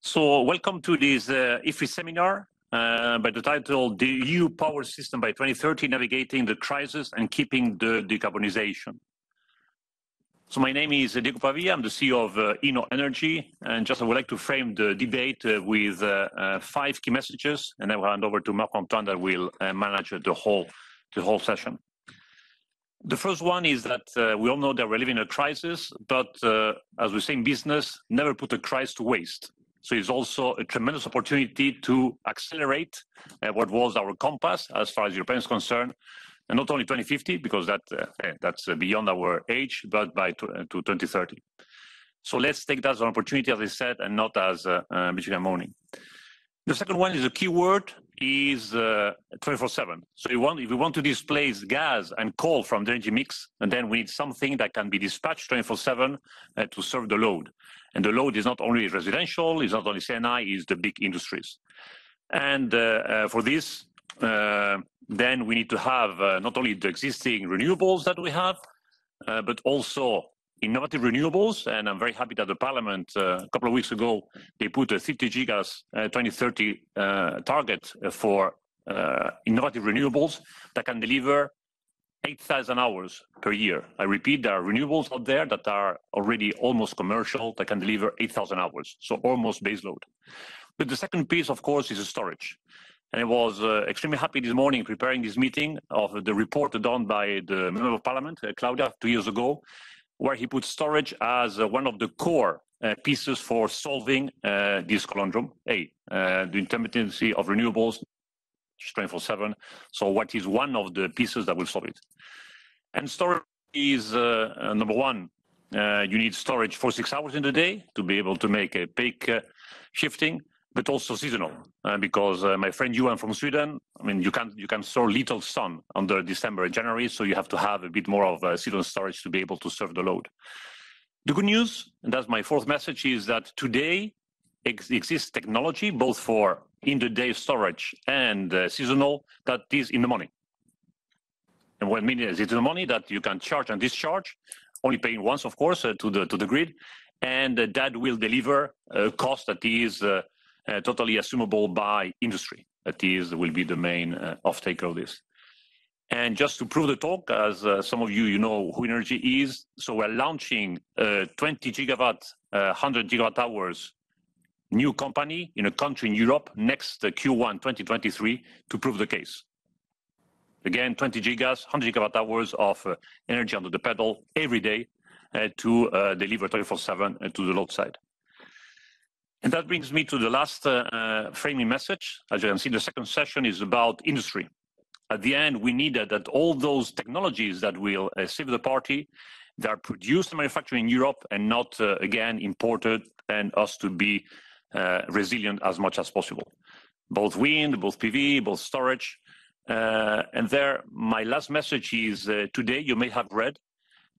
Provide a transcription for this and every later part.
So welcome to this Ifri seminar by the title, The EU Power System by 2030, Navigating the Crisis and Keeping the Decarbonization. So my name is Diego Pavia, I'm the CEO of ENER, and just I would like to frame the debate with 5 key messages, and then we'll hand over to Marc-Antoine that will manage the whole session. The first one is that we all know that we're living in a crisis, but as we say in business, never put a crisis to waste. So it's also a tremendous opportunity to accelerate what was our compass as far as Europe is concerned, and not only 2050, because that's beyond our age, but by to 2030. So let's take that as an opportunity, as I said, and not as Michigan morning. The second one is a key word is 24/7. So if we want to displace gas and coal from the energy mix, and then we need something that can be dispatched 24/7 to serve the load. And the load is not only residential, it's not only CNI, it's the big industries. And for this, then we need to have not only the existing renewables that we have, but also innovative renewables. And I'm very happy that the Parliament, a couple of weeks ago, they put a 50 gigas 2030 target for innovative renewables that can deliver 8,000 hours per year. I repeat, there are renewables out there that are already almost commercial that can deliver 8,000 hours, so almost baseload. But the second piece, of course, is storage. And I was extremely happy this morning preparing this meeting of the report done by the Member of Parliament, Claudia, 2 years ago, where he put storage as one of the core pieces for solving this conundrum. The intermittency of renewables, 24/7. So what is one of the pieces that will solve it? And storage is number one. You need storage for 6 hours in the day to be able to make a peak shifting, but also seasonal. Because my friend Johan from Sweden, I mean, you can store little sun under December and January, so you have to have a bit more of seasonal storage to be able to serve the load. The good news, and that's my fourth message, is that today exists technology both for in-the-day storage and seasonal that is in the money. And what I mean is it's in the money that you can charge and discharge, only paying once, of course, to the grid, and that will deliver a cost that is totally assumable by industry. That will be the main off-taker of this. And just to prove the talk, as some of you know who Energy is, so we're launching a 20 gigawatt, 100 gigawatt hours new company in a country in Europe next Q1 2023 to prove the case. Again, 20 gigas, 100 gigawatt hours of energy under the pedal every day to deliver 24/7 to the load side. And that brings me to the last framing message. As you can see, the second session is about industry. At the end, we need that all those technologies that will save the party, they are produced and manufactured in Europe and not, again, imported, and us to be resilient as much as possible. Both wind, both PV, both storage. And there, my last message is today you may have read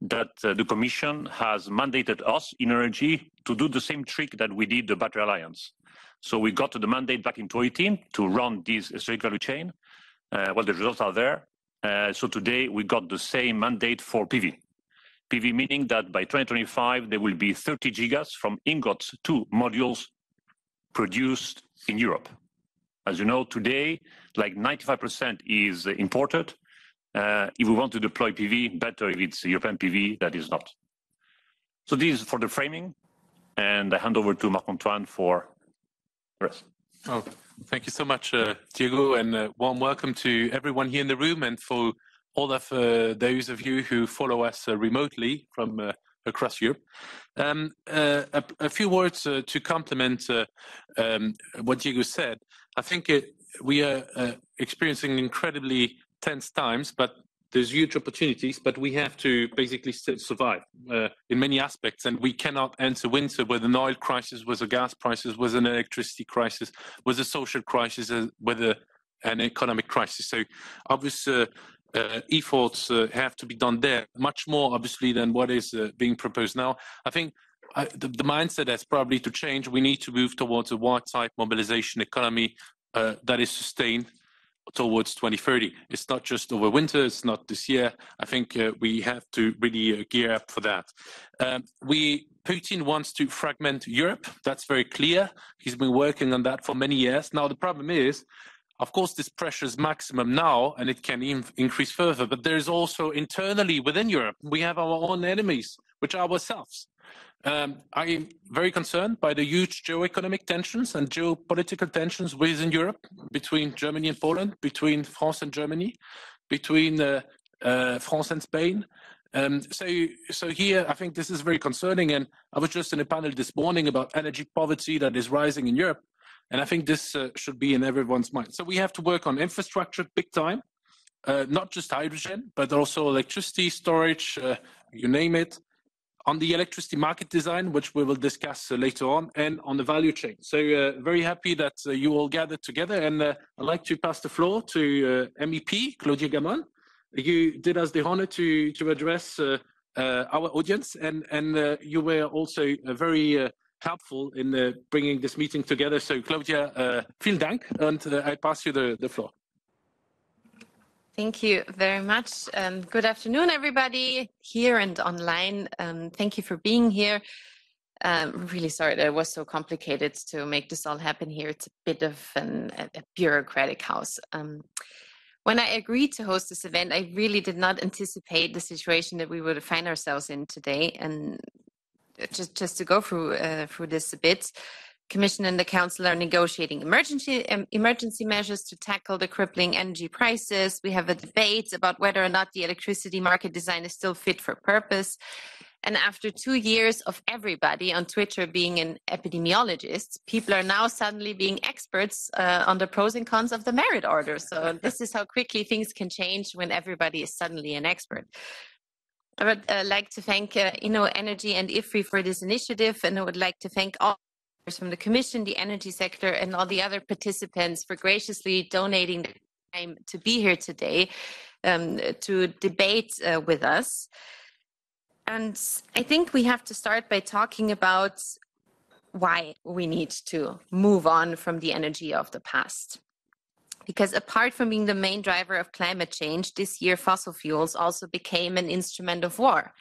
that the Commission has mandated us, Energy, to do the same trick that we did the Battery Alliance. So we got the mandate back in 2018 to run this strategic value chain. Well, the results are there. So today we got the same mandate for PV. PV meaning that by 2025 there will be 30 gigas from ingots to modules produced in Europe. As you know, today, like 95% is imported. If we want to deploy PV, better if it's European PV, that is not. So this is for the framing, and I hand over to Marc-Antoine for the rest. Oh, thank you so much, Diego, and warm welcome to everyone here in the room, and for all of those of you who follow us remotely from across Europe. A few words to complement what Diego said. I think we are experiencing incredibly tense times, but there's huge opportunities, but we have to basically survive in many aspects, and we cannot enter winter with an oil crisis, with a gas crisis, with an electricity crisis, with a social crisis, with an economic crisis. So obvious efforts have to be done there, much more obviously than what is being proposed now. I think the mindset has probably to change. We need to move towards a wide-type mobilization economy that is sustained, towards 2030. It's not just over winter, it's not this year. I think we have to really gear up for that. Putin wants to fragment Europe. That's very clear. He's been working on that for many years. Now, the problem is, of course, this pressure is maximum now, and it can increase further. But there's also internally within Europe, we have our own enemies, which are ourselves. I'm very concerned by the huge geoeconomic tensions and geopolitical tensions within Europe, between Germany and Poland, between France and Germany, between France and Spain. So here, I think this is very concerning. And I was just in a panel this morning about energy poverty that is rising in Europe. And I think this should be in everyone's mind. So we have to work on infrastructure big time, not just hydrogen, but also electricity storage, you name it, on the electricity market design, which we will discuss later on, and on the value chain. So very happy that you all gathered together. And I'd like to pass the floor to MEP Claudia Gamon. You did us the honor to address our audience, and you were also very helpful in bringing this meeting together. So Claudia, vielen Dank, and I pass you the floor. Thank you very much. Good afternoon, everybody here and online. Thank you for being here. Really sorry that it was so complicated to make this all happen here. It's a bit of a bureaucratic house. When I agreed to host this event, I really did not anticipate the situation that we would find ourselves in today. And just to go through this a bit, Commission and the Council are negotiating emergency measures to tackle the crippling energy prices. We have a debate about whether or not the electricity market design is still fit for purpose. And after 2 years of everybody on Twitter being an epidemiologist, people are now suddenly being experts on the pros and cons of the merit order. So this is how quickly things can change when everybody is suddenly an expert. I would like to thank ENNERGY and Ifri for this initiative, and I would like to thank all from the Commission, the energy sector, and all the other participants for graciously donating the time to be here today to debate with us. And I think we have to start by talking about why we need to move on from the energy of the past. Because apart from being the main driver of climate change, this year fossil fuels also became an instrument of war.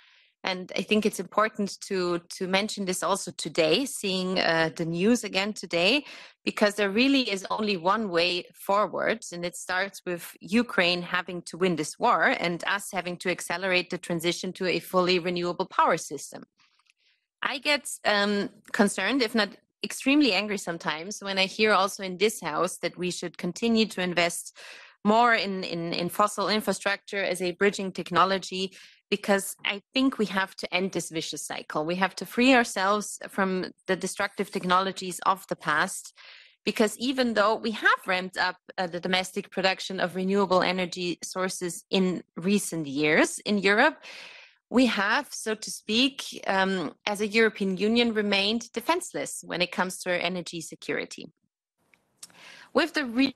And I think it's important to mention this also today, seeing the news again today, because there really is only one way forward, and it starts with Ukraine having to win this war and us having to accelerate the transition to a fully renewable power system. I get concerned, if not extremely angry sometimes, when I hear also in this house that we should continue to invest more in fossil infrastructure as a bridging technology, because I think we have to end this vicious cycle. We have to free ourselves from the destructive technologies of the past, because even though we have ramped up the domestic production of renewable energy sources in recent years in Europe, we have, so to speak, as a European Union, remained defenseless when it comes to our energy security. With the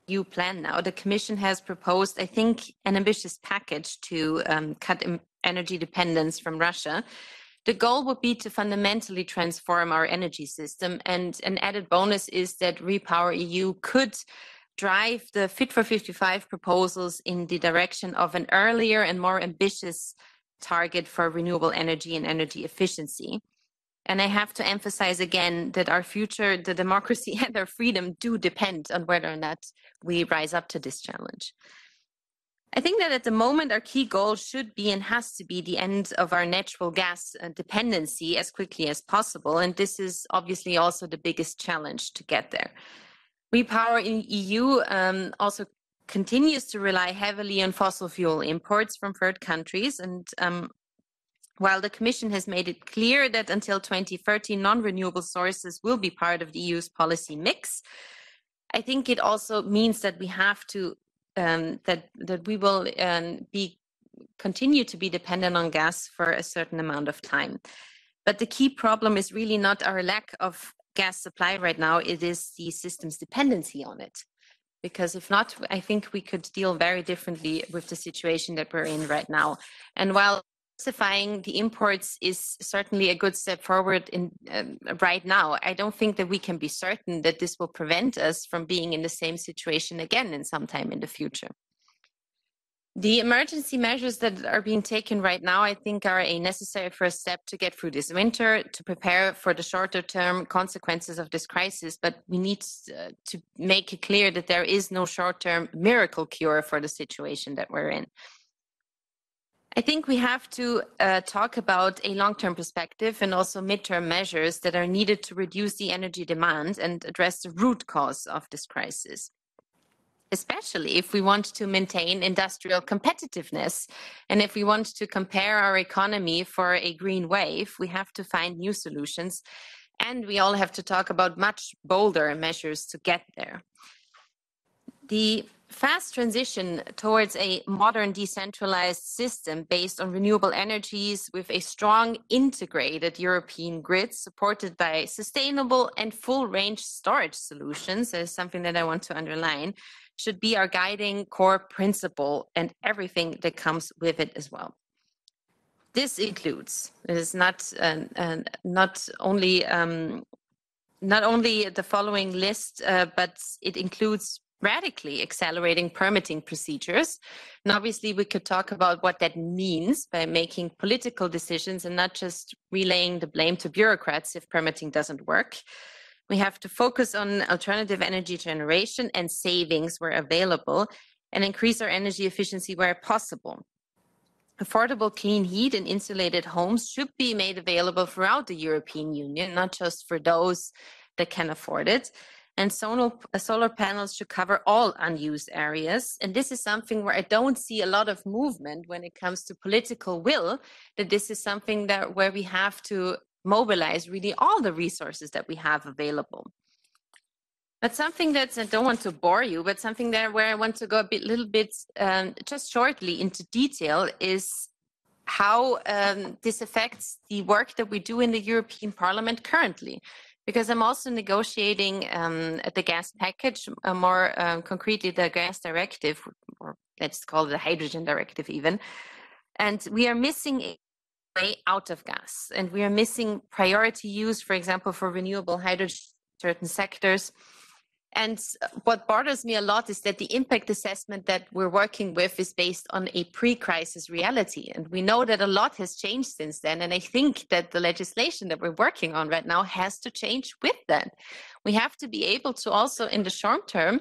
EU plan now, the Commission has proposed, I think, an ambitious package to cut energy dependence from Russia. The goal would be to fundamentally transform our energy system, and an added bonus is that REPowerEU could drive the Fit for 55 proposals in the direction of an earlier and more ambitious target for renewable energy and energy efficiency. And I have to emphasize again that our future, the democracy and our freedom do depend on whether or not we rise up to this challenge. I think that at the moment, our key goal should be and has to be the end of our natural gas dependency as quickly as possible. And this is obviously also the biggest challenge to get there. REPowerEU also continues to rely heavily on fossil fuel imports from third countries. And while the Commission has made it clear that until 2030, non-renewable sources will be part of the EU's policy mix, I think it also means that we have to, that we will continue to be dependent on gas for a certain amount of time. But the key problem is really not our lack of gas supply right now, it is the system's dependency on it. Because if not, I think we could deal very differently with the situation that we're in right now. And while Diversifying the imports is certainly a good step forward in right now. I don't think that we can be certain that this will prevent us from being in the same situation again in some time in the future. The emergency measures that are being taken right now, I think, are a necessary first step to get through this winter, to prepare for the shorter term consequences of this crisis. But we need to make it clear that there is no short-term miracle cure for the situation that we're in. I think we have to talk about a long-term perspective and also midterm measures that are needed to reduce the energy demand and address the root cause of this crisis, especially if we want to maintain industrial competitiveness. And if we want to compare our economy for a green wave, we have to find new solutions. And we all have to talk about much bolder measures to get there. The fast transition towards a modern decentralized system based on renewable energies with a strong integrated European grid supported by sustainable and full range storage solutions, that is something that I want to underline, should be our guiding core principle and everything that comes with it as well. This includes, it is not only the following list, but it includes radically accelerating permitting procedures. And obviously we could talk about what that means by making political decisions and not just relaying the blame to bureaucrats if permitting doesn't work. We have to focus on alternative energy generation and savings where available and increase our energy efficiency where possible. Affordable clean heat in insulated homes should be made available throughout the European Union, not just for those that can afford it. And solar panels should cover all unused areas. And this is something where I don't see a lot of movement when it comes to political will, that this is something that where we have to mobilize really all the resources that we have available. But something that's, I don't want to bore you, but something that where I want to go little bit just shortly into detail is how this affects the work that we do in the European Parliament currently. Because I'm also negotiating the gas package, more concretely the gas directive, or let's call it the hydrogen directive even. And we are missing a way out of gas. And we are missing priority use, for example, for renewable hydrogen in certain sectors. And what bothers me a lot is that the impact assessment that we're working with is based on a pre-crisis reality. And we know that a lot has changed since then. And I think that the legislation that we're working on right now has to change with that. We have to be able to also in the short term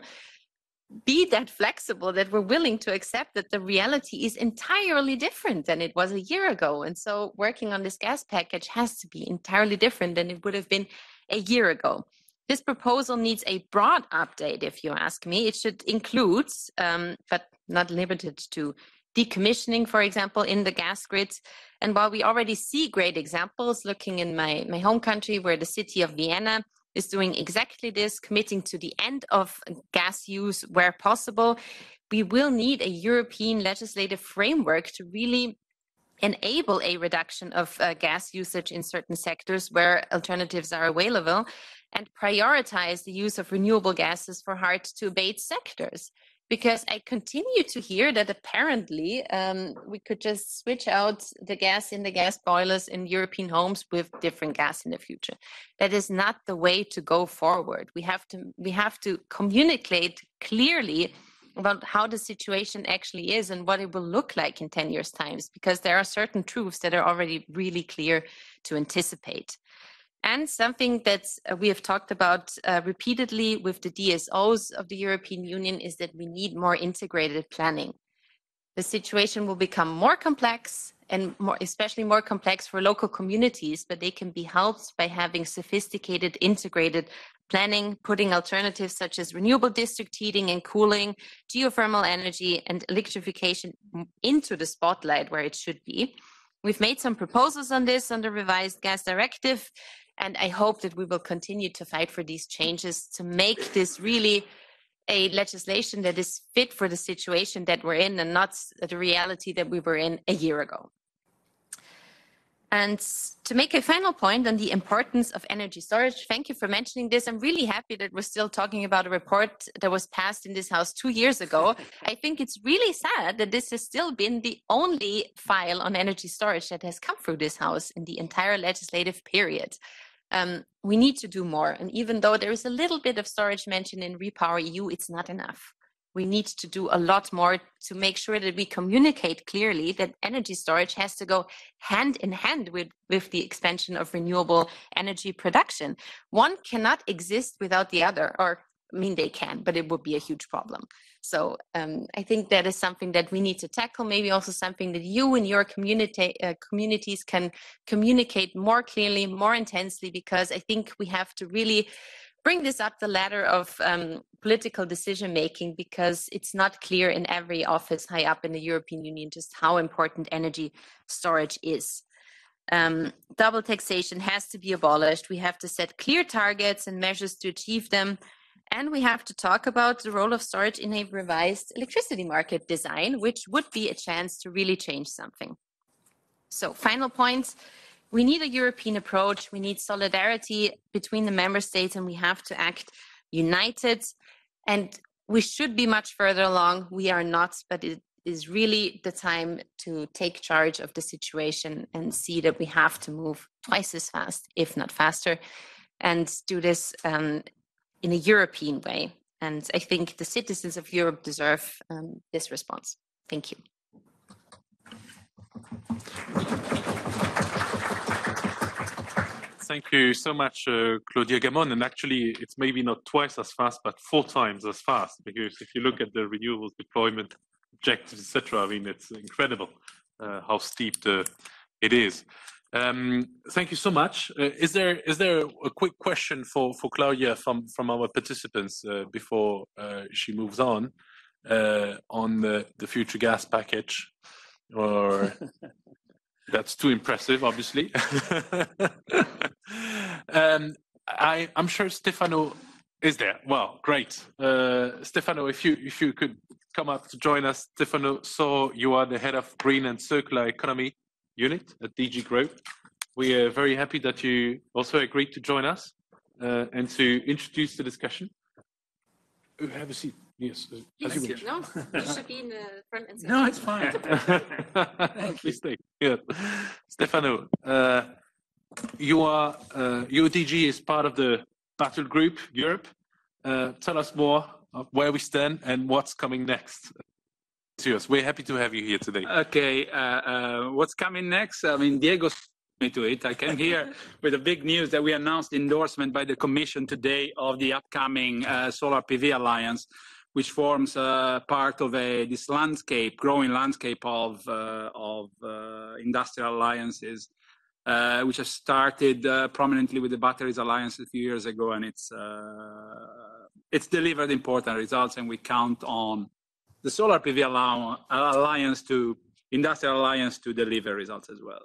be that flexible that we're willing to accept that the reality is entirely different than it was a year ago. And so working on this gas package has to be entirely different than it would have been a year ago. This proposal needs a broad update, if you ask me. It should include, but not limited to, decommissioning, for example, in the gas grids. And while we already see great examples, looking in my home country, where the city of Vienna is doing exactly this, committing to the end of gas use where possible, we will need a European legislative framework to really enable a reduction of gas usage in certain sectors where alternatives are available, and prioritize the use of renewable gases for hard-to-abate sectors. Because I continue to hear that apparently we could just switch out the gas in the gas boilers in European homes with different gas in the future. That is not the way to go forward. We have to communicate clearly about how the situation actually is and what it will look like in 10 years' time, because there are certain truths that are already really clear to anticipate. And something that we have talked about repeatedly with the DSOs of the European Union is that we need more integrated planning. The situation will become more complex and especially more complex for local communities, but they can be helped by having sophisticated integrated planning, putting alternatives such as renewable district heating and cooling, geothermal energy and electrification into the spotlight where it should be. We've made some proposals on this on the revised gas directive, and I hope that we will continue to fight for these changes to make this really a legislation that is fit for the situation that we're in and not the reality that we were in a year ago. And to make a final point on the importance of energy storage, thank you for mentioning this. I'm really happy that we're still talking about a report that was passed in this House 2 years ago. I think it's really sad that this has still been the only file on energy storage that has come through this House in the entire legislative period. We need to do more. And even though there is a little bit of storage mentioned in REPowerEU, it's not enough. We need to do a lot more to make sure that we communicate clearly that energy storage has to go hand in hand with the expansion of renewable energy production. One cannot exist without the other, or I mean, they can, but it would be a huge problem. So I think that is something that we need to tackle, maybe also something that you and your communities can communicate more clearly, more intensely, because I think we have to really bring this up the ladder of political decision making, because it's not clear in every office high up in the European Union just how important energy storage is. Double taxation has to be abolished. We have to set clear targets and measures to achieve them. And we have to talk about the role of storage in a revised electricity market design, which would be a chance to really change something. So, final points. We need a European approach. We need solidarity between the member states, and we have to act united. And we should be much further along. We are not, but it is really the time to take charge of the situation and see that we have to move twice as fast, if not faster, and do this in a European way. And I think the citizens of Europe deserve this response. Thank you. Thank you so much, Claudia Gamon. And actually, it's maybe not twice as fast, but 4 times as fast. Because if you look at the renewables deployment objectives, etc., I mean, it's incredible how steep it is. Thank you so much. Is there a quick question for Claudia from our participants before she moves on the future gas package? Or that's too impressive, obviously. I'm sure Stefano is there. Well, great. Stefano, if you could come up to join us. Stefano Soro, you are the head of Green and Circular Economy Unit at DG Grow. We are very happy that you also agreed to join us and to introduce the discussion. Have a seat. Yes, as you wish. No, you should be in the front and center. No, it's fine. Please stay. Yeah. Stefano, your DG is part of the Battle Group Europe. Tell us more of where we stand and what's coming next. Cheers. We're happy to have you here today. Okay, what's coming next? I mean, Diego me to it. I came here with the big news that we announced endorsement by the Commission today of the upcoming Solar PV Alliance, which forms part of this landscape, growing landscape of industrial alliances, which has started prominently with the Batteries Alliance a few years ago, and it's delivered important results, and we count on the Solar PV Alliance Industrial Alliance to deliver results as well.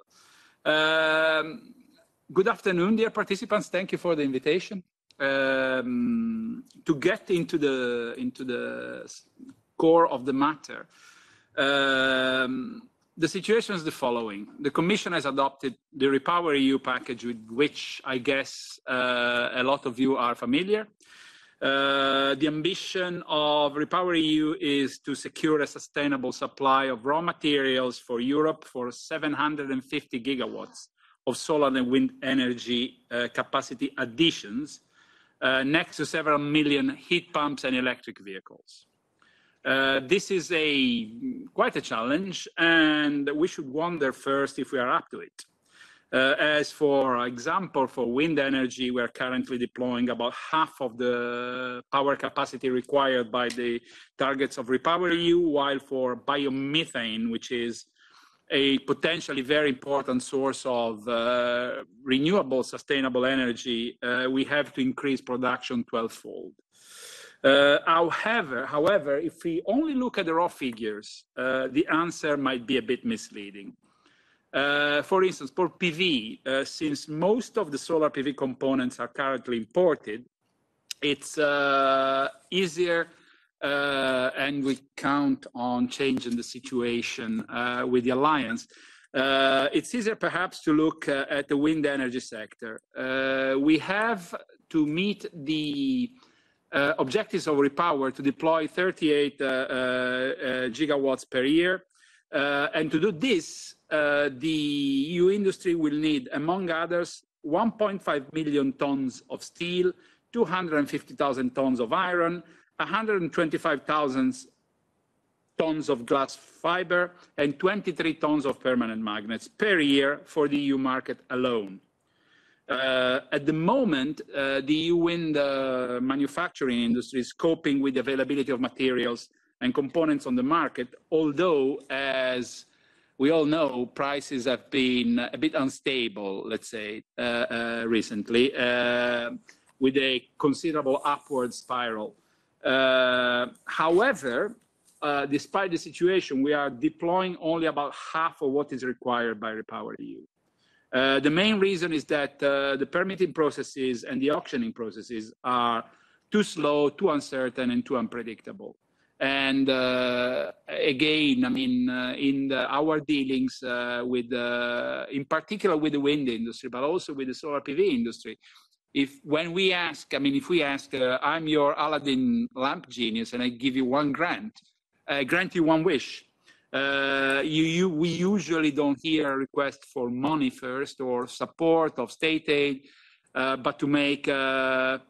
Good afternoon, dear participants. Thank you for the invitation. To get into the core of the matter, the situation is the following. The Commission has adopted the REPowerEU package, with which I guess a lot of you are familiar. The ambition of REPowerEU is to secure a sustainable supply of raw materials for Europe for 750 gigawatts of solar and wind energy capacity additions, next to several million heat pumps and electric vehicles. This is quite a challenge, and we should wonder first if we are up to it. As for example, for wind energy, we are currently deploying about half of the power capacity required by the targets of REPowerEU, while for biomethane, which is a potentially very important source of renewable, sustainable energy, we have to increase production 12-fold. However, if we only look at the raw figures, the answer might be a bit misleading. For instance, for PV, since most of the solar PV components are currently imported, it's easier, and we count on changing the situation with the alliance. It's easier perhaps to look at the wind energy sector. We have to meet the objectives of Repower to deploy 38 gigawatts per year. And to do this, the EU industry will need, among others, 1.5 million tons of steel, 250,000 tons of iron, 125,000 tons of glass fiber, and 23 tons of permanent magnets per year for the EU market alone. At the moment, the EU wind manufacturing industry is coping with the availability of materials and components on the market, although, as we all know, prices have been a bit unstable, let's say, recently, with a considerable upward spiral. However, despite the situation, we are deploying only about half of what is required by Repower EU. The main reason is that the permitting processes and the auctioning processes are too slow, too uncertain, and too unpredictable. And again, I mean, in our dealings with, in particular with the wind industry, but also with the solar PV industry, when we ask, I mean, if we ask, I'm your Aladdin lamp genius and I give you one grant, I grant you one wish. We usually don't hear a request for money first or support of state aid, but to make the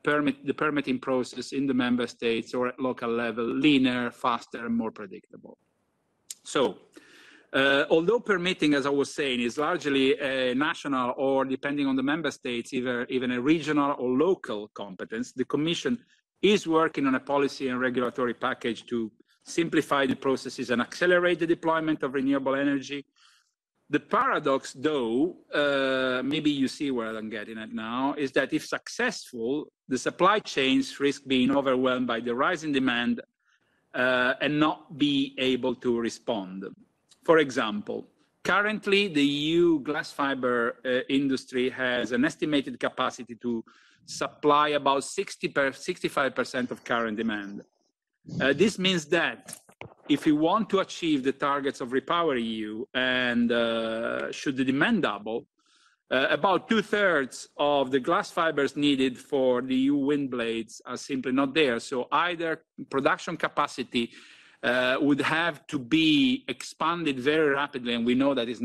permitting process in the member states or at local level leaner, faster, and more predictable. So, although permitting, as I was saying, is largely a national or, depending on the member states, even a regional or local competence, the Commission is working on a policy and regulatory package to simplify the processes and accelerate the deployment of renewable energy. The paradox, though, maybe you see where I'm getting at now, is that if successful, the supply chains risk being overwhelmed by the rising demand and not be able to respond. For example, currently the EU glass fiber industry has an estimated capacity to supply about 65% of current demand. This means that if we want to achieve the targets of Repower EU and should the demand double, about 2/3 of the glass fibers needed for the EU wind blades are simply not there. So either production capacity would have to be expanded very rapidly, and we know that it's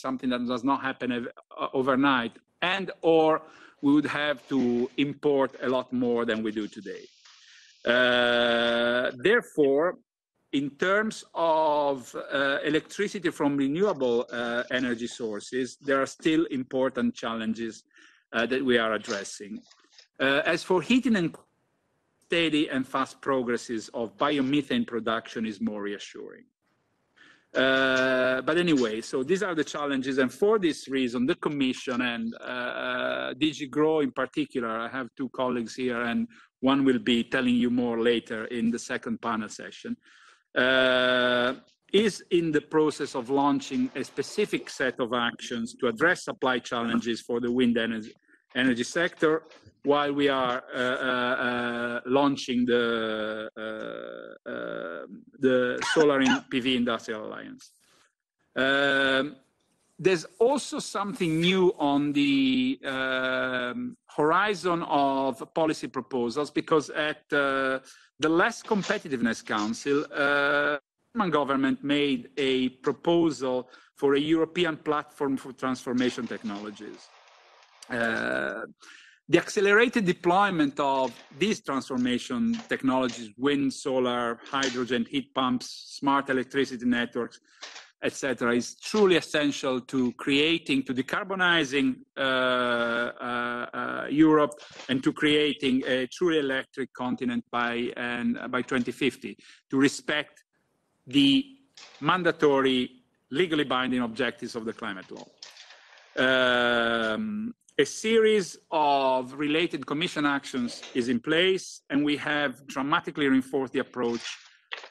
something that does not happen overnight, and or we would have to import a lot more than we do today. Therefore, in terms of electricity from renewable energy sources, there are still important challenges that we are addressing. As for heating and steady and fast progresses of biomethane production is more reassuring. But anyway, so these are the challenges, and for this reason, the Commission and DG GROW in particular, I have two colleagues here, and one will be telling you more later in the second panel session, is in the process of launching a specific set of actions to address supply challenges for the wind energy sector, while we are launching the Solar PV Industrial Alliance. There's also something new on the horizon of policy proposals, because at the Less Competitiveness Council, the German government made a proposal for a European platform for transformation technologies. The accelerated deployment of these transformation technologies, wind, solar, hydrogen, heat pumps, smart electricity networks, etc., is truly essential to decarbonizing Europe and to creating a truly electric continent by 2050, to respect the mandatory, legally binding objectives of the climate law. A series of related Commission actions is in place, and we have dramatically reinforced the approach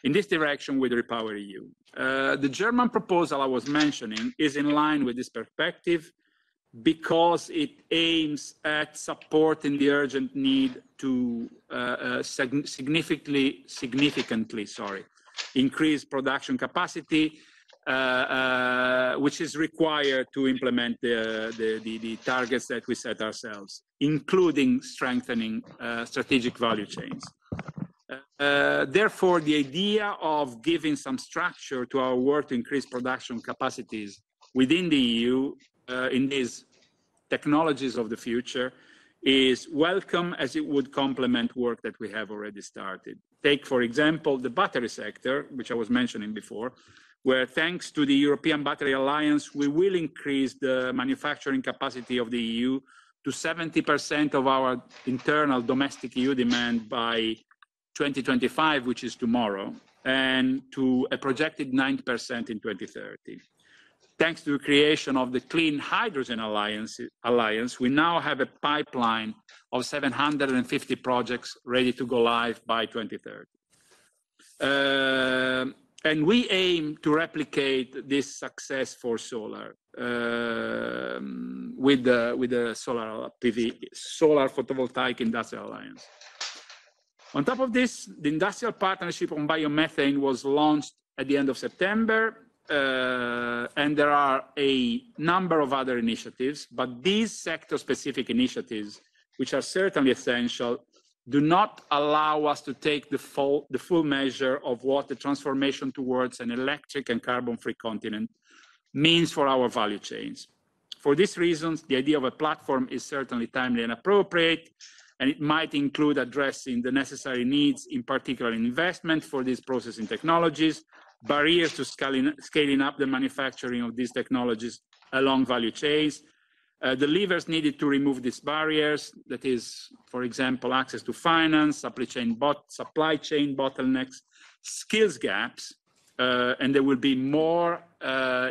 in this direction with Repower EU. The German proposal I was mentioning is in line with this perspective because it aims at supporting the urgent need to significantly increase production capacity which is required to implement the targets that we set ourselves, including strengthening strategic value chains. Therefore, the idea of giving some structure to our work to increase production capacities within the EU in these technologies of the future is welcome, as it would complement work that we have already started. Take, for example, the battery sector, which I was mentioning before, where thanks to the European Battery Alliance, we will increase the manufacturing capacity of the EU to 70% of our internal domestic EU demand by 2025, which is tomorrow, and to a projected 9% in 2030. Thanks to the creation of the Clean Hydrogen Alliance, we now have a pipeline of 750 projects ready to go live by 2030. And we aim to replicate this success for solar with the solar PV, Solar Photovoltaic Industrial Alliance. On top of this, the industrial partnership on biomethane was launched at the end of September. And there are a number of other initiatives, but these sector-specific initiatives, which are certainly essential, do not allow us to take the full measure of what the transformation towards an electric and carbon-free continent means for our value chains. For these reasons, the idea of a platform is certainly timely and appropriate, and it might include addressing the necessary needs, in particular investment for these processing technologies, barriers to scaling up the manufacturing of these technologies along value chains, the levers needed to remove these barriers, that is, for example, access to finance, supply chain bottlenecks, skills gaps, and there will be more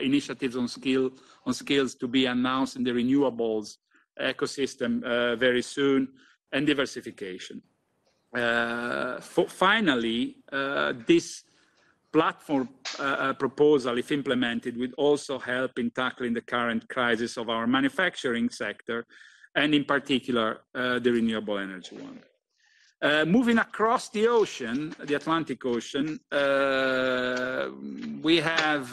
initiatives on skills to be announced in the renewables ecosystem very soon, and diversification. Finally, this platform proposal, if implemented, would also help in tackling the current crisis of our manufacturing sector, and in particular, the renewable energy one. Moving across the ocean, the Atlantic Ocean, we have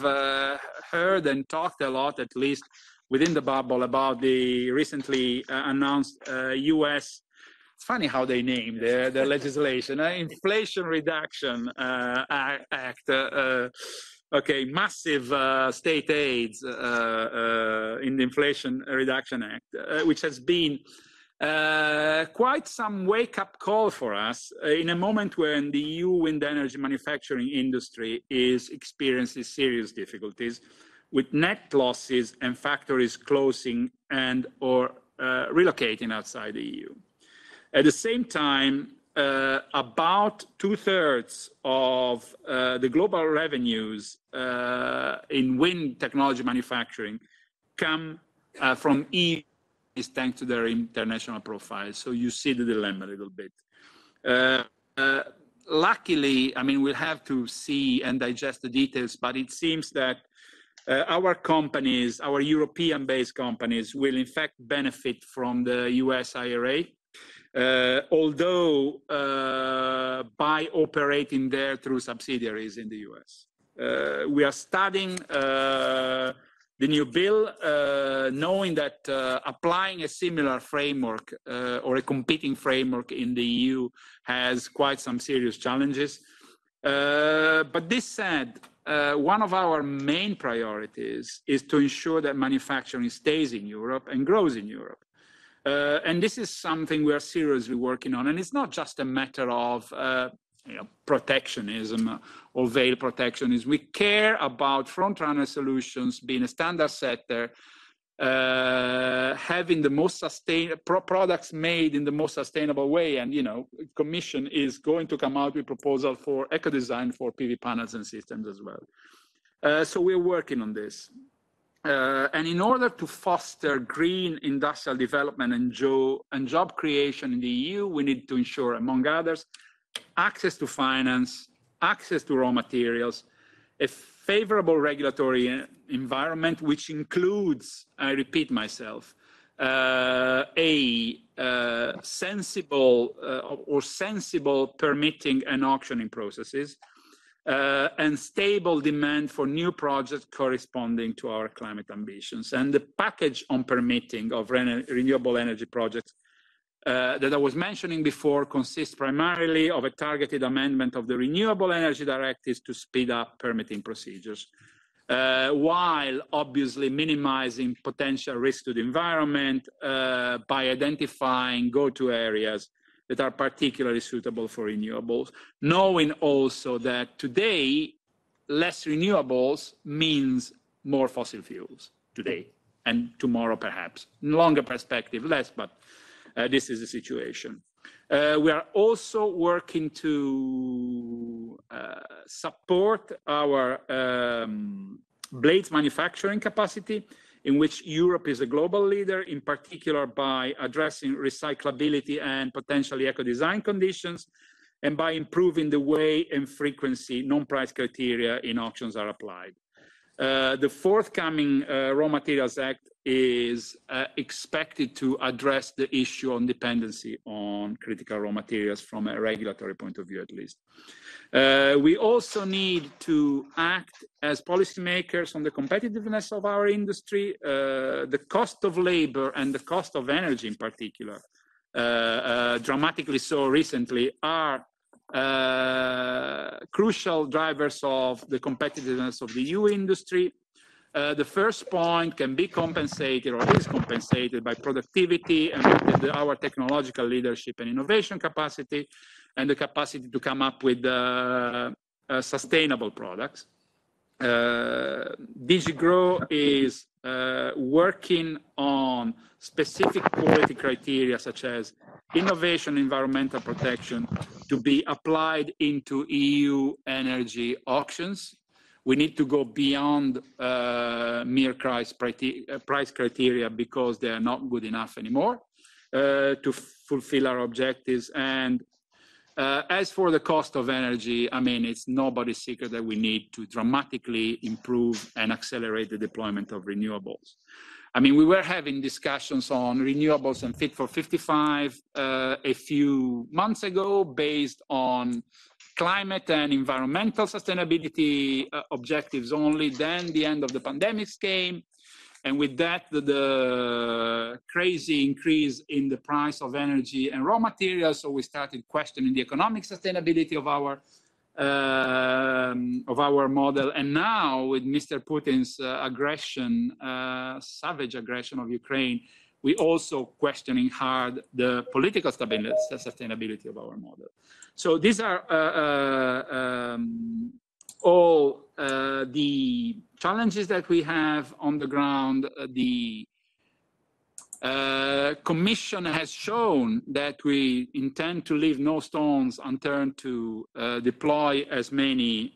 heard and talked a lot, at least within the bubble, about the recently announced US. It's funny how they name their legislation, Inflation Reduction Act. Okay, massive state aids in the Inflation Reduction Act, which has been quite some wake-up call for us in a moment when the EU wind energy manufacturing industry is experiencing serious difficulties with net losses and factories closing and or relocating outside the EU. At the same time, about 2/3 of the global revenues in wind technology manufacturing come from EU, thanks to their international profile. So you see the dilemma a little bit. Luckily, I mean, we'll have to see and digest the details, but it seems that our companies, our European-based companies, will in fact benefit from the US IRA. Although by operating there through subsidiaries in the US. We are studying the new bill, knowing that applying a similar framework or a competing framework in the EU has quite some serious challenges. But this said, one of our main priorities is to ensure that manufacturing stays in Europe and grows in Europe. And this is something we are seriously working on. And it's not just a matter of protectionism or veil protectionism. We care about front-runner solutions, being a standard setter, having the most sustainable products made in the most sustainable way. And, Commission is going to come out with a proposal for eco-design for PV panels and systems as well. So we're working on this. And in order to foster green industrial development and job creation in the EU, we need to ensure, among others, access to finance, access to raw materials, a favorable regulatory environment, which includes, I repeat myself, sensible permitting and auctioning processes, and stable demand for new projects corresponding to our climate ambitions. And the package on permitting of renewable energy projects that I was mentioning before consists primarily of a targeted amendment of the Renewable Energy Directives to speed up permitting procedures, while obviously minimizing potential risk to the environment by identifying go-to areas that are particularly suitable for renewables, knowing also that today, less renewables means more fossil fuels today, and tomorrow perhaps. In longer perspective, less, but this is the situation. We are also working to support our blades manufacturing capacity, in which Europe is a global leader, in particular by addressing recyclability and potentially eco-design conditions, and by improving the way and frequency non-price criteria in auctions are applied. The forthcoming Raw Materials Act is expected to address the issue on dependency on critical raw materials from a regulatory point of view, at least. We also need to act as policymakers on the competitiveness of our industry. The cost of labor and the cost of energy in particular, dramatically so recently, are crucial drivers of the competitiveness of the EU industry. The first point can be compensated, or is compensated, by productivity and our technological leadership and innovation capacity, and the capacity to come up with sustainable products. DG GROW is working on specific quality criteria such as innovation, environmental protection, to be applied into EU energy auctions. We need to go beyond mere price criteria because they are not good enough anymore to fulfill our objectives. And as for the cost of energy, I mean, it's nobody's secret that we need to dramatically improve and accelerate the deployment of renewables. I mean, we were having discussions on renewables and Fit for 55 a few months ago based on climate and environmental sustainability objectives only. Then the end of the pandemic came, and with that, the crazy increase in the price of energy and raw materials. So we started questioning the economic sustainability of our model. And now, with Mr. Putin's aggression, savage aggression of Ukraine, we also questioning hard the political sustainability of our model. So these are all the challenges that we have on the ground. The Commission has shown that we intend to leave no stones unturned to deploy as much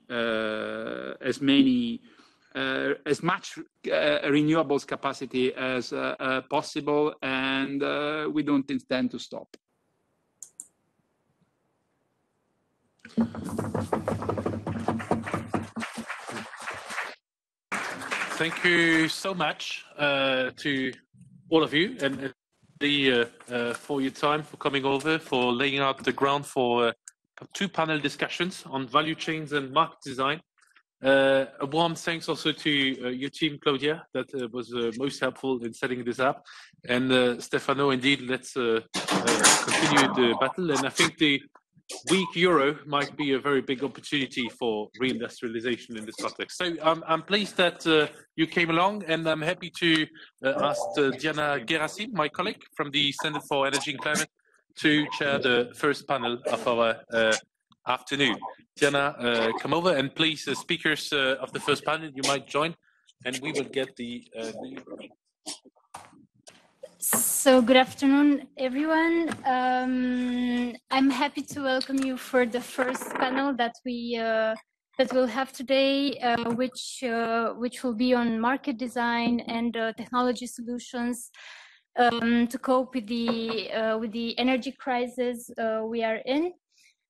renewables capacity as possible, and we don't intend to stop. Thank you so much to all of you, and for your time, for coming over, for laying out the ground for two panel discussions on value chains and market design. A warm thanks also to your team, Claudia, that was most helpful in setting this up. And Stefano, indeed, let's continue the battle. And I think the weak euro might be a very big opportunity for reindustrialization in this context. So I'm pleased that you came along, and I'm happy to ask Diana Gherasim, my colleague from the Center for Energy and Climate, to chair the first panel of our afternoon. Diana, come over, and please, the speakers of the first panel, you might join, and we will get the So good afternoon, everyone. I'm happy to welcome you for the first panel that we'll have today, which will be on market design and technology solutions to cope with the energy crisis we are in.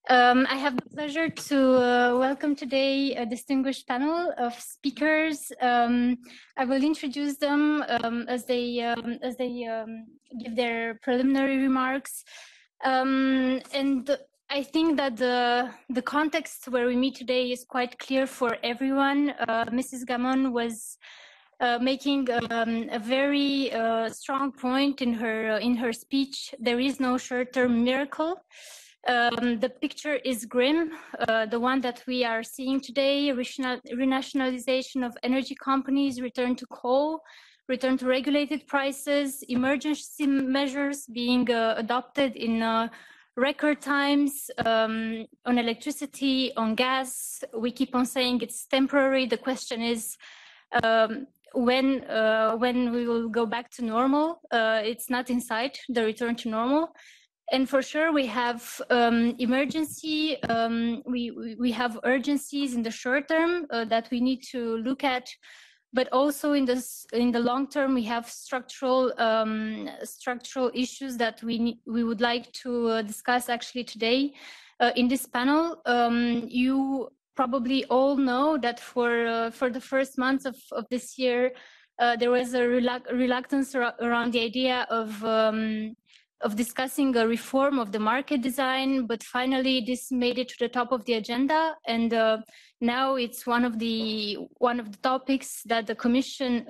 I have the pleasure to welcome today a distinguished panel of speakers. I will introduce them as they give their preliminary remarks. And I think that the context where we meet today is quite clear for everyone. Mrs. Gamon was making a very strong point in her speech. There is no short-term miracle. The picture is grim. The one that we are seeing today: renationalization of energy companies, return to coal, return to regulated prices, emergency measures being adopted in record times on electricity, on gas. We keep on saying it's temporary. The question is when we will go back to normal. It's not in sight, the return to normal. And for sure, we have emergency. We have urgencies in the short term that we need to look at. But also in the long term, we have structural issues that we would like to discuss actually today in this panel. You probably all know that for the first months of this year, there was a reluctance around the idea of discussing a reform of the market design, but finally this made it to the top of the agenda, and now it's one of the topics that the Commission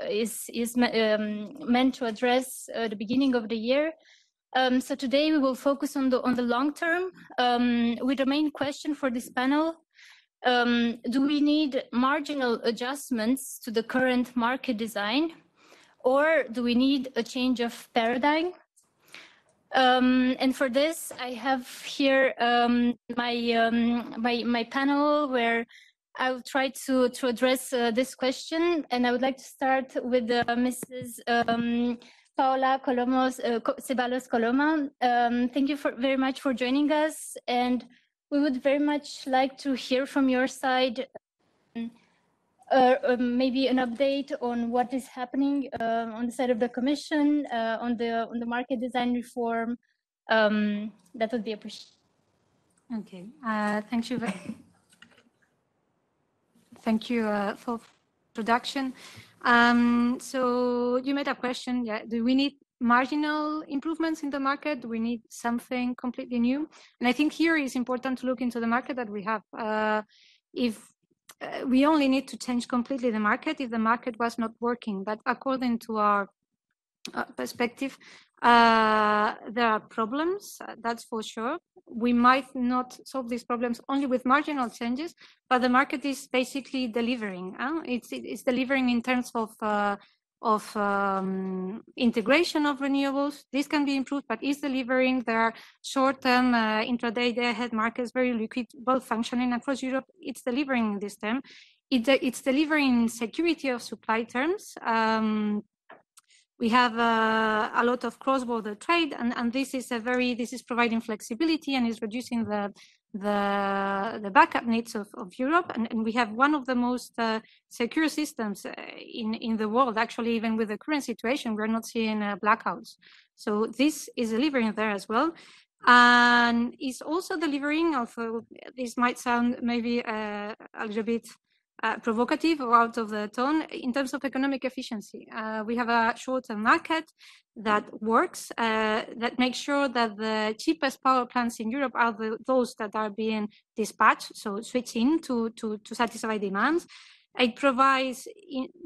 is meant to address at the beginning of the year. So today we will focus on the long term, with the main question for this panel: do we need marginal adjustments to the current market design, or do we need a change of paradigm? And for this, I have here my panel, where I will try to address this question. And I would like to start with Mrs. Paula Ceballos Coloma. Thank you very much for joining us. And we would very much like to hear from your side maybe an update on what is happening on the side of the Commission on the market design reform. That would be appreciated. Okay, thank you. Thank you for introduction. So you made a question. Yeah, do we need marginal improvements in the market? Do we need something completely new? And I think here it's important to look into the market that we have. We only need to change completely the market if the market was not working. But according to our perspective, there are problems, that's for sure. We might not solve these problems only with marginal changes, but the market is basically delivering. It's delivering in terms of integration of renewables. This can be improved, but it's delivering. There are short-term intraday day-ahead markets, very liquid, both functioning across Europe. It's delivering in this term. It's delivering security of supply terms. We have a lot of cross-border trade, and this is providing flexibility and is reducing the backup needs of Europe, and we have one of the most secure systems in the world. Actually, even with the current situation, we're not seeing blackouts. So this is delivering there as well, and is also delivering. Although this might sound maybe a little bit provocative or out of the tone, in terms of economic efficiency. We have a short-term market that works, that makes sure that the cheapest power plants in Europe are those that are being dispatched, so switching to satisfy demands. It provides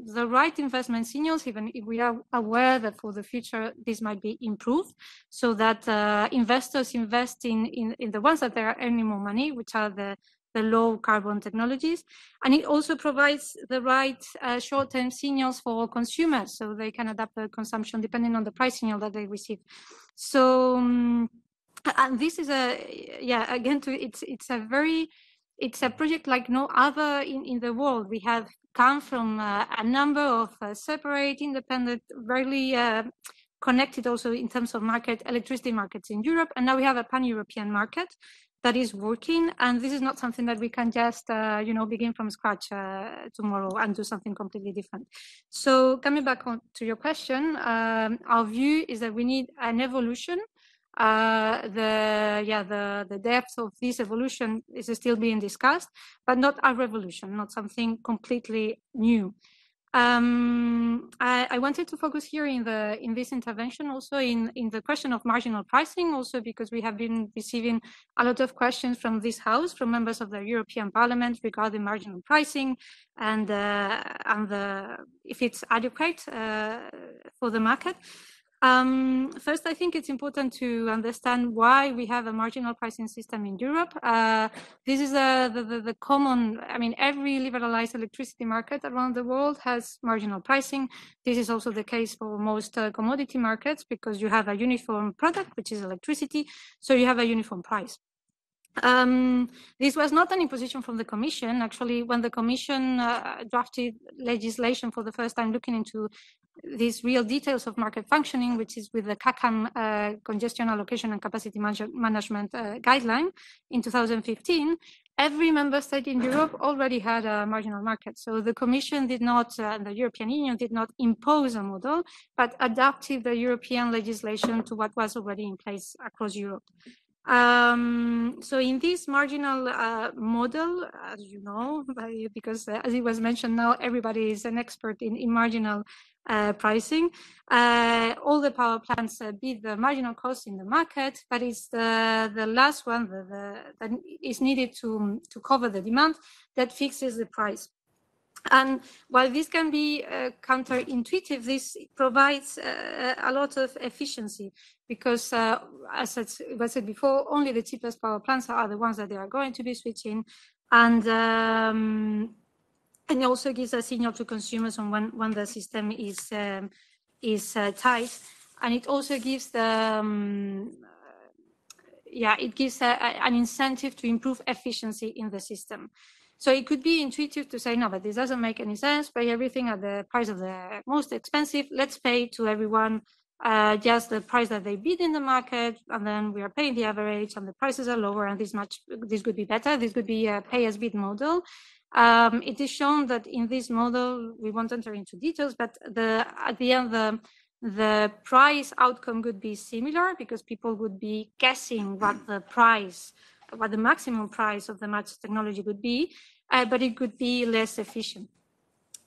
the right investment signals, even if we are aware that for the future this might be improved, so that investors invest in the ones that are earning more money, which are the low carbon technologies. And it also provides the right short-term signals for consumers, so they can adapt their consumption depending on the price signal that they receive. So, and this is it's a project like no other in the world. We have come from a number of separate, independent, very connected also in terms of electricity markets in Europe, and now we have a pan-European market that is working, and this is not something that we can just begin from scratch tomorrow and do something completely different. So coming back to your question, our view is that we need an evolution. The depth of this evolution is still being discussed, but not a revolution, not something completely new. I wanted to focus here in this intervention also in the question of marginal pricing, also because we have been receiving a lot of questions from this House, from members of the European Parliament regarding marginal pricing and if it's adequate for the market. First, I think it's important to understand why we have a marginal pricing system in Europe. This is the common, I mean, every liberalized electricity market around the world has marginal pricing. This is also the case for most commodity markets because you have a uniform product, which is electricity, so you have a uniform price. This was not an imposition from the Commission. Actually, when the Commission drafted legislation for the first time looking into these real details of market functioning, which is with the CACAM congestion allocation and capacity management guideline in 2015, every member state in Europe already had a marginal market. So the Commission did not, the European Union did not impose a model, but adapted the European legislation to what was already in place across Europe. So in this marginal model, as you know, because as it was mentioned now, everybody is an expert in marginal pricing. All the power plants beat the marginal cost in the market, but it's the last one that is needed to cover the demand that fixes the price. And while this can be counterintuitive, this provides a lot of efficiency because, as it was said before, only the cheapest power plants are the ones that they are going to be switching, and it also gives a signal to consumers on when the system is tight, and it also gives the it gives an incentive to improve efficiency in the system. So it could be intuitive to say, no, but this doesn't make any sense. Pay everything at the price of the most expensive. Let's pay to everyone just the price that they bid in the market, and then we are paying the average, and the prices are lower, and this could be better. This could be a pay-as-bid model. It is shown that in this model, we won't enter into details, but at the end, the price outcome could be similar because people would be guessing what the maximum price of the matched technology would be, but it could be less efficient.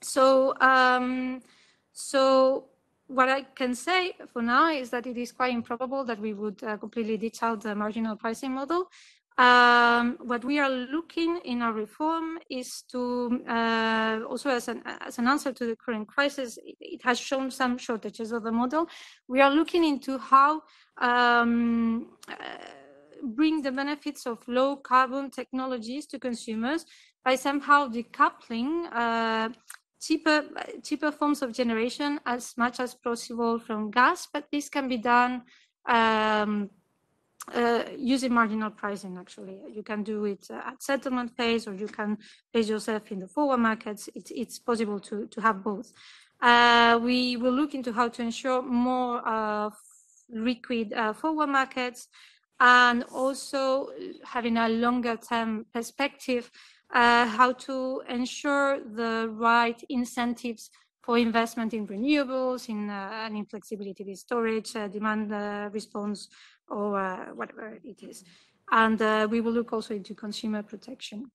So, what I can say for now is that it is quite improbable that we would completely ditch out the marginal pricing model. What we are looking in our reform is to also as an answer to the current crisis, it has shown some shortages of the model. We are looking into how bring the benefits of low carbon technologies to consumers by somehow decoupling cheaper forms of generation as much as possible from gas, but this can be done using marginal pricing. Actually, you can do it at settlement phase, or you can place yourself in the forward markets. It's possible to have both. We will look into how to ensure more liquid forward markets, and also having a longer term perspective, how to ensure the right incentives for investment in renewables, and in flexibility with storage, demand response, or whatever it is. And we will look also into consumer protection.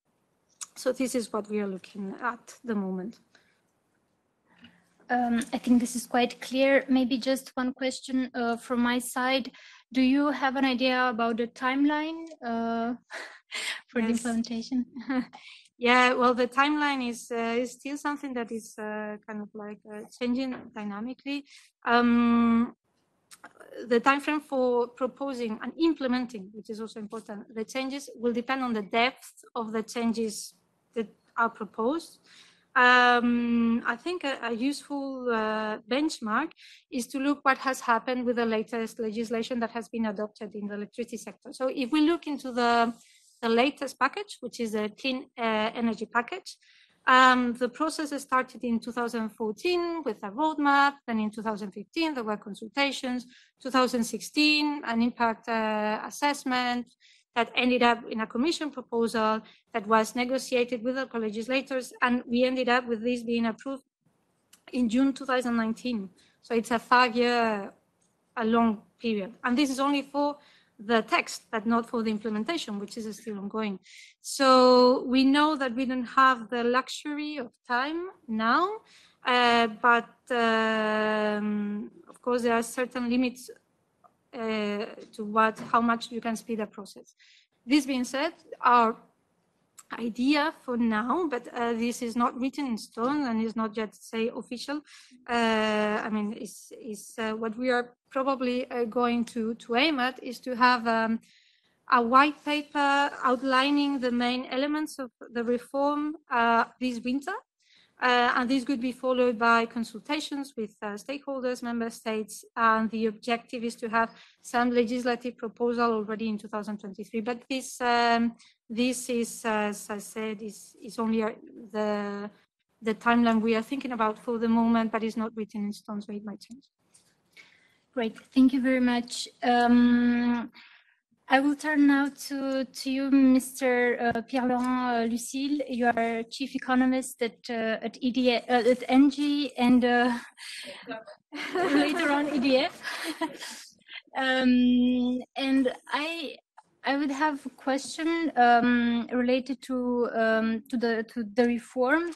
So this is what we are looking at the moment. I think this is quite clear. Maybe just one question from my side. Do you have an idea about the timeline for the implementation? Yeah, well, the timeline is still something that is kind of like changing dynamically. The timeframe for proposing and implementing, which is also important, the changes will depend on the depth of the changes that are proposed. I think a useful benchmark is to look what has happened with the latest legislation that has been adopted in the electricity sector. So if we look into the latest package, which is a clean energy package, the process started in 2014 with a roadmap. Then in 2015, there were consultations. 2016, an impact assessment that ended up in a commission proposal that was negotiated with the co-legislators, and we ended up with this being approved in June 2019. So it's a 5-year, a long period. And this is only for the text, but not for the implementation, which is still ongoing. So we know that we don't have the luxury of time now, But of course, there are certain limits to how much you can speed up process. This being said, our idea for now, but this is not written in stone and is not yet, say, official. I mean, is what we are probably going to aim at is to have a white paper outlining the main elements of the reform this winter. And this could be followed by consultations with stakeholders, member states, and the objective is to have some legislative proposal already in 2023. But this is, as I said, is only the timeline we are thinking about for the moment, but it's not written in stone, so it might change. Great, thank you very much. I will turn now to you, Mr. Pierre-Laurent Lucille. You are chief economist at Engie and later on EDF. And I would have a question related to the reform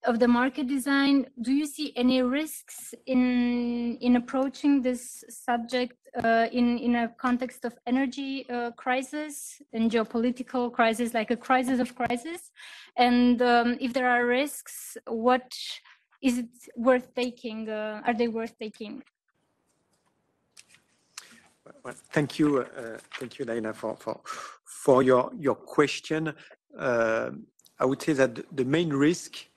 of the market design. Do you see any risks in approaching this subject in a context of energy crisis and geopolitical crisis, like a crisis of crisis? And if there are risks, what is it worth taking? Are they worth taking? Well, thank you, Diana, for your question. I would say that the main risk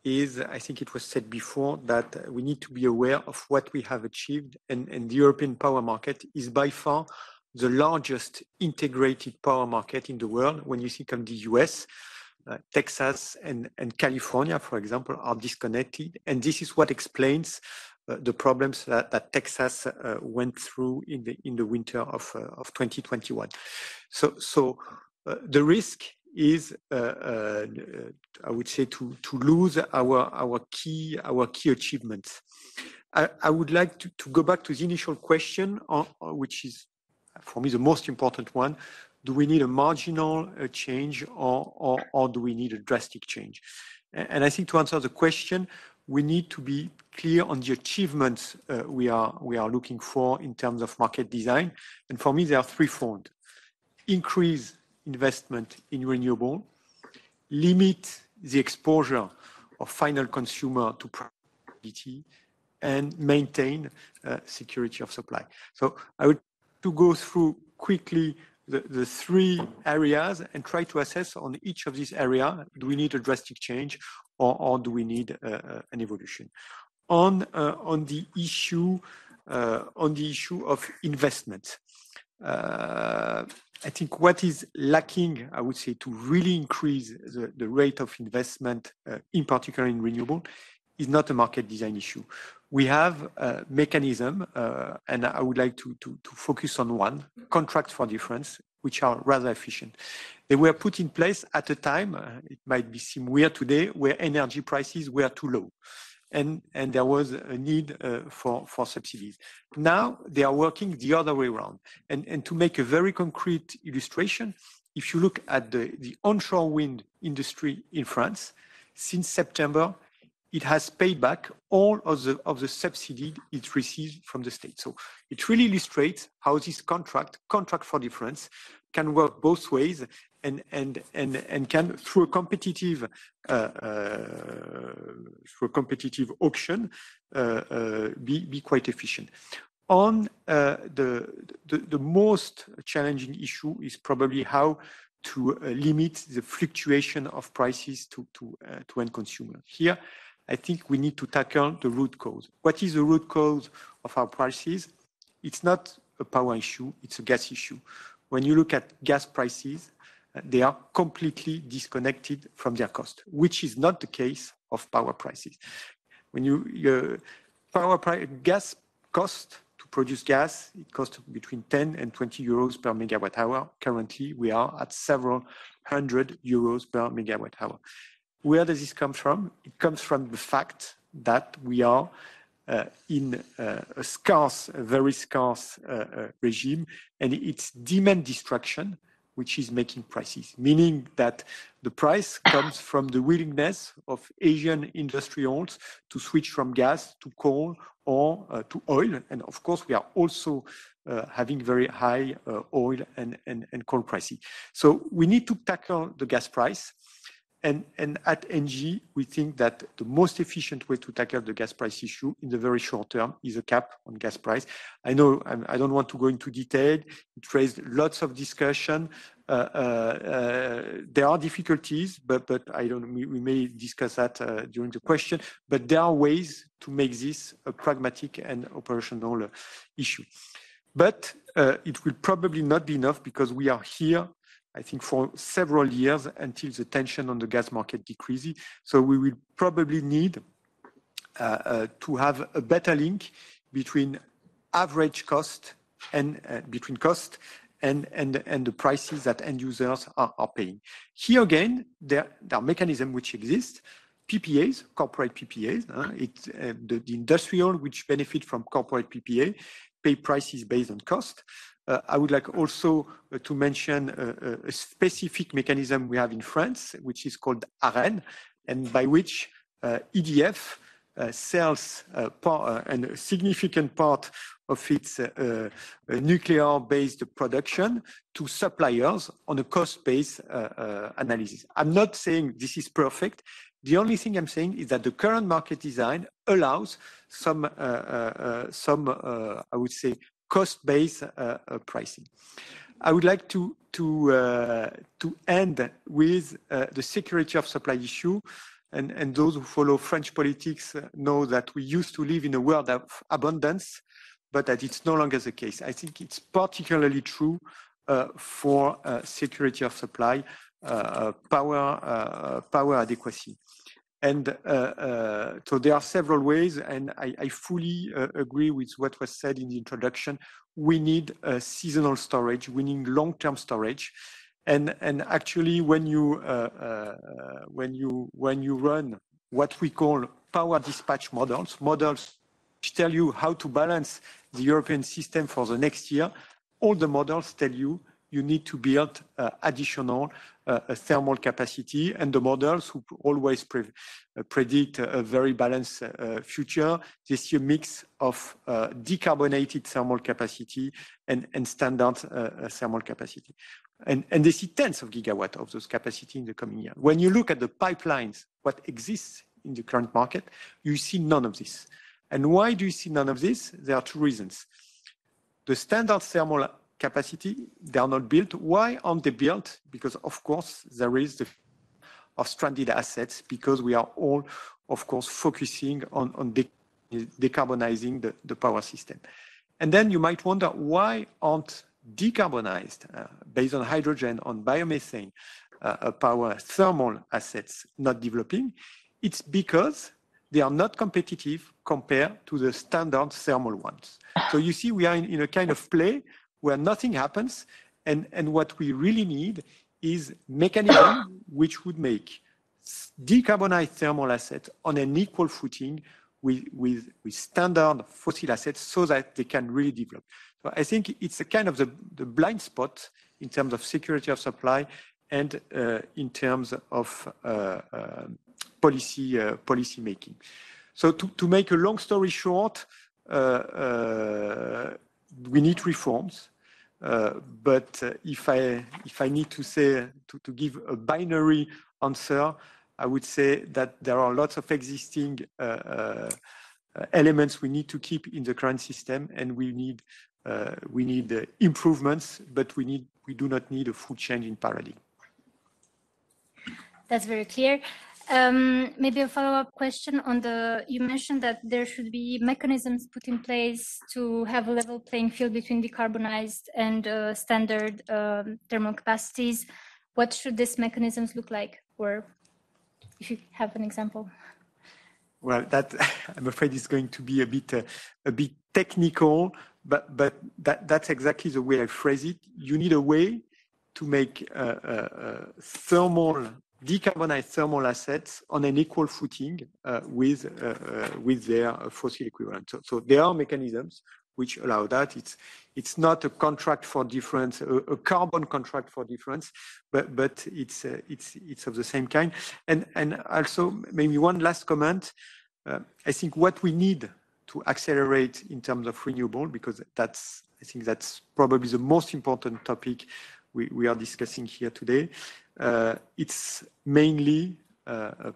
is, I think it was said before, that we need to be aware of what we have achieved, and the European power market is by far the largest integrated power market in the world. When you think of the US, Texas and California, for example, are disconnected, and this is what explains the problems that Texas went through in the winter of 2021. So the risk is, I would say, to lose our key achievements. I would like to go back to the initial question, which is for me the most important one. Do we need a marginal change or do we need a drastic change? And I think to answer the question, we need to be clear on the achievements we are looking for in terms of market design. And for me, they are threefold: increase investment in renewable, limit the exposure of final consumer to profitability, and maintain security of supply. So I would to go through quickly the three areas and try to assess on each of these areas, do we need a drastic change or do we need an evolution? On the issue of investment, I think what is lacking, I would say, to really increase the rate of investment, in particular in renewable, is not a market design issue. We have a mechanism, and I would like to focus on one, contracts for difference, which are rather efficient. They were put in place at a time, it might seem weird today, where energy prices were too low. And there was a need for subsidies. Now they are working the other way around. And to make a very concrete illustration, if you look at the onshore wind industry in France, since September, it has paid back all of the subsidy it received from the state. So it really illustrates how this contract for difference, can work both ways and can, through a competitive auction, be quite efficient. On the most challenging issue is probably how to limit the fluctuation of prices to end consumer. Here, I think we need to tackle the root cause. What is the root cause of our prices? It's not a power issue, it's a gas issue. When you look at gas prices, they are completely disconnected from their cost, which is not the case of power prices. When gas cost to produce gas, it costs between 10 and 20 euros per megawatt hour. Currently, we are at several hundred euros per megawatt hour. Where does this come from? It comes from the fact that we are in a very scarce regime, and it's demand destruction which is making prices, meaning that the price comes from the willingness of Asian industrials to switch from gas to coal or to oil. And of course, we are also having very high oil and coal prices. So we need to tackle the gas price. And at Engie, we think that the most efficient way to tackle the gas price issue in the very short term is a cap on gas price. I know I don't want to go into detail. It raised lots of discussion. There are difficulties, but we may discuss that during the question. But there are ways to make this a pragmatic and operational issue. But it will probably not be enough because we are here, I think, for several years until the tension on the gas market decreases. So we will probably need to have a better link between average cost and between cost and the prices that end users are paying. Here again, there are mechanisms which exist. PPAs, corporate PPAs, the industrial which benefit from corporate PPA pay prices based on cost. I would like also to mention a specific mechanism we have in France, which is called ARENH, and by which EDF sells a significant part of its nuclear-based production to suppliers on a cost-based analysis. I'm not saying this is perfect. The only thing I'm saying is that the current market design allows some I would say, cost-based pricing. I would like to end with the security of supply issue. And those who follow French politics know that we used to live in a world of abundance, but that it's no longer the case. I think it's particularly true for security of supply, power adequacy. And so there are several ways, and I fully agree with what was said in the introduction. We need seasonal storage, we need long-term storage. And actually, when you run what we call power dispatch models which tell you how to balance the European system for the next year, all the models tell you need to build additional thermal capacity, and the models who always predict a very balanced future, they see a mix of decarbonated thermal capacity and standard thermal capacity. And they see tens of gigawatts of those capacity in the coming year. When you look at the pipelines, what exists in the current market, you see none of this. And why do you see none of this? There are two reasons. The standard thermal capacity, they are not built. Why aren't they built? Because, of course, there is the of stranded assets, because we are all, of course, focusing on decarbonizing the power system. And then you might wonder, why aren't decarbonized, based on hydrogen, on biomethane, power thermal assets not developing? It's because they are not competitive compared to the standard thermal ones. So you see, we are in a kind of play where nothing happens, and what we really need is mechanism which would make decarbonized thermal assets on an equal footing with standard fossil assets so that they can really develop. So I think it's a kind of the blind spot in terms of security of supply and in terms of policy making. So to make a long story short, we need reforms. But if I need to say, to give a binary answer, I would say that there are lots of existing elements we need to keep in the current system, and we need improvements, but we do not need a full change in paradigm. That's very clear. Maybe a follow-up question on you mentioned that there should be mechanisms put in place to have a level playing field between decarbonized and standard thermal capacities. What should these mechanisms look like? Or if you have an example. Well, that I'm afraid is going to be a bit technical, but that's exactly the way I phrase it. You need a way to make decarbonized thermal assets on an equal footing with their fossil equivalent. So there are mechanisms which allow that. It's not a contract for difference, a carbon contract for difference, but it's of the same kind. And also maybe one last comment. I think what we need to accelerate in terms of renewable, because I think that's probably the most important topic we are discussing here today. It's mainly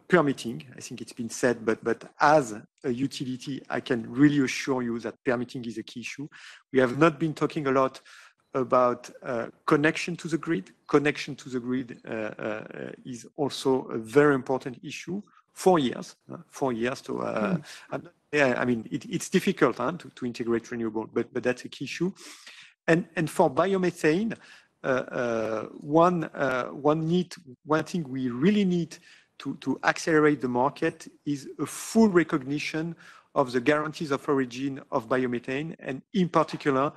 permitting. I think it's been said, but as a utility, I can really assure you that permitting is a key issue. We have not been talking a lot about connection to the grid. Connection to the grid is also a very important issue. 4 years. 4 years to. Yeah, I mean it's difficult to integrate renewable, but that's a key issue. And for biomethane, one thing we really need to accelerate the market is a full recognition of the guarantees of origin of biomethane, and in particular,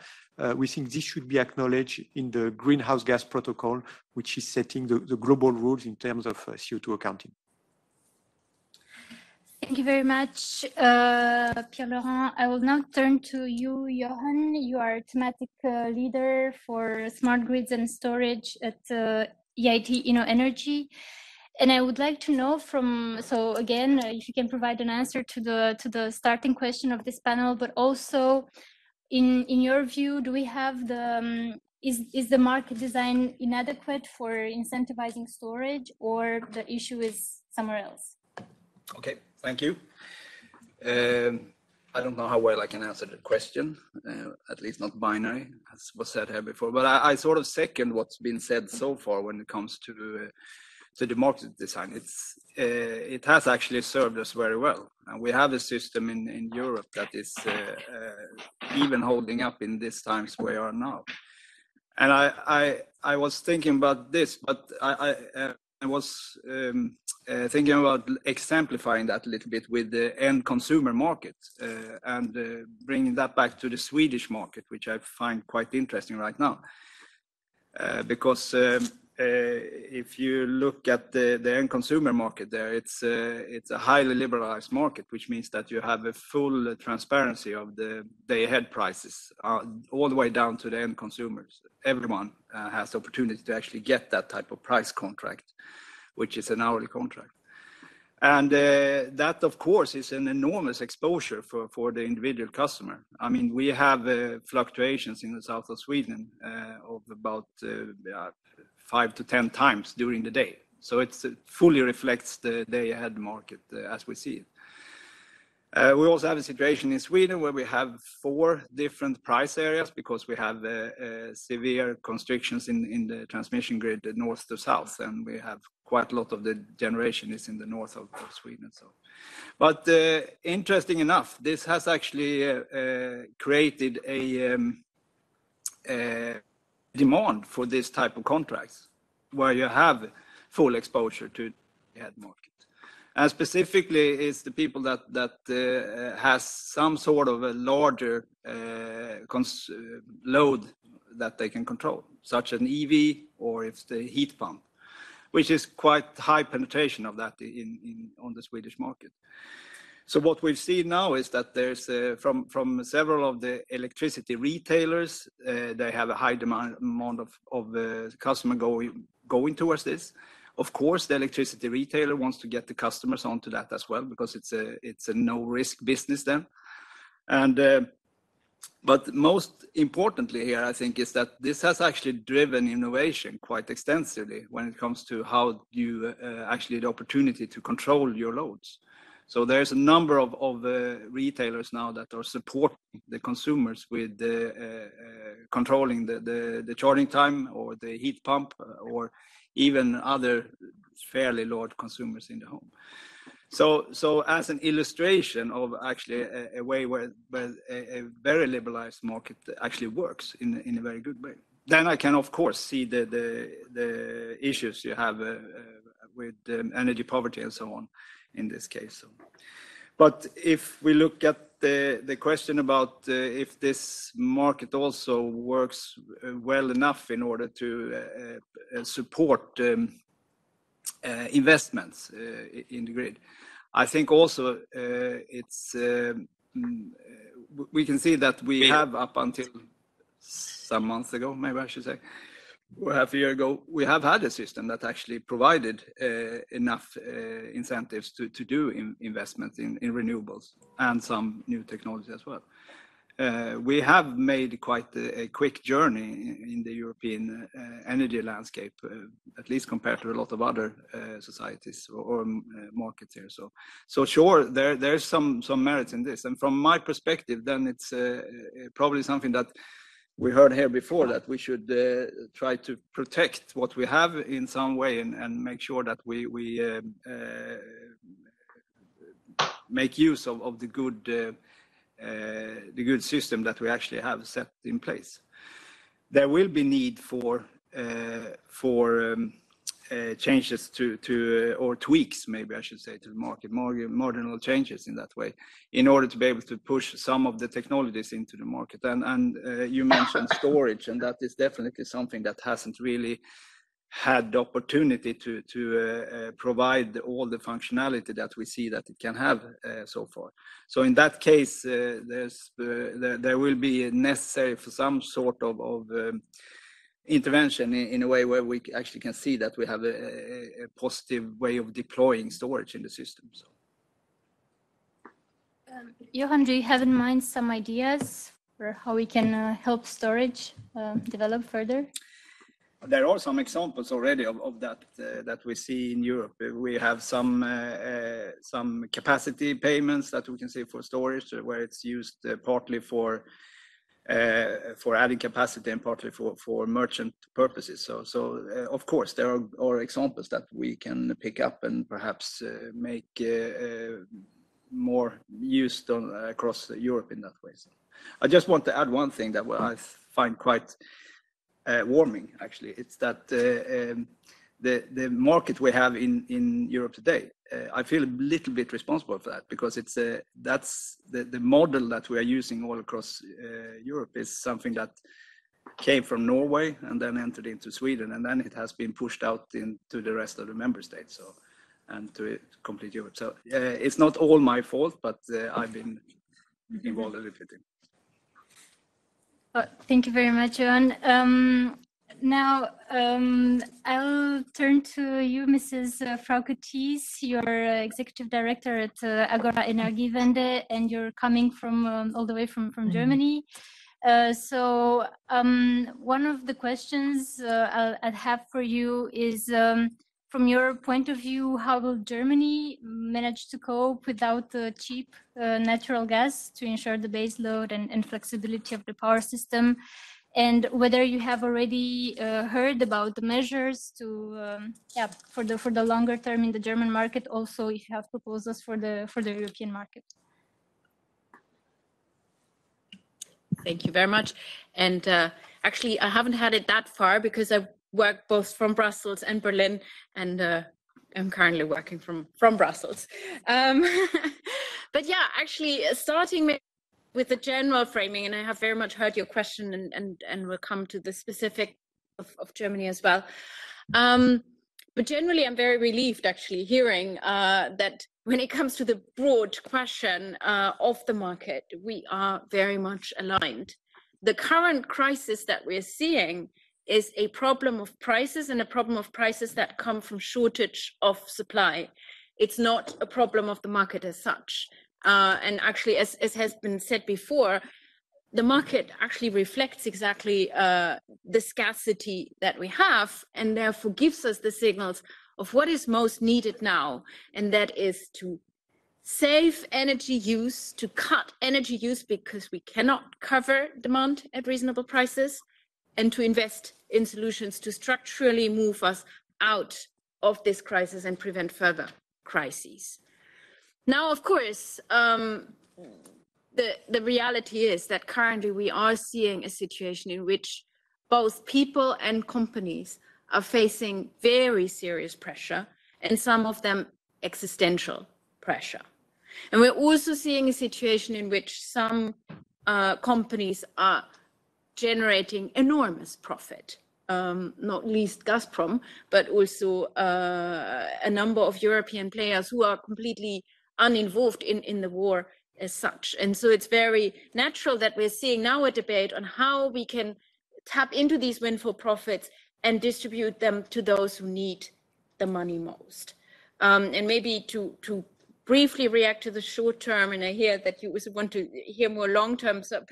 we think this should be acknowledged in the greenhouse gas protocol, which is setting the global rules in terms of CO2 accounting. Thank you very much, Pierre-Laurent. I will now turn to you, Johan. You are thematic leader for smart grids and storage at EIT InnoEnergy. And I would like to know so again, if you can provide an answer to the starting question of this panel, but also in your view, do we have is the market design inadequate for incentivizing storage, or the issue is somewhere else? Okay. Thank you. I don't know how well I can answer the question, at least not binary, as was said here before. But I sort of second what's been said so far when it comes to the market design. It has actually served us very well. And we have a system in Europe that is even holding up in these times we are now. And I was thinking about this, but I was thinking about exemplifying that a little bit with the end consumer market and bringing that back to the Swedish market, which I find quite interesting right now. Because if you look at the end consumer market there, it's a highly liberalized market, which means that you have a full transparency of the day-ahead prices all the way down to the end consumers. Everyone has the opportunity to actually get that type of price contract, which is an hourly contract. And that, of course, is an enormous exposure for the individual customer. I mean, we have fluctuations in the south of Sweden of about 5 to 10 times during the day. So it fully reflects the day-ahead market as we see it. We also have a situation in Sweden where we have 4 different price areas because we have severe constrictions in the transmission grid north to south, and we have quite a lot of the generation is in the north of Sweden. So, but interesting enough, this has actually created a demand for this type of contracts where you have full exposure to the head market. And specifically is the people that has some sort of a larger load that they can control, such as an EV or if the heat pump, which is quite high penetration of that on the Swedish market. So what we've seen now is that there's from several of the electricity retailers, they have a high demand of customer going towards this. Of course, the electricity retailer wants to get the customers onto that as well, because it's a no risk business then. And but most importantly here, I think, is that this has actually driven innovation quite extensively when it comes to how you actually the opportunity to control your loads. So there's a number of retailers now that are supporting the consumers with controlling the charging time or the heat pump or even other fairly large consumers in the home. So as an illustration of actually a way where a very liberalized market actually works in a very good way. Then I can of course see the issues you have with energy poverty and so on in this case. So, but if we look at the question about if this market also works well enough in order to support investments in the grid, I think also it's we can see that we have, up until some months ago, maybe I should say, or half a year ago, we have had a system that actually provided enough incentives to do investments in renewables and some new technology as well. We have made quite a quick journey in the European energy landscape, at least compared to a lot of other societies or markets here. So sure, there's some merits in this. And from my perspective, then it's probably something that we heard here before, that we should try to protect what we have in some way and make sure that we make use of the good system that we actually have set in place. There will be need for changes to or tweaks, maybe I should say, to the market, marginal changes in that way, in order to be able to push some of the technologies into the market. And you mentioned storage, and that is definitely something that hasn't really had the opportunity to provide all the functionality that we see that it can have so far. So in that case, there will be necessary for some sort of intervention in a way where we actually can see that we have a positive way of deploying storage in the system. So. Johan, do you have in mind some ideas for how we can help storage develop further? There are some examples already of that that we see in Europe. We have some capacity payments that we can see for storage, where it's used partly for adding capacity and partly for merchant purposes. So of course there are examples that we can pick up and perhaps make more used across Europe in that way. So I just want to add one thing that I find quite warming, actually. It's that the market we have in Europe today, I feel a little bit responsible for that, because that's the model that we are using all across Europe is something that came from Norway and then entered into Sweden, and then it has been pushed out into the rest of the member states, and to complete Europe. So it's not all my fault, but I've been involved a little bit in. Thank you very much, Johan. Now, I'll turn to you, Mrs. Frauke Thies. You're Executive Director at Agora Energiewende, and you're coming from all the way from Germany. So one of the questions I'd have for you is, from your point of view, how will Germany manage to cope without cheap natural gas to ensure the base load and flexibility of the power system? And whether you have already heard about the measures to, for the longer term in the German market, also if you have proposals for the European market. Thank you very much. And actually, I haven't had it that far because I work both from Brussels and Berlin, and I'm currently working from Brussels. But yeah, actually, starting with the general framing, and I have very much heard your question, and we'll come to the specific of Germany as well. But generally, I'm very relieved actually hearing that when it comes to the broad question of the market, we are very much aligned. The current crisis that we're seeing is a problem of prices, and a problem of prices that come from shortage of supply. It's not a problem of the market as such. And actually, as has been said before, the market actually reflects exactly the scarcity that we have, and therefore gives us the signals of what is most needed now, and that is to save energy use, to cut energy use because we cannot cover demand at reasonable prices, and to invest in solutions to structurally move us out of this crisis and prevent further crises. Now, of course, the reality is that currently we are seeing a situation in which both people and companies are facing very serious pressure, and some of them existential pressure. And we're also seeing a situation in which some companies are generating enormous profit, not least Gazprom, but also a number of European players who are completely uninvolved in the war as such. And so it's very natural that we're seeing now a debate on how we can tap into these windfall profits and distribute them to those who need the money most. And maybe to briefly react to the short term, and I hear that you also want to hear more long term. So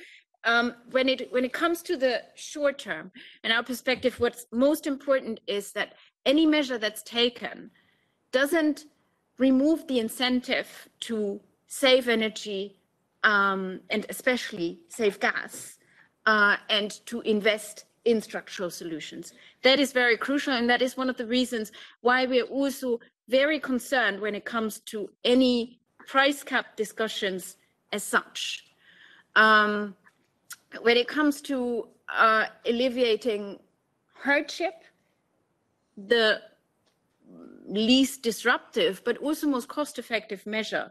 when it comes to the short term, in our perspective, what's most important is that any measure that's taken doesn't remove the incentive to save energy and especially save gas and to invest in structural solutions. That is very crucial, and that is one of the reasons why we're also very concerned when it comes to any price cap discussions as such. When it comes to alleviating hardship, the least disruptive but also most cost-effective measure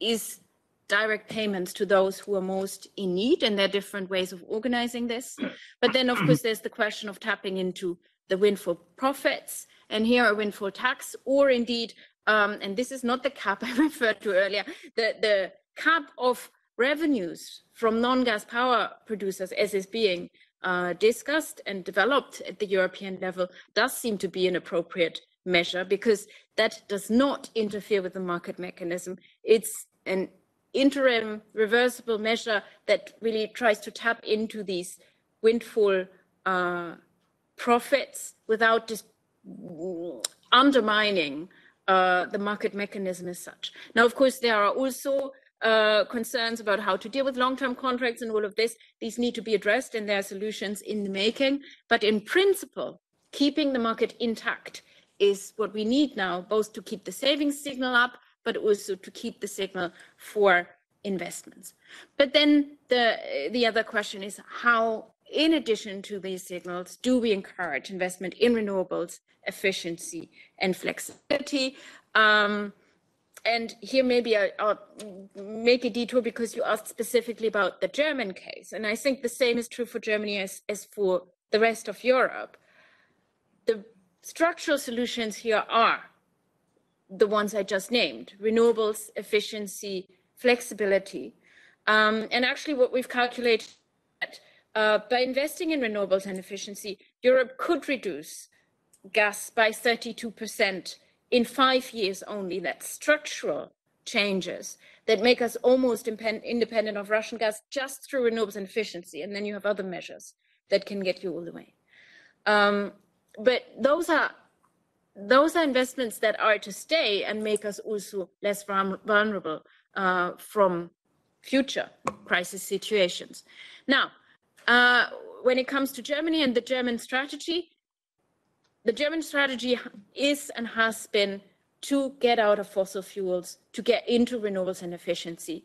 is direct payments to those who are most in need, and there are different ways of organizing this. But then, of course, there's the question of tapping into the windfall profits, and here a windfall tax, or indeed, and this is not the cap I referred to earlier, the cap of revenues from non-gas power producers, as is being discussed and developed at the European level, does seem to be an appropriate measure, because that does not interfere with the market mechanism. It's an interim reversible measure that really tries to tap into these windfall profits without just undermining the market mechanism as such. Now, of course, there are also concerns about how to deal with long-term contracts and all of this. These need to be addressed, and there are solutions in the making. But in principle, keeping the market intact is what we need now, both to keep the savings signal up, but also to keep the signal for investments. But then the other question is how, in addition to these signals, do we encourage investment in renewables, efficiency, and flexibility? And here maybe I'll make a detour because you asked specifically about the German case. And I think the same is true for Germany as for the rest of Europe. The structural solutions here are the ones I just named: renewables, efficiency, flexibility. And actually what we've calculated, by investing in renewables and efficiency, Europe could reduce gas by 32% in 5 years only. That's structural changes that make us almost independent of Russian gas just through renewables and efficiency. And then you have other measures that can get you all the way. But those are investments that are to stay and make us also less vulnerable from future crisis situations. Now, when it comes to Germany and the German strategy is and has been to get out of fossil fuels, to get into renewables and efficiency.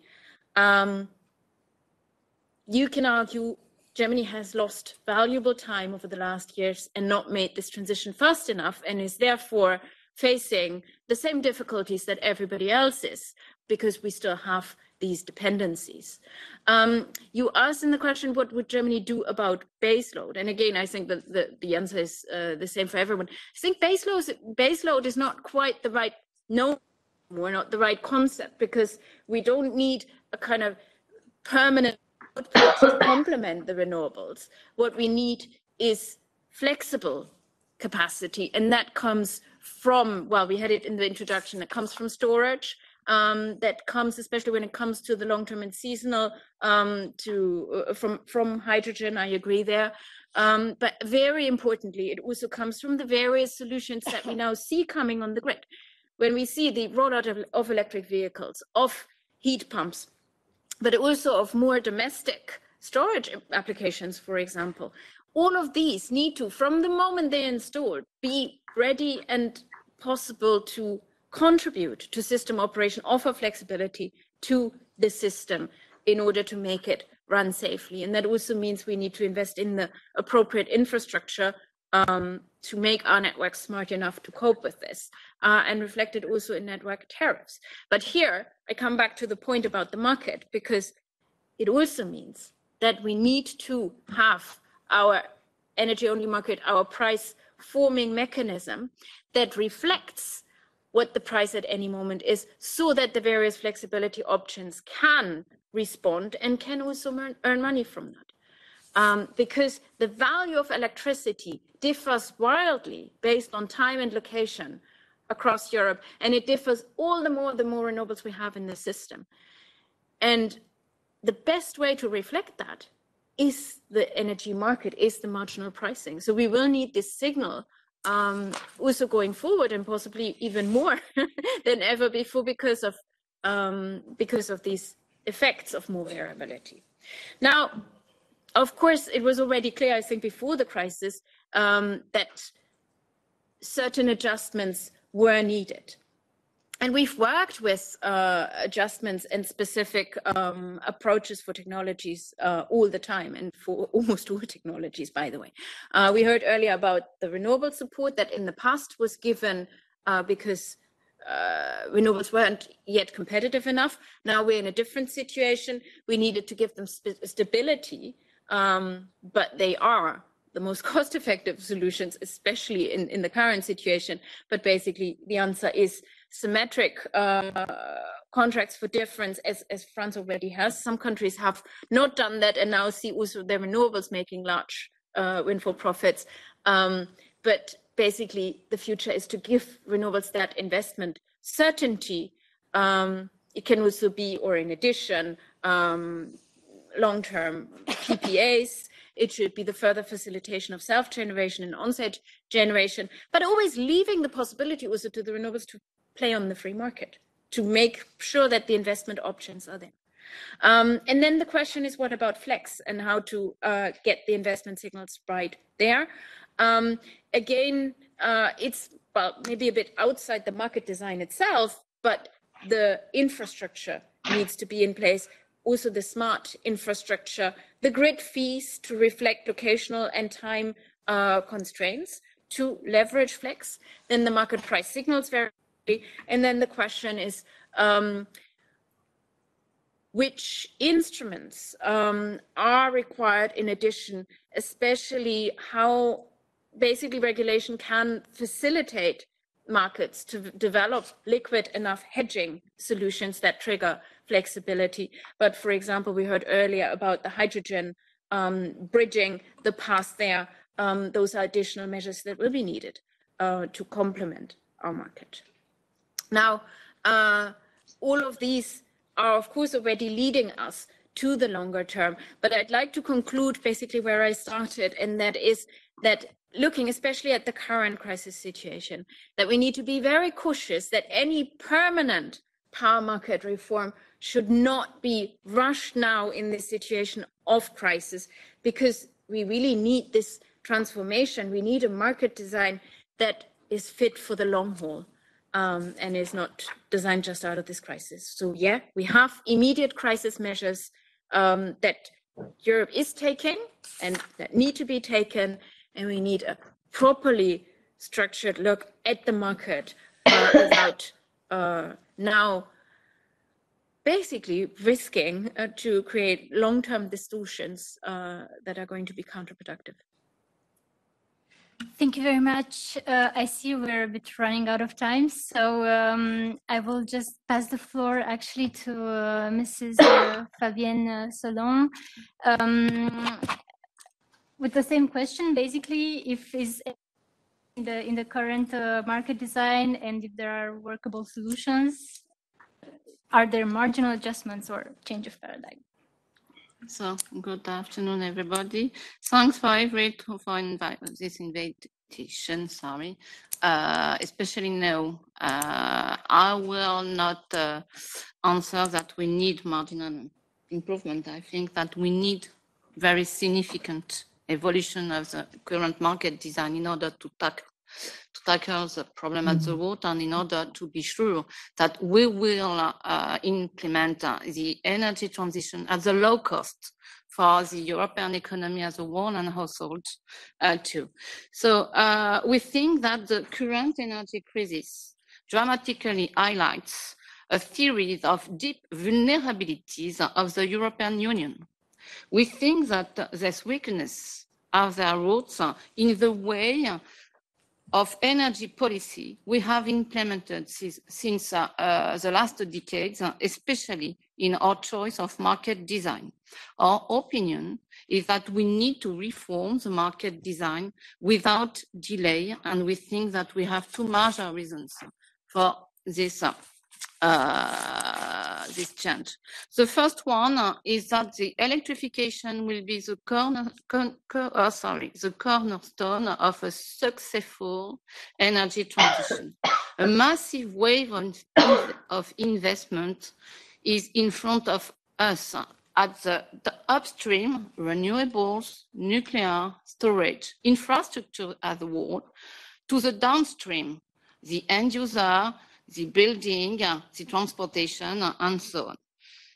You can argue Germany has lost valuable time over the last years and not made this transition fast enough, and is therefore facing the same difficulties that everybody else is, because we still have these dependencies. You asked in the question, what would Germany do about baseload? And again, I think that the answer is the same for everyone. I think baseload is not quite the right, we're not the right concept, because we don't need a kind of permanent output to complement the renewables. What we need is flexible capacity, and that comes from, well, we had it in the introduction, it comes from storage. That comes, especially when it comes to the long-term and seasonal, from hydrogen. I agree there, but very importantly, it also comes from the various solutions that we now see coming on the grid. When we see the rollout of electric vehicles, of heat pumps, but also of more domestic storage applications, for example, all of these need to, from the moment they're installed, be ready and possible to contribute to system operation, offer flexibility to the system in order to make it run safely. And that also means we need to invest in the appropriate infrastructure to make our network smart enough to cope with this, and reflect it also in network tariffs. But here I come back to the point about the market, because it also means that we need to have our energy-only market, our price forming mechanism that reflects what the price at any moment is, so that the various flexibility options can respond and can also earn money from that. Because the value of electricity differs wildly based on time and location across Europe, and it differs all the more renewables we have in the system. And the best way to reflect that is the energy market, is the marginal pricing. So we will need this signal also going forward, and possibly even more than ever before, because of these effects of more variability. Now, of course, it was already clear, I think, before the crisis, that certain adjustments were needed. And we've worked with adjustments and specific approaches for technologies all the time, and for almost all technologies, by the way. We heard earlier about the renewable support that in the past was given because renewables weren't yet competitive enough. Now we're in a different situation. We needed to give them stability, but they are the most cost-effective solutions, especially in the current situation. But basically, the answer is symmetric contracts for difference, as France already has. Some countries have not done that and now see also their renewables making large windfall profits. But basically, the future is to give renewables that investment certainty. It can also be, or in addition, long-term PPAs. It should be the further facilitation of self-generation and on-site generation, but always leaving the possibility also to the renewables to play on the free market, to make sure that the investment options are there. And then the question is, what about flex, and how to get the investment signals right there? Again, it's maybe a bit outside the market design itself, but the infrastructure needs to be in place. Also the smart infrastructure, the grid fees to reflect locational and time constraints to leverage flex, then the market price signals vary. And then the question is, which instruments are required in addition, especially how basically regulation can facilitate markets to develop liquid enough hedging solutions that trigger flexibility. But for example, we heard earlier about the hydrogen bridging the path there. Those are additional measures that will be needed to complement our market. Now, all of these are, of course, already leading us to the longer term. But I'd like to conclude basically where I started, and that is that looking especially at the current crisis situation, that we need to be very cautious that any permanent power market reform should not be rushed now in this situation of crisis, because we really need this transformation. We need a market design that is fit for the long haul and is not designed just out of this crisis. So yeah, we have immediate crisis measures that Europe is taking and that need to be taken, and we need a properly structured look at the market without now basically risking to create long-term distortions that are going to be counterproductive. Thank you very much. I see we're a bit running out of time, so I will just pass the floor actually to Mrs. Fabienne Salaun with the same question, basically, if is in the current market design, and if there are workable solutions, are there marginal adjustments or change of paradigm? So, good afternoon, everybody. Thanks for this invitation, especially now. I will not answer that we need marginal improvement. I think that we need very significant evolution of the current market design in order to tackle the problem at the root, and in order to be sure that we will implement the energy transition at the low cost for the European economy as a whole and households too. So we think that the current energy crisis dramatically highlights a series of deep vulnerabilities of the European Union. We think that this weakness have their roots in the way of energy policy we have implemented since the last decades, especially in our choice of market design. Our opinion is that we need to reform the market design without delay, and we think that we have two major reasons for this this change. The first one is that the electrification will be the cornerstone of a successful energy transition. A massive wave of investment is in front of us at the upstream, renewables, nuclear, storage, infrastructure as a whole, to the downstream, the end user, the building, the transportation, and so on.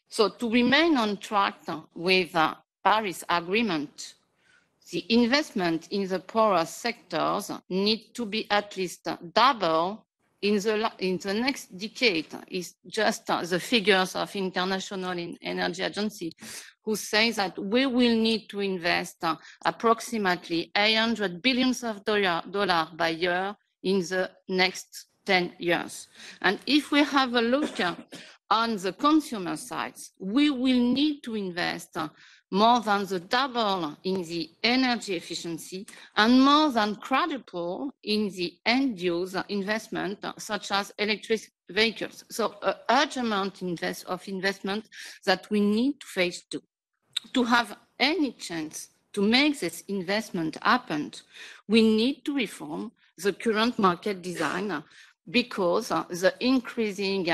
So to remain on track with the Paris Agreement, the investment in the power sectors need to be at least double in the next decade. Is just the figures of International Energy Agency, who say that we will need to invest approximately $800 billion by year in the next 10 years. And if we have a look on the consumer side, we will need to invest more than the double in the energy efficiency and more than quadruple in the end use investment, such as electric vehicles. So a large amount of investment that we need to face to have any chance to make this investment happen. We need to reform the current market design, because the increasing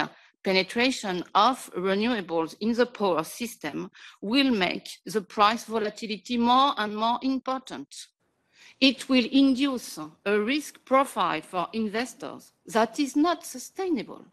penetration of renewables in the power system will make the price volatility more and more important. It will induce a risk profile for investors that is not sustainable.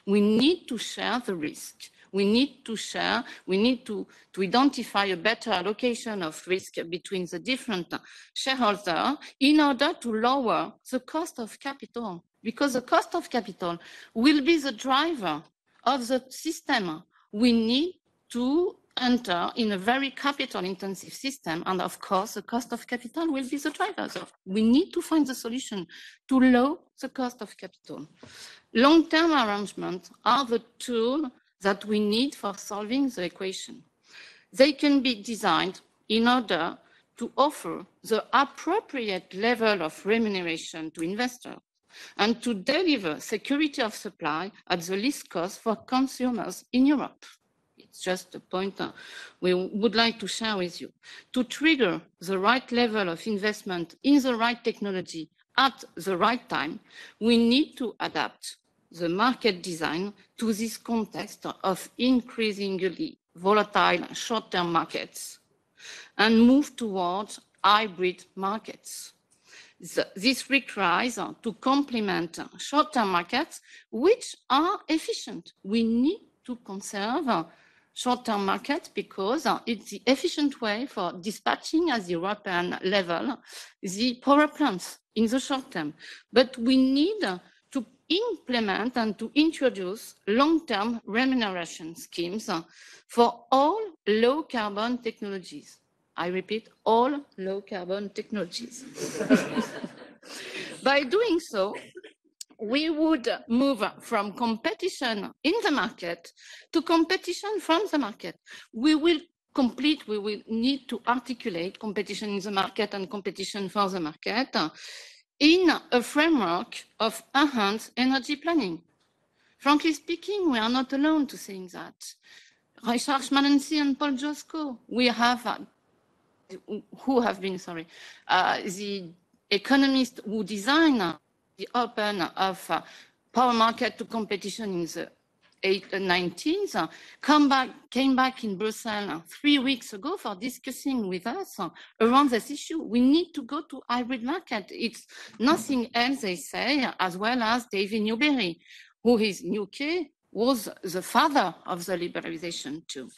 We need to share the risk. We need to identify a better allocation of risk between the different shareholders in order to lower the cost of capital, because the cost of capital will be the driver of the system. We need to enter in a very capital-intensive system, and of course, the cost of capital will be the driver. So we need to find the solution to lower the cost of capital. Long-term arrangements are the tool that we need for solving the equation. They can be designed in order to offer the appropriate level of remuneration to investors and to deliver security of supply at the least cost for consumers in Europe. It's just a point we would like to share with you. To trigger the right level of investment in the right technology at the right time, we need to adapt the market design to this context of increasingly volatile short-term markets and move towards hybrid markets. This requires to complement short-term markets which are efficient. We need to conserve short-term markets because it's the efficient way for dispatching at the European level the power plants in the short term. But we need to implement and to introduce long-term remuneration schemes for all low-carbon technologies. I repeat, all low-carbon technologies. By doing so, we would move from competition in the market to competition from the market. We will need to articulate competition in the market and competition for the market in a framework of enhanced energy planning. Frankly speaking, we are not alone to saying that. Richard Schmalensky and Paul Josko, the economists who designed the open of power market to competition in the 19th came back in Brussels 3 weeks ago for discussing with us around this issue. We need to go to hybrid market. It's nothing else, they say, as well as David Newberry, who is in UK, was the father of the liberalization too.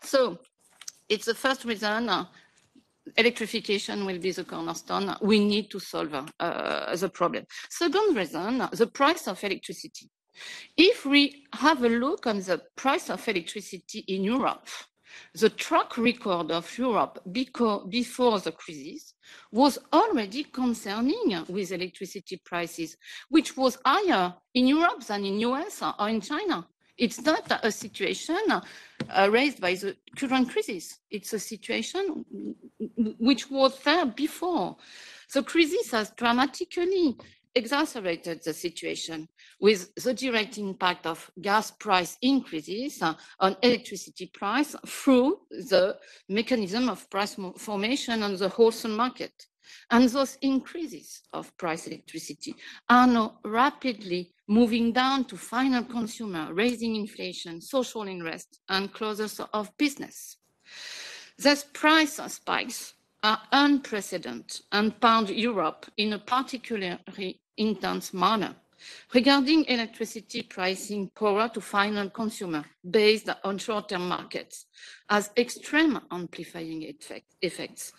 So it's the first reason electrification will be the cornerstone. We need to solve the problem. Second reason, the price of electricity. If we have a look on the price of electricity in Europe, the track record of Europe before the crisis was already concerning with electricity prices, which was higher in Europe than in US or in China. It's not a situation raised by the current crisis. It's a situation which was there before. The crisis has dramatically exacerbated the situation with the direct impact of gas price increases on electricity price through the mechanism of price formation on the wholesale market. And those increases of price electricity are now rapidly moving down to final consumer, raising inflation, social unrest, and closures of business. These price spikes are unprecedented and pound Europe in a particularly intense manner. Regarding electricity pricing power to final consumer based on short-term markets as extreme amplifying effects,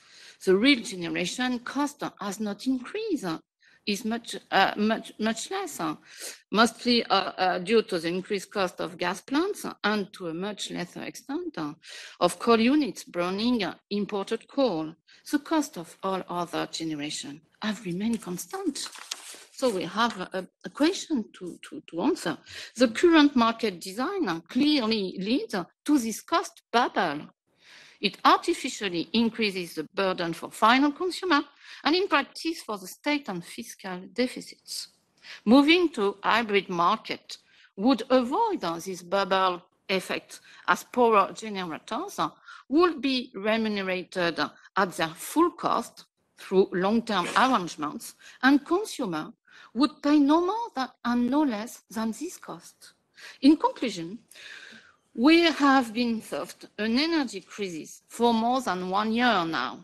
the real generation cost has not increased, is much less, mostly due to the increased cost of gas plants and to a much lesser extent of coal units burning imported coal. The cost of all other generation have remained constant. So we have a question to answer. The current market design clearly leads to this cost bubble. It artificially increases the burden for final consumer and in practice for the state and fiscal deficits. Moving to hybrid market would avoid this bubble effect as power generators would be remunerated at their full cost through long-term arrangements and consumer would pay no more and no less than this cost. In conclusion, we have been served an energy crisis for more than 1 year now.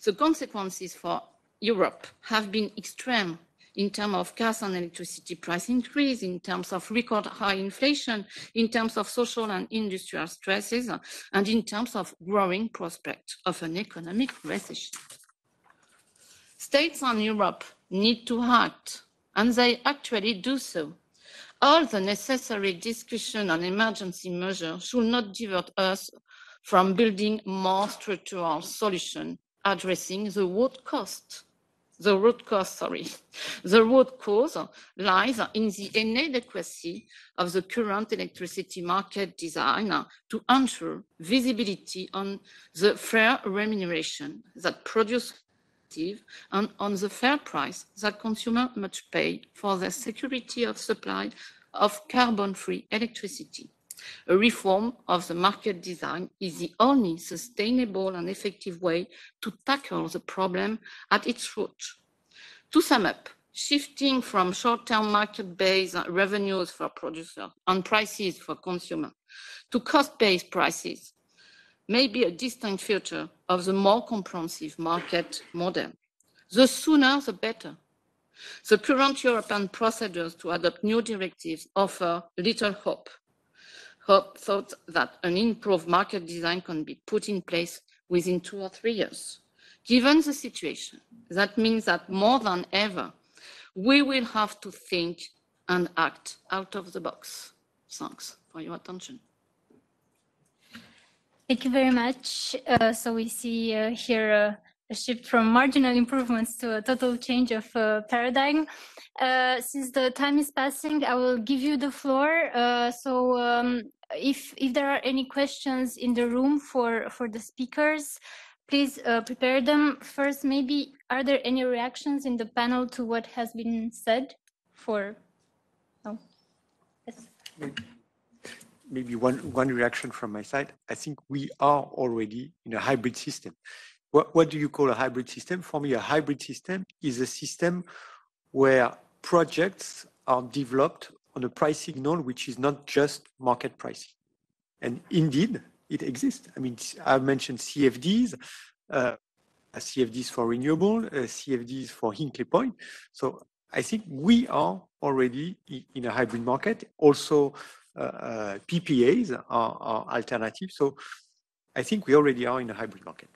The consequences for Europe have been extreme in terms of gas and electricity price increase, in terms of record high inflation, in terms of social and industrial stresses, and in terms of growing prospect of an economic recession. States in Europe need to act, and they actually do so. All the necessary discussion on emergency measures should not divert us from building more structural solutions addressing the root cause. The root cause lies in the inadequacy of the current electricity market design to ensure visibility on the fair remuneration that produce and on the fair price that consumers must pay for the security of supply of carbon-free electricity. A reform of the market design is the only sustainable and effective way to tackle the problem at its root. To sum up, shifting from short-term market-based revenues for producers and prices for consumers to cost-based prices may be a distinct future of the more comprehensive market model. The sooner, the better. The current European procedures to adopt new directives offer little hope. Hope thought that an improved market design can be put in place within 2 or 3 years. Given the situation, that means that more than ever, we will have to think and act out of the box. Thanks for your attention. Thank you very much. So we see here a shift from marginal improvements to a total change of paradigm. Since the time is passing, I will give you the floor. If there are any questions in the room for the speakers, please prepare them. First, maybe, are there any reactions in the panel to what has been said? No? Yes. Maybe one reaction from my side. I think we are already in a hybrid system. What do you call a hybrid system? For me, a hybrid system is a system where projects are developed on a price signal which is not just market pricing. And indeed, it exists. I mean, I've mentioned CFDs, CFDs for renewable, CFDs for Hinkley Point. So I think we are already in a hybrid market. Also, PPAs are alternatives. So I think we already are in a hybrid market.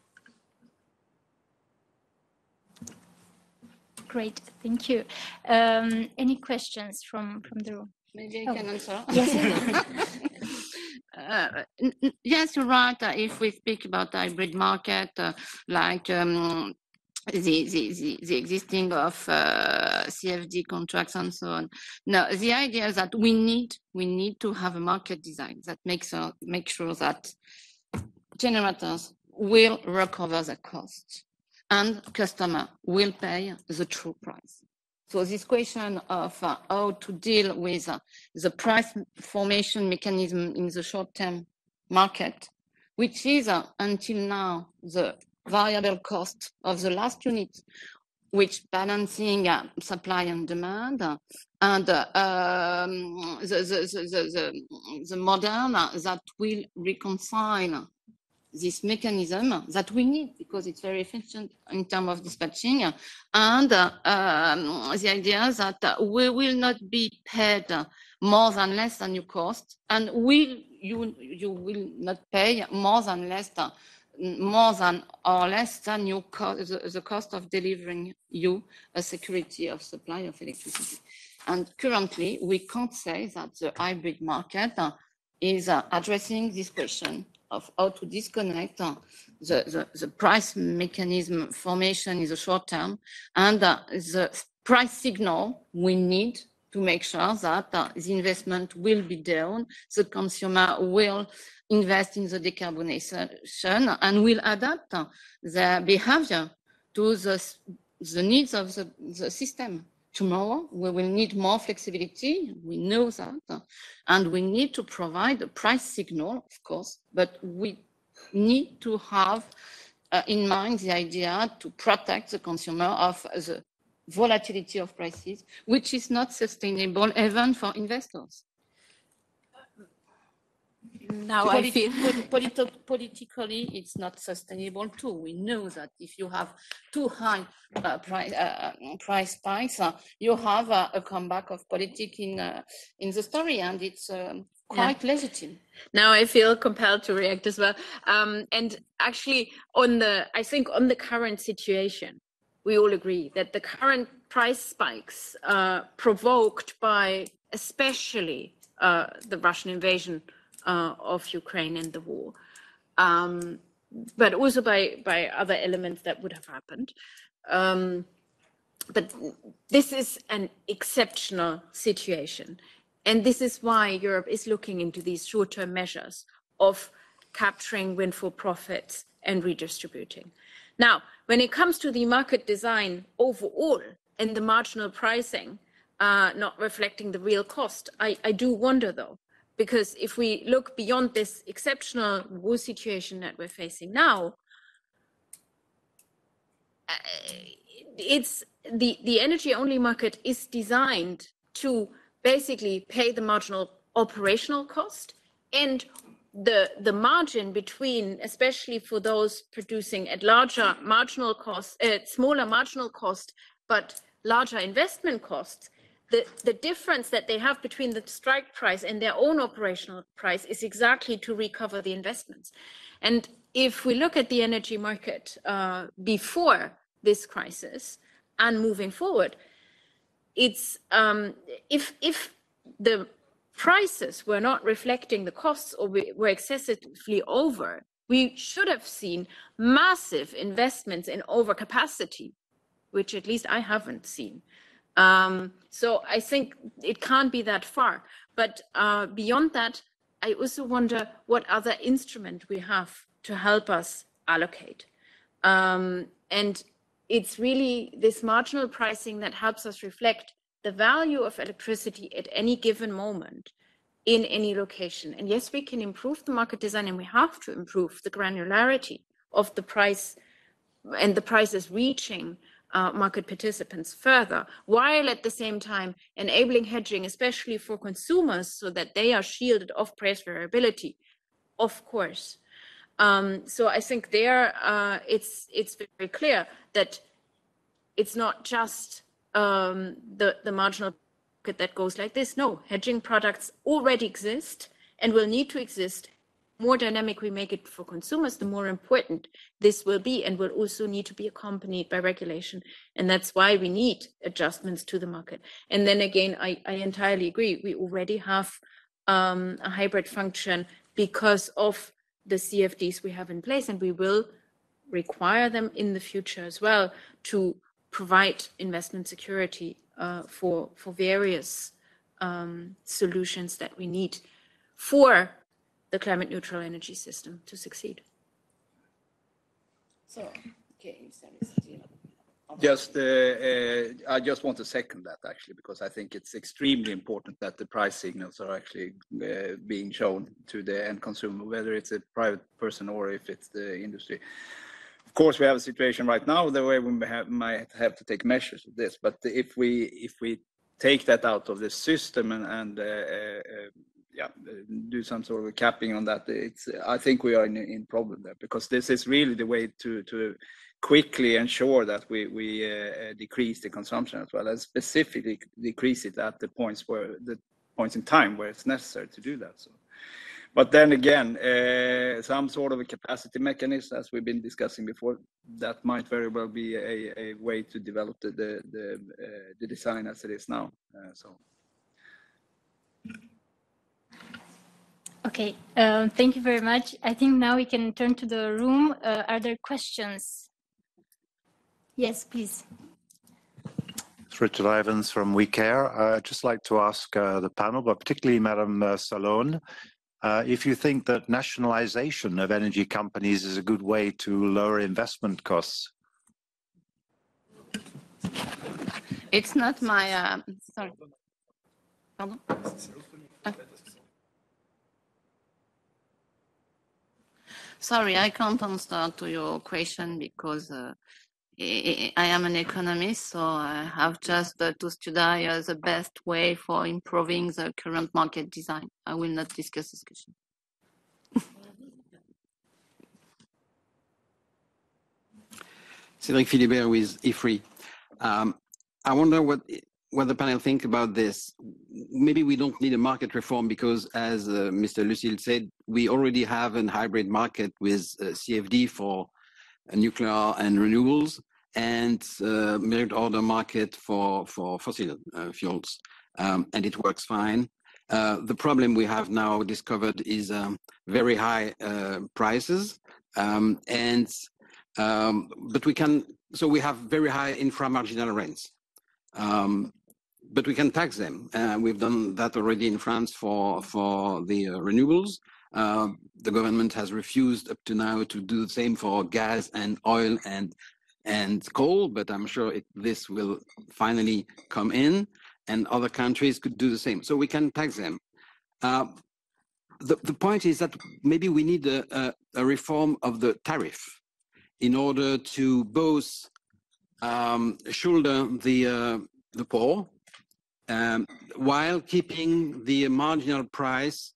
Great, thank you. Any questions from the room? Maybe I can answer. Yes. Yes, you're right. If we speak about hybrid market, like the existing of CFD contracts and so on. Now, the idea is that we need to have a market design that make sure that generators will recover the cost and customer will pay the true price. So this question of how to deal with the price formation mechanism in the short-term market, which is until now the variable cost of the last unit, which balancing supply and demand, and the model that will reconcile this mechanism that we need because it's very efficient in terms of dispatching, and the idea that we will not be paid more than less than your cost, and you will not pay more than or less than your cost, the cost of delivering you a security of supply of electricity. And currently, we can't say that the hybrid market is addressing this question of how to disconnect the price mechanism formation in the short term and the price signal we need to make sure that the investment will be done, the consumer will invest in the decarbonization and will adapt their behavior to the needs of the system. Tomorrow, we will need more flexibility, we know that, and we need to provide a price signal, of course, but we need to have in mind the idea to protect the consumer of the volatility of prices, which is not sustainable even for investors. Now I feel politically, it's not sustainable too. We know that if you have too high price spikes, you have a comeback of politics in the story, and it's quite legitimate. Now I feel compelled to react as well. And actually, I think on the current situation, we all agree that the current price spikes provoked by especially the Russian invasion of Ukraine and the war, but also by other elements that would have happened. But this is an exceptional situation. And this is why Europe is looking into these short-term measures of capturing windfall profits and redistributing. Now, when it comes to the market design overall and the marginal pricing not reflecting the real cost, I do wonder though, because if we look beyond this exceptional war situation that we're facing now, it's the energy-only market is designed to basically pay the marginal operational cost and the margin between, especially for those producing at larger marginal costs, smaller marginal cost, but larger investment costs. The difference that they have between the strike price and their own operational price is exactly to recover the investments. And if we look at the energy market before this crisis and moving forward, it's if the prices were not reflecting the costs or were excessively over, we should have seen massive investments in overcapacity, which at least I haven't seen. So I think it can't be that far. But beyond that, I also wonder what other instrument we have to help us allocate. And it's really this marginal pricing that helps us reflect the value of electricity at any given moment in any location. And yes, we can improve the market design and we have to improve the granularity of the price and the prices reaching market participants further, while at the same time enabling hedging, especially for consumers, so that they are shielded of price variability, of course. So I think there it's very clear that it's not just the marginal market that goes like this. No, hedging products already exist and will need to exist. The more dynamic we make it for consumers, the more important this will be, and will also need to be accompanied by regulation. And that's why we need adjustments to the market. And then again, I entirely agree. We already have a hybrid function because of the CFDs we have in place, and we will require them in the future as well to provide investment security for various solutions that we need for the climate neutral energy system to succeed. So, okay, I just want to second that actually, because I think it's extremely important that the price signals are actually being shown to the end consumer, whether it's a private person or if it's the industry. Of course, we have a situation right now the way we might have to take measures of this, but if we take that out of the system and do some sort of a capping on that, I think we are in problem there, because this is really the way to quickly ensure that we decrease the consumption as well, and specifically decrease it at the points in time where it's necessary to do that. So, but then again, some sort of a capacity mechanism, as we've been discussing before, that might very well be a way to develop the design as it is now. Okay, thank you very much. I think now we can turn to the room. Are there questions? Yes, please. It's Richard Ivans from We Care. I'd just like to ask the panel, but particularly Madame Salaun, if you think that nationalization of energy companies is a good way to lower investment costs. It's not my, sorry. Pardon? Sorry, I can't answer to your question because I am an economist, so I have just to study the best way for improving the current market design. I will not discuss this question. Cédric Philibert with Ifri. I wonder what the panel think about this. Maybe we don't need a market reform because, as Mr. Lucille said, we already have a hybrid market with CFD for nuclear and renewables, and merit order market for fossil fuels, and it works fine. The problem we have now discovered is very high prices, but we have very high infra-marginal rents. But we can tax them. We've done that already in France for the renewables. The government has refused up to now to do the same for gas and oil and coal, but I'm sure this will finally come in, and other countries could do the same. So we can tax them. The point is that maybe we need a reform of the tariff in order to both shoulder the poor while keeping the marginal price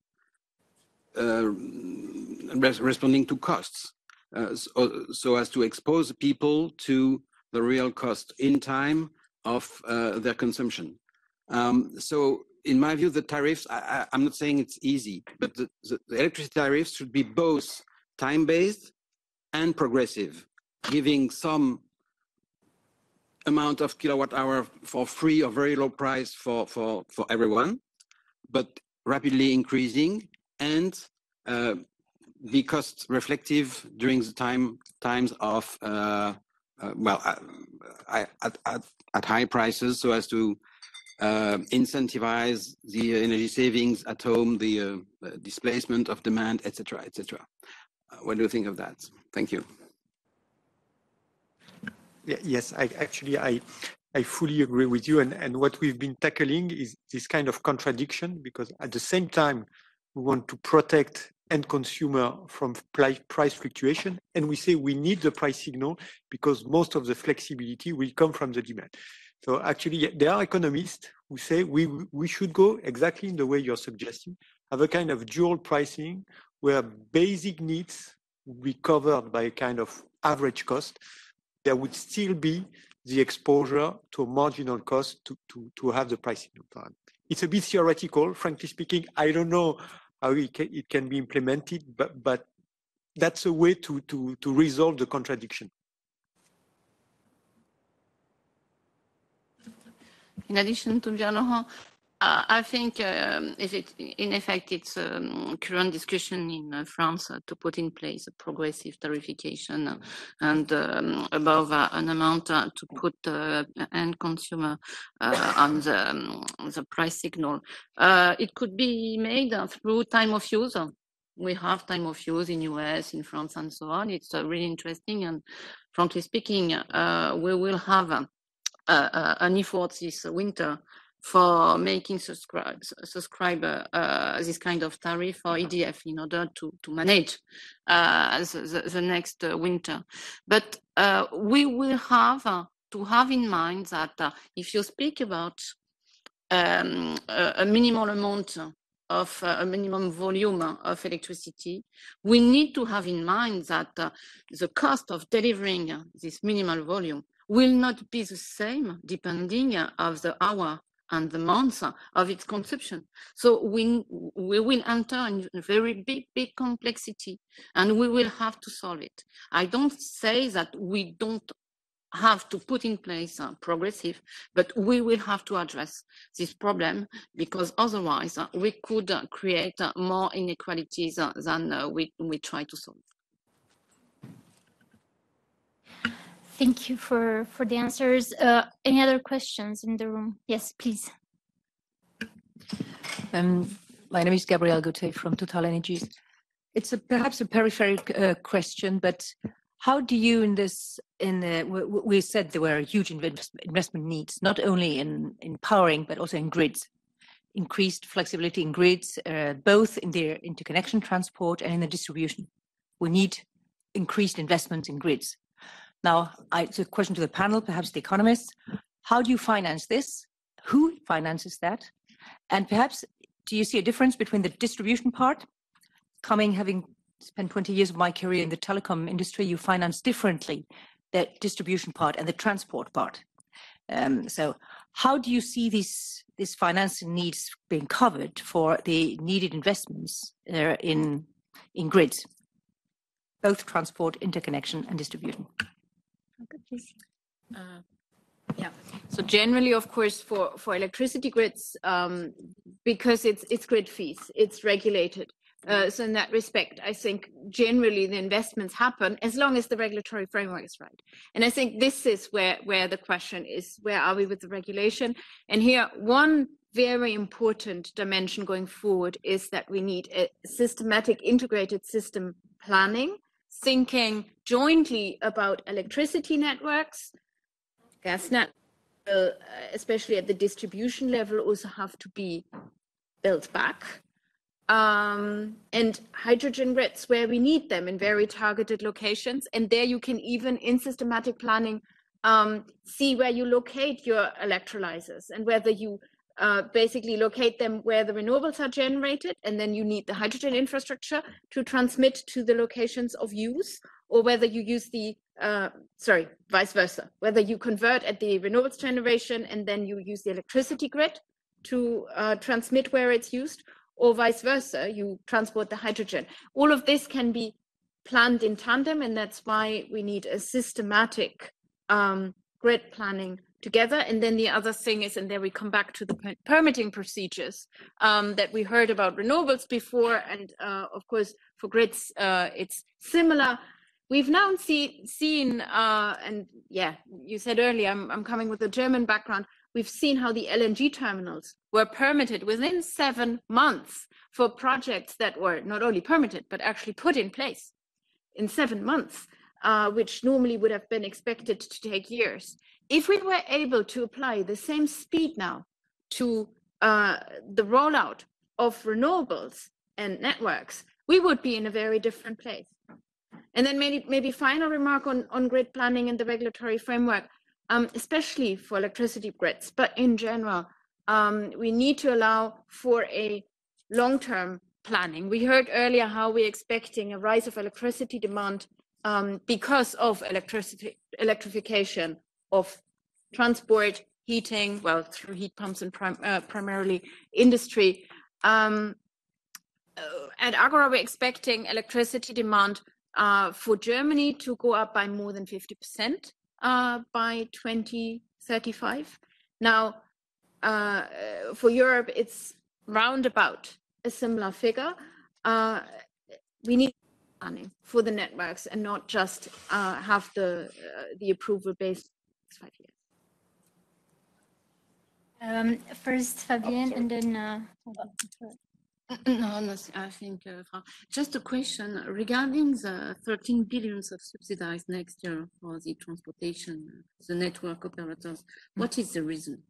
responding to costs, so as to expose people to the real cost in time of their consumption. So in my view, the tariffs, I'm not saying it's easy, but the electricity tariffs should be both time-based and progressive, giving some amount of kilowatt hour for free or very low price for everyone, but rapidly increasing, and be cost reflective during the times of at high prices, so as to incentivize the energy savings at home, the displacement of demand, etc., etc. What do you think of that? Thank you. Yes, I fully agree with you. And what we've been tackling is this kind of contradiction, because at the same time, we want to protect end consumer from price fluctuation. And we say we need the price signal because most of the flexibility will come from the demand. So actually, there are economists who say we should go exactly in the way you're suggesting, have a kind of dual pricing where basic needs will be covered by a kind of average cost. There would still be the exposure to a marginal cost to have the pricing. It's a bit theoretical, frankly speaking. I don't know how it can be implemented, but that's a way to resolve the contradiction. In addition to Pierre-Laurent, I think in effect, it's a current discussion in France to put in place a progressive tariffication and above an amount to put end consumer on the price signal. It could be made through time of use. We have time of use in US, in France, and so on. It's really interesting. And frankly speaking, we will have an effort this winter for making subscribe this kind of tariff for EDF in order to manage the next winter. But we will have to have in mind that if you speak about a minimal amount of a minimum volume of electricity, we need to have in mind that the cost of delivering this minimal volume will not be the same depending on the hour and the months of its consumption. So we will enter in a very big complexity, and we will have to solve it. I don't say that we don't have to put in place progressive, but we will have to address this problem, because otherwise we could create more inequalities than we try to solve. Thank you for the answers. Any other questions in the room? Yes, please. My name is Gabrielle Gauthier from Total Energies. It's perhaps a periphery question, but how do you we said there were huge investment needs, not only in powering, but also in grids, increased flexibility in grids, both in their interconnection transport and in the distribution. We need increased investments in grids. Now, it's a question to the panel, perhaps the economists. How do you finance this? Who finances that? And perhaps, do you see a difference between the distribution part? Having spent 20 years of my career in the telecom industry, you finance differently the distribution part and the transport part. So how do you see these financing needs being covered for the needed investments in grids, both transport, interconnection, and distribution? Yeah. So generally, of course, for electricity grids, because it's grid fees, it's regulated. So in that respect, I think generally the investments happen as long as the regulatory framework is right. And I think this is where the question is, where are we with the regulation? And here, one very important dimension going forward is that we need a systematic integrated system planning, thinking jointly about electricity networks, gas net, especially at the distribution level, also have to be built back. And hydrogen grids where we need them in very targeted locations. And there you can even, in systematic planning, see where you locate your electrolyzers and whether you basically locate them where the renewables are generated, and then you need the hydrogen infrastructure to transmit to the locations of use, or whether you use the, vice versa, whether you convert at the renewables generation and then you use the electricity grid to transmit where it's used, or vice versa, you transport the hydrogen. All of this can be planned in tandem, and that's why we need a systematic grid planning together. And then the other thing is, and there we come back to the permitting procedures that we heard about renewables before, and of course for grids it's similar. We've now seen, and yeah, you said earlier, I'm coming with a German background, we've seen how the LNG terminals were permitted within 7 months for projects that were not only permitted, but actually put in place in 7 months, which normally would have been expected to take years. If we were able to apply the same speed now to the rollout of renewables and networks, we would be in a very different place. And then maybe final remark on grid planning and the regulatory framework, especially for electricity grids, but in general, we need to allow for a long-term planning. We heard earlier how we're expecting a rise of electricity demand because of electrification of transport, heating, well, through heat pumps and primarily industry. At Agora, we're expecting electricity demand for Germany to go up by more than 50% by 2035. Now, for Europe, it's round about a similar figure. We need planning for the networks and not just have the approval based 5 years. First, Fabienne, and then. No, I think, just a question regarding the 13 billion of subsidies next year for the transportation, the network operators. What is the reason?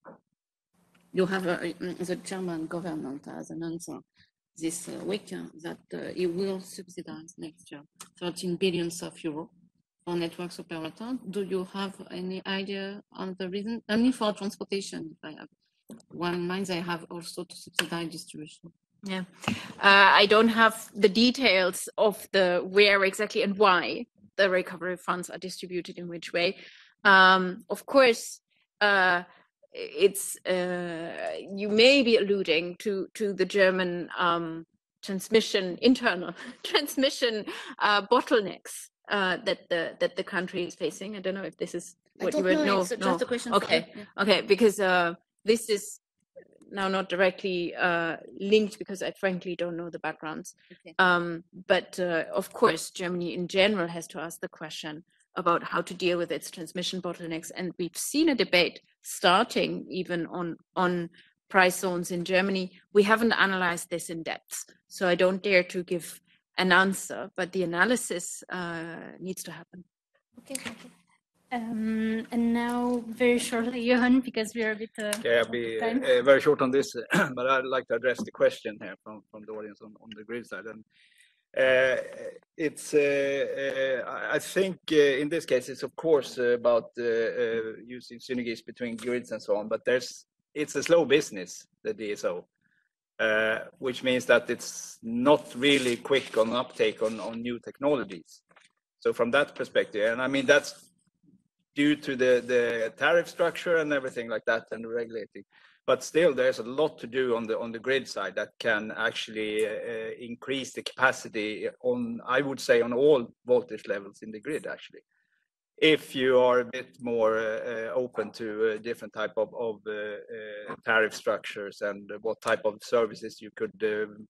You have the German government has an answer this week that it will subsidize next year 13 billion euro for networks operators. Do you have any idea on the reason? Only for transportation, if I have one in mind, they have also to subsidize distribution. Yeah, I don't have the details of the where exactly and why the recovery funds are distributed in which way. Of course, it's you may be alluding to the German internal transmission bottlenecks that the country is facing. I don't know if this is what you would know. It's just a question. Okay, okay, because this is now not directly linked because I frankly don't know the backgrounds. Okay. But of course, Germany in general has to ask the question about how to deal with its transmission bottlenecks. And we've seen a debate starting even on price zones in Germany. We haven't analyzed this in depth, so I don't dare to give an answer, but the analysis needs to happen. Okay, thank you. And now, very shortly, Johan, because we are a bit. I'll be very short on this, but I'd like to address the question here from the audience on the grid side. And it's, I think, in this case, it's of course about using synergies between grids and so on. But it's a slow business, the DSO, which means that it's not really quick on uptake on new technologies. So from that perspective, and I mean that's due to the tariff structure and everything like that and the regulating, but still there's a lot to do on the grid side that can actually increase the capacity on, I would say, on all voltage levels in the grid actually, if you are a bit more open to different type of tariff structures and what type of services you could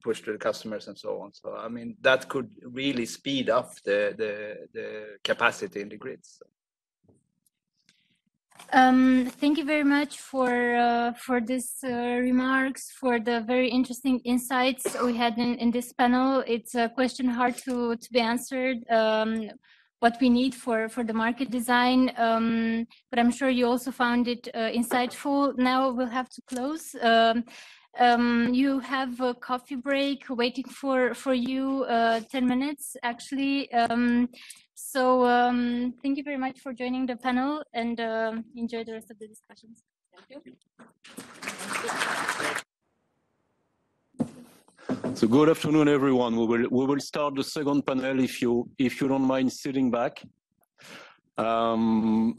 push to the customers and so on. So I mean that could really speed up the capacity in the grids. Thank you very much for these remarks, for the very interesting insights we had in this panel. It's a question hard to be answered, what we need for the market design, but I'm sure you also found it insightful. Now we'll have to close. You have a coffee break waiting for you, 10 minutes actually. So thank you very much for joining the panel and enjoy the rest of the discussions. Thank you. So good afternoon, everyone. We will start the second panel if you don't mind sitting back. I'm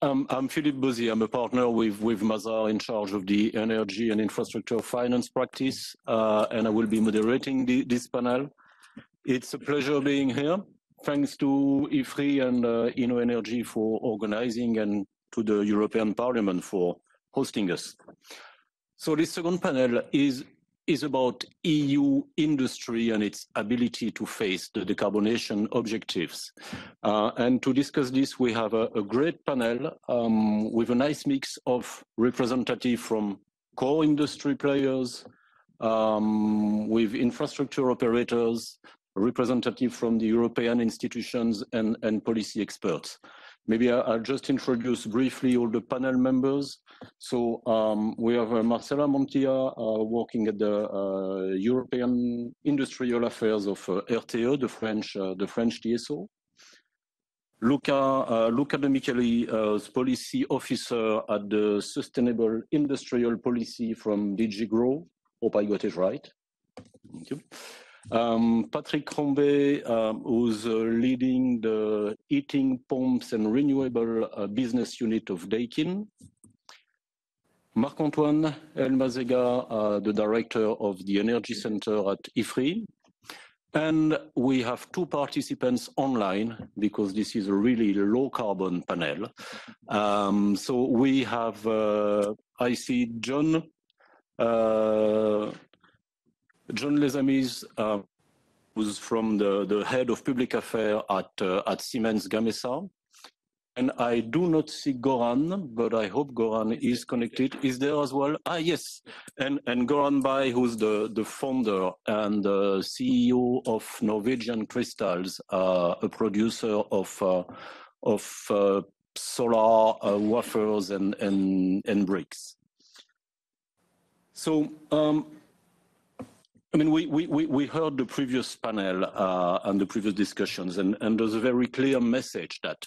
Philippe Bozzi. I'm a partner with Mazar in charge of the energy and infrastructure finance practice, and I will be moderating this panel. It's a pleasure being here. Thanks to Ifri and InnoEnergy for organizing and to the European Parliament for hosting us. So this second panel is about EU industry and its ability to face the decarbonization objectives. And to discuss this, we have a great panel with a nice mix of representatives from core industry players, with infrastructure operators, representative from the European institutions and policy experts. Maybe I'll just introduce briefly all the panel members. So we have Marcela Montilla working at the European Industrial Affairs of RTE, the French TSO. Luca De Micheli, policy officer at the Sustainable Industrial Policy from DG GROW. Hope I got it right. Thank you. Patrick Rombe, who's leading the heating pumps and renewable business unit of Daikin. Marc-Antoine Elmazega, the director of the Energy Center at Ifri. And we have two participants online because this is a really low carbon panel. So we have I see John Les Amis, who's from the head of public affairs at Siemens Gamesa. And I do not see Goran, but I hope Goran is connected. Is there as well? Ah, yes. And Goran Bai, who's the founder and the CEO of Norwegian Crystals, a producer of solar wafers and bricks. So, I mean, we heard the previous panel and the previous discussions, and there's a very clear message that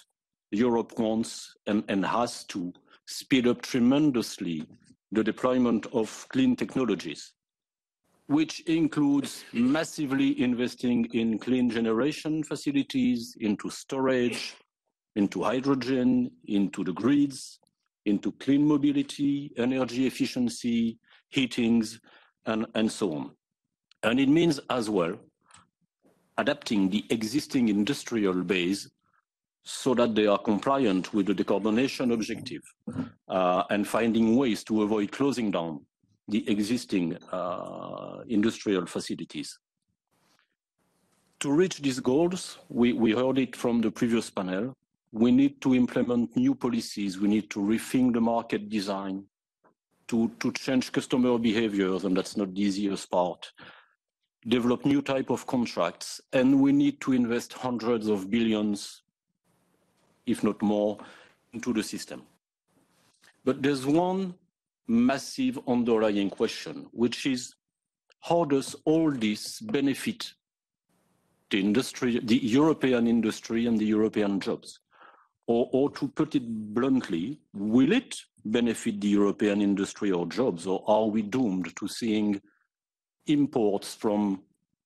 Europe wants and has to speed up tremendously the deployment of clean technologies, which includes massively investing in clean generation facilities, into storage, into hydrogen, into the grids, into clean mobility, energy efficiency, heatings, and so on. And it means as well adapting the existing industrial base so that they are compliant with the decarbonization objective and finding ways to avoid closing down the existing industrial facilities. To reach these goals, we heard it from the previous panel, we need to implement new policies, we need to rethink the market design, to change customer behaviors, and that's not the easiest part, develop new type of contracts, and we need to invest hundreds of billions, if not more, into the system. But there's one massive underlying question, which is how does all this benefit the industry, the European industry and the European jobs? Or to put it bluntly, will it benefit the European industry or jobs, or are we doomed to seeing imports from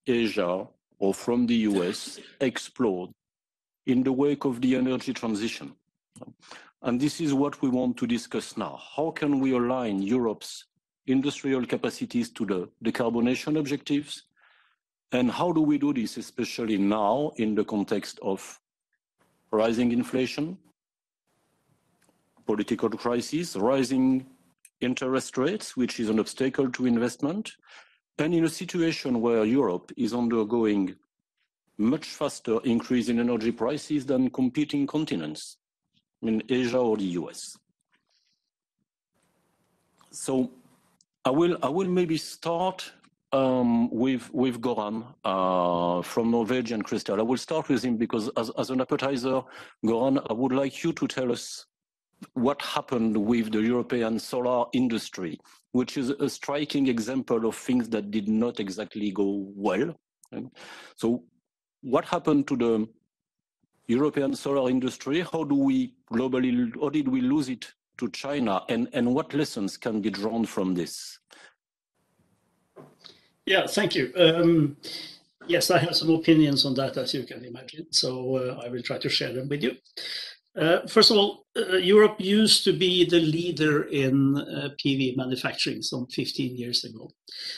Asia or from the US explode in the wake of the energy transition? And this is what we want to discuss now. How can we align Europe's industrial capacities to the decarbonization objectives? And how do we do this, especially now in the context of rising inflation, political crisis, rising interest rates, which is an obstacle to investment, and in a situation where Europe is undergoing much faster increase in energy prices than competing continents, in Asia or the US. So I will maybe start with Goran from Norwegian Crystal. I will start with him because as an appetizer, Goran, I would like you to tell us what happened with the European solar industry, which is a striking example of things that did not exactly go well. So what happened to the European solar industry? How do we globally, or did we lose it to China? And what lessons can be drawn from this? Yeah, thank you. Yes, I have some opinions on that, as you can imagine, so I will try to share them with you. First of all, Europe used to be the leader in PV manufacturing some 15 years ago,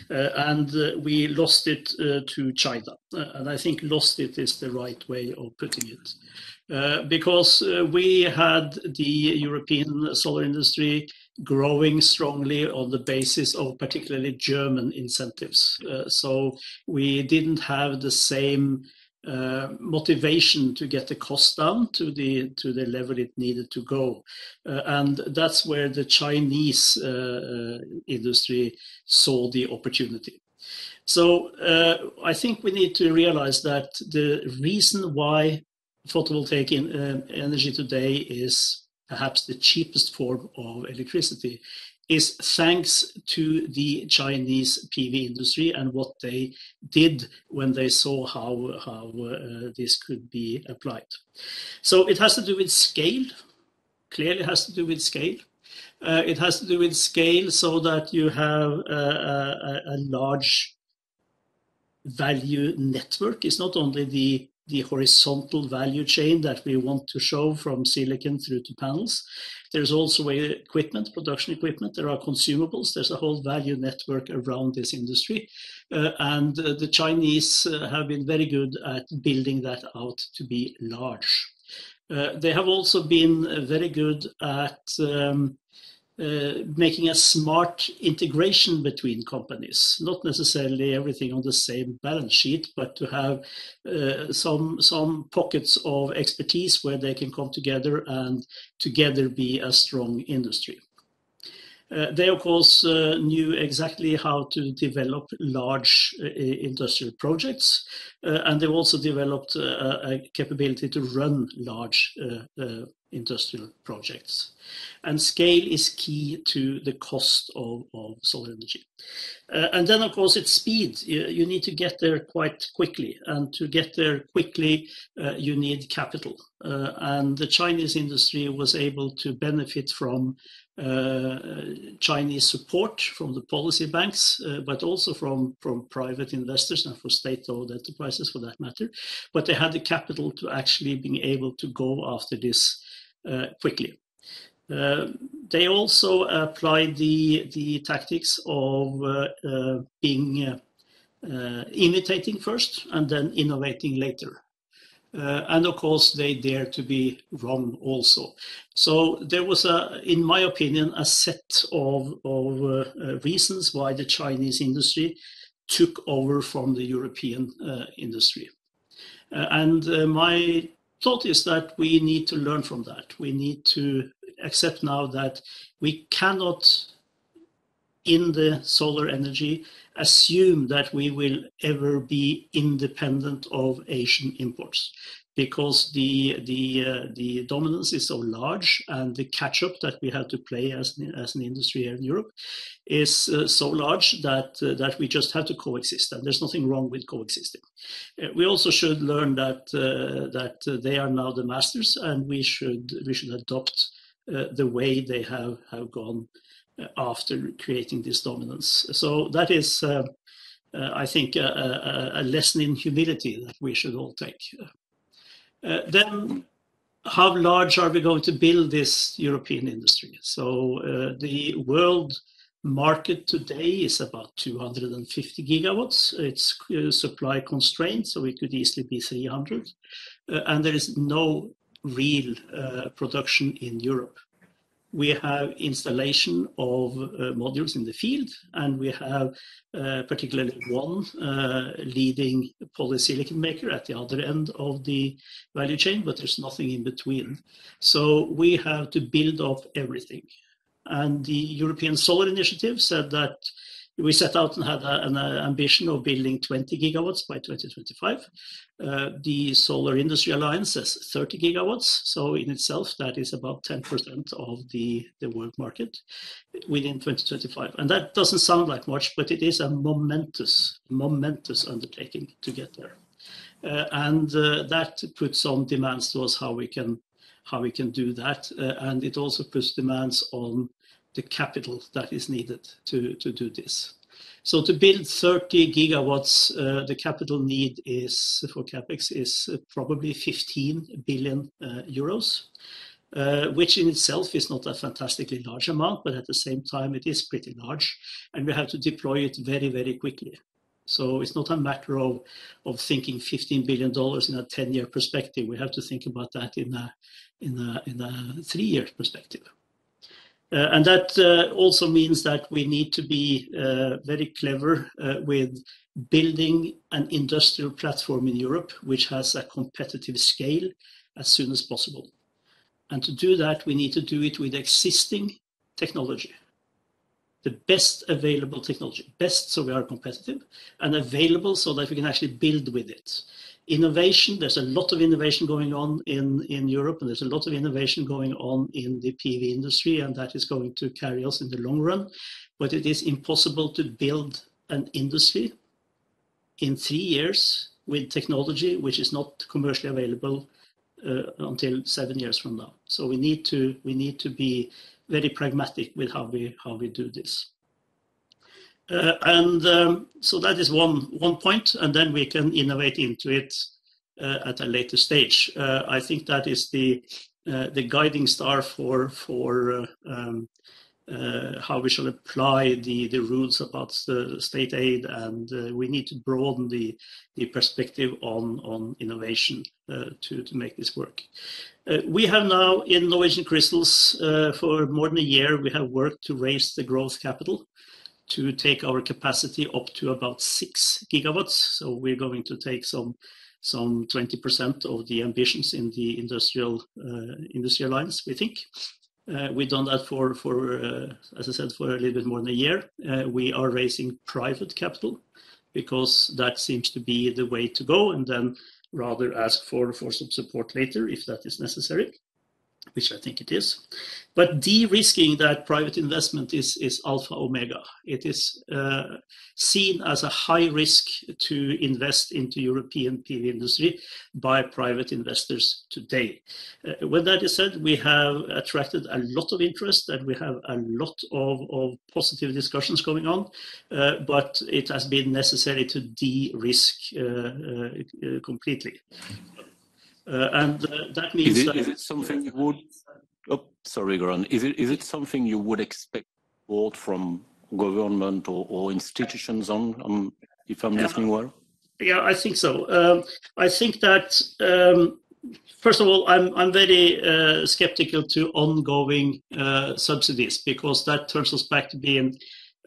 and we lost it to China. And I think lost it is the right way of putting it, because we had the European solar industry growing strongly on the basis of particularly German incentives. So we didn't have the same motivation to get the cost down to the level it needed to go, and that's where the Chinese industry saw the opportunity. So I think we need to realize that the reason why photovoltaic energy today is perhaps the cheapest form of electricity is thanks to the Chinese PV industry and what they did when they saw how this could be applied. So it has to do with scale, clearly has to do with scale. It has to do with scale so that you have a large value network. It's not only the horizontal value chain that we want to show from silicon through to panels. There's also equipment, production equipment. There are consumables. There's a whole value network around this industry. And the Chinese have been very good at building that out to be large. They have also been very good at making a smart integration between companies, not necessarily everything on the same balance sheet, but to have some pockets of expertise where they can come together and together be a strong industry. They, of course, knew exactly how to develop large industrial projects, and they've also developed a capability to run large industrial projects. And scale is key to the cost of solar energy. And then, of course, it's speed. You need to get there quite quickly. And to get there quickly, you need capital. And the Chinese industry was able to benefit from Chinese support from the policy banks, but also from private investors and for state-owned enterprises for that matter. But they had the capital to actually being able to go after this quickly. They also applied the tactics of imitating first and then innovating later. And of course, they dare to be wrong also. So there was, in my opinion, a set of reasons why the Chinese industry took over from the European industry. And my thought is that we need to learn from that. We need to accept now that we cannot, in the solar energy, assume that we will ever be independent of Asian imports, because the dominance is so large and the catch-up that we have to play as an industry here in Europe is so large that we just have to coexist, and there's nothing wrong with coexisting. We also should learn that they are now the masters, and we should adopt the way they have gone after creating this dominance. So that is, I think, a lesson in humility that we should all take. Then, how large are we going to build this European industry? So the world market today is about 250 gigawatts. It's supply constrained, so it could easily be 300. And there is no real production in Europe. We have installation of modules in the field, and we have particularly one leading polysilicon maker at the other end of the value chain, but there's nothing in between. So we have to build up everything. And the European Solar Initiative said that we set out and had an ambition of building 20 gigawatts by 2025. The Solar Industry Alliance says 30 gigawatts. So in itself, that is about 10% of the world market within 2025. And that doesn't sound like much, but it is a momentous undertaking to get there. And that puts some demands to us how we can do that. And it also puts demands on the capital that is needed to do this. So to build 30 gigawatts, the capital need is for capex is probably 15 billion euros, which in itself is not a fantastically large amount, but at the same time it is pretty large, and we have to deploy it very, very quickly. So it's not a matter of thinking $15 billion in a 10-year perspective. We have to think about that in a 3-year perspective. And that also means that we need to be very clever with building an industrial platform in Europe which has a competitive scale as soon as possible. And to do that, we need to do it with existing technology. The best available technology, best so we are competitive, and available so that we can actually build with it. Innovation, there's a lot of innovation going on in Europe, and there's a lot of innovation going on in the PV industry, and that is going to carry us in the long run. But it is impossible to build an industry in 3 years with technology which is not commercially available until 7 years from now. So we need to be very pragmatic with how we do this. So that is one point, and then we can innovate into it at a later stage. I think that is the guiding star for how we shall apply the rules about the state aid, and we need to broaden the perspective on innovation to make this work. We have now in Norwegian Crystals for more than a year, we have worked to raise the growth capital to take our capacity up to about 6 gigawatts. So we're going to take some 20% of the ambitions in the industrial lines, we think. We've done that for as I said, for a little bit more than a year. We are raising private capital because that seems to be the way to go, and then rather ask for some support later if that is necessary, which I think it is. But de-risking that private investment is alpha omega. It is seen as a high risk to invest into European PV industry by private investors today. When that is said, we have attracted a lot of interest and we have a lot of positive discussions going on, but it has been necessary to de-risk completely. And that means is it something you would? Oh, sorry, Goran. Is it something you would expect support from government or institutions on? If I'm listening well. Yeah, I think so. I think that first of all, I'm very skeptical to ongoing subsidies, because that turns us back to being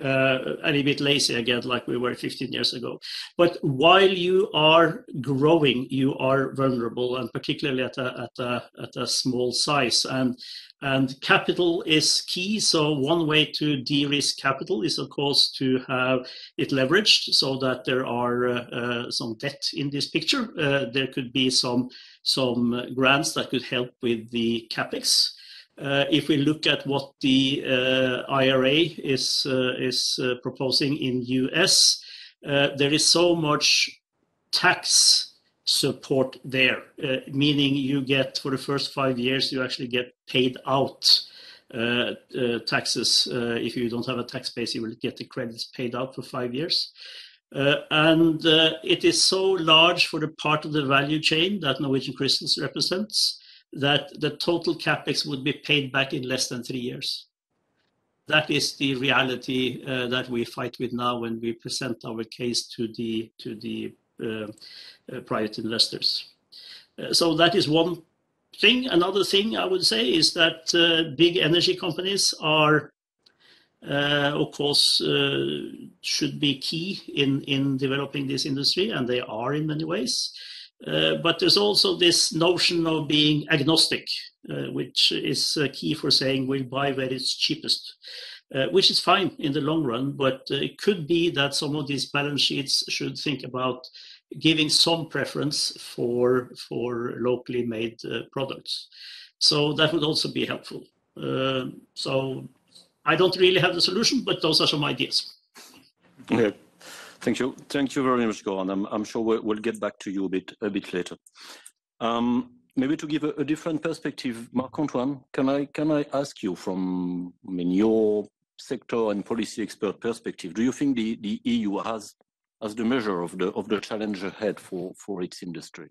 a little bit lazy again, like we were 15 years ago. But while you are growing, you are vulnerable, and particularly at a small size. And capital is key. So one way to de-risk capital is, of course, to have it leveraged so that there are some debt in this picture. There could be some grants that could help with the capex. If we look at what the IRA is proposing in US, there is so much tax support there, meaning you get, for the first 5 years, you actually get paid out taxes. If you don't have a tax base, you will get the credits paid out for 5 years. And it is so large for the part of the value chain that Norwegian Crystals represents, that the total capex would be paid back in less than 3 years. That is the reality that we fight with now when we present our case to the private investors. So that is one thing. Another thing I would say is that big energy companies are, of course, should be key in developing this industry, and they are in many ways. But there's also this notion of being agnostic, which is key for saying we'll buy where it's cheapest, which is fine in the long run, but it could be that some of these balance sheets should think about giving some preference for locally made products. So that would also be helpful. So I don't really have the solution, but those are some ideas. Okay. Thank you very much, Goran. I'm sure we'll get back to you a bit later. Maybe to give a different perspective, Marc-Antoine, can I ask you from your sector and policy expert perspective, do you think the EU has the measure of the challenge ahead for its industry?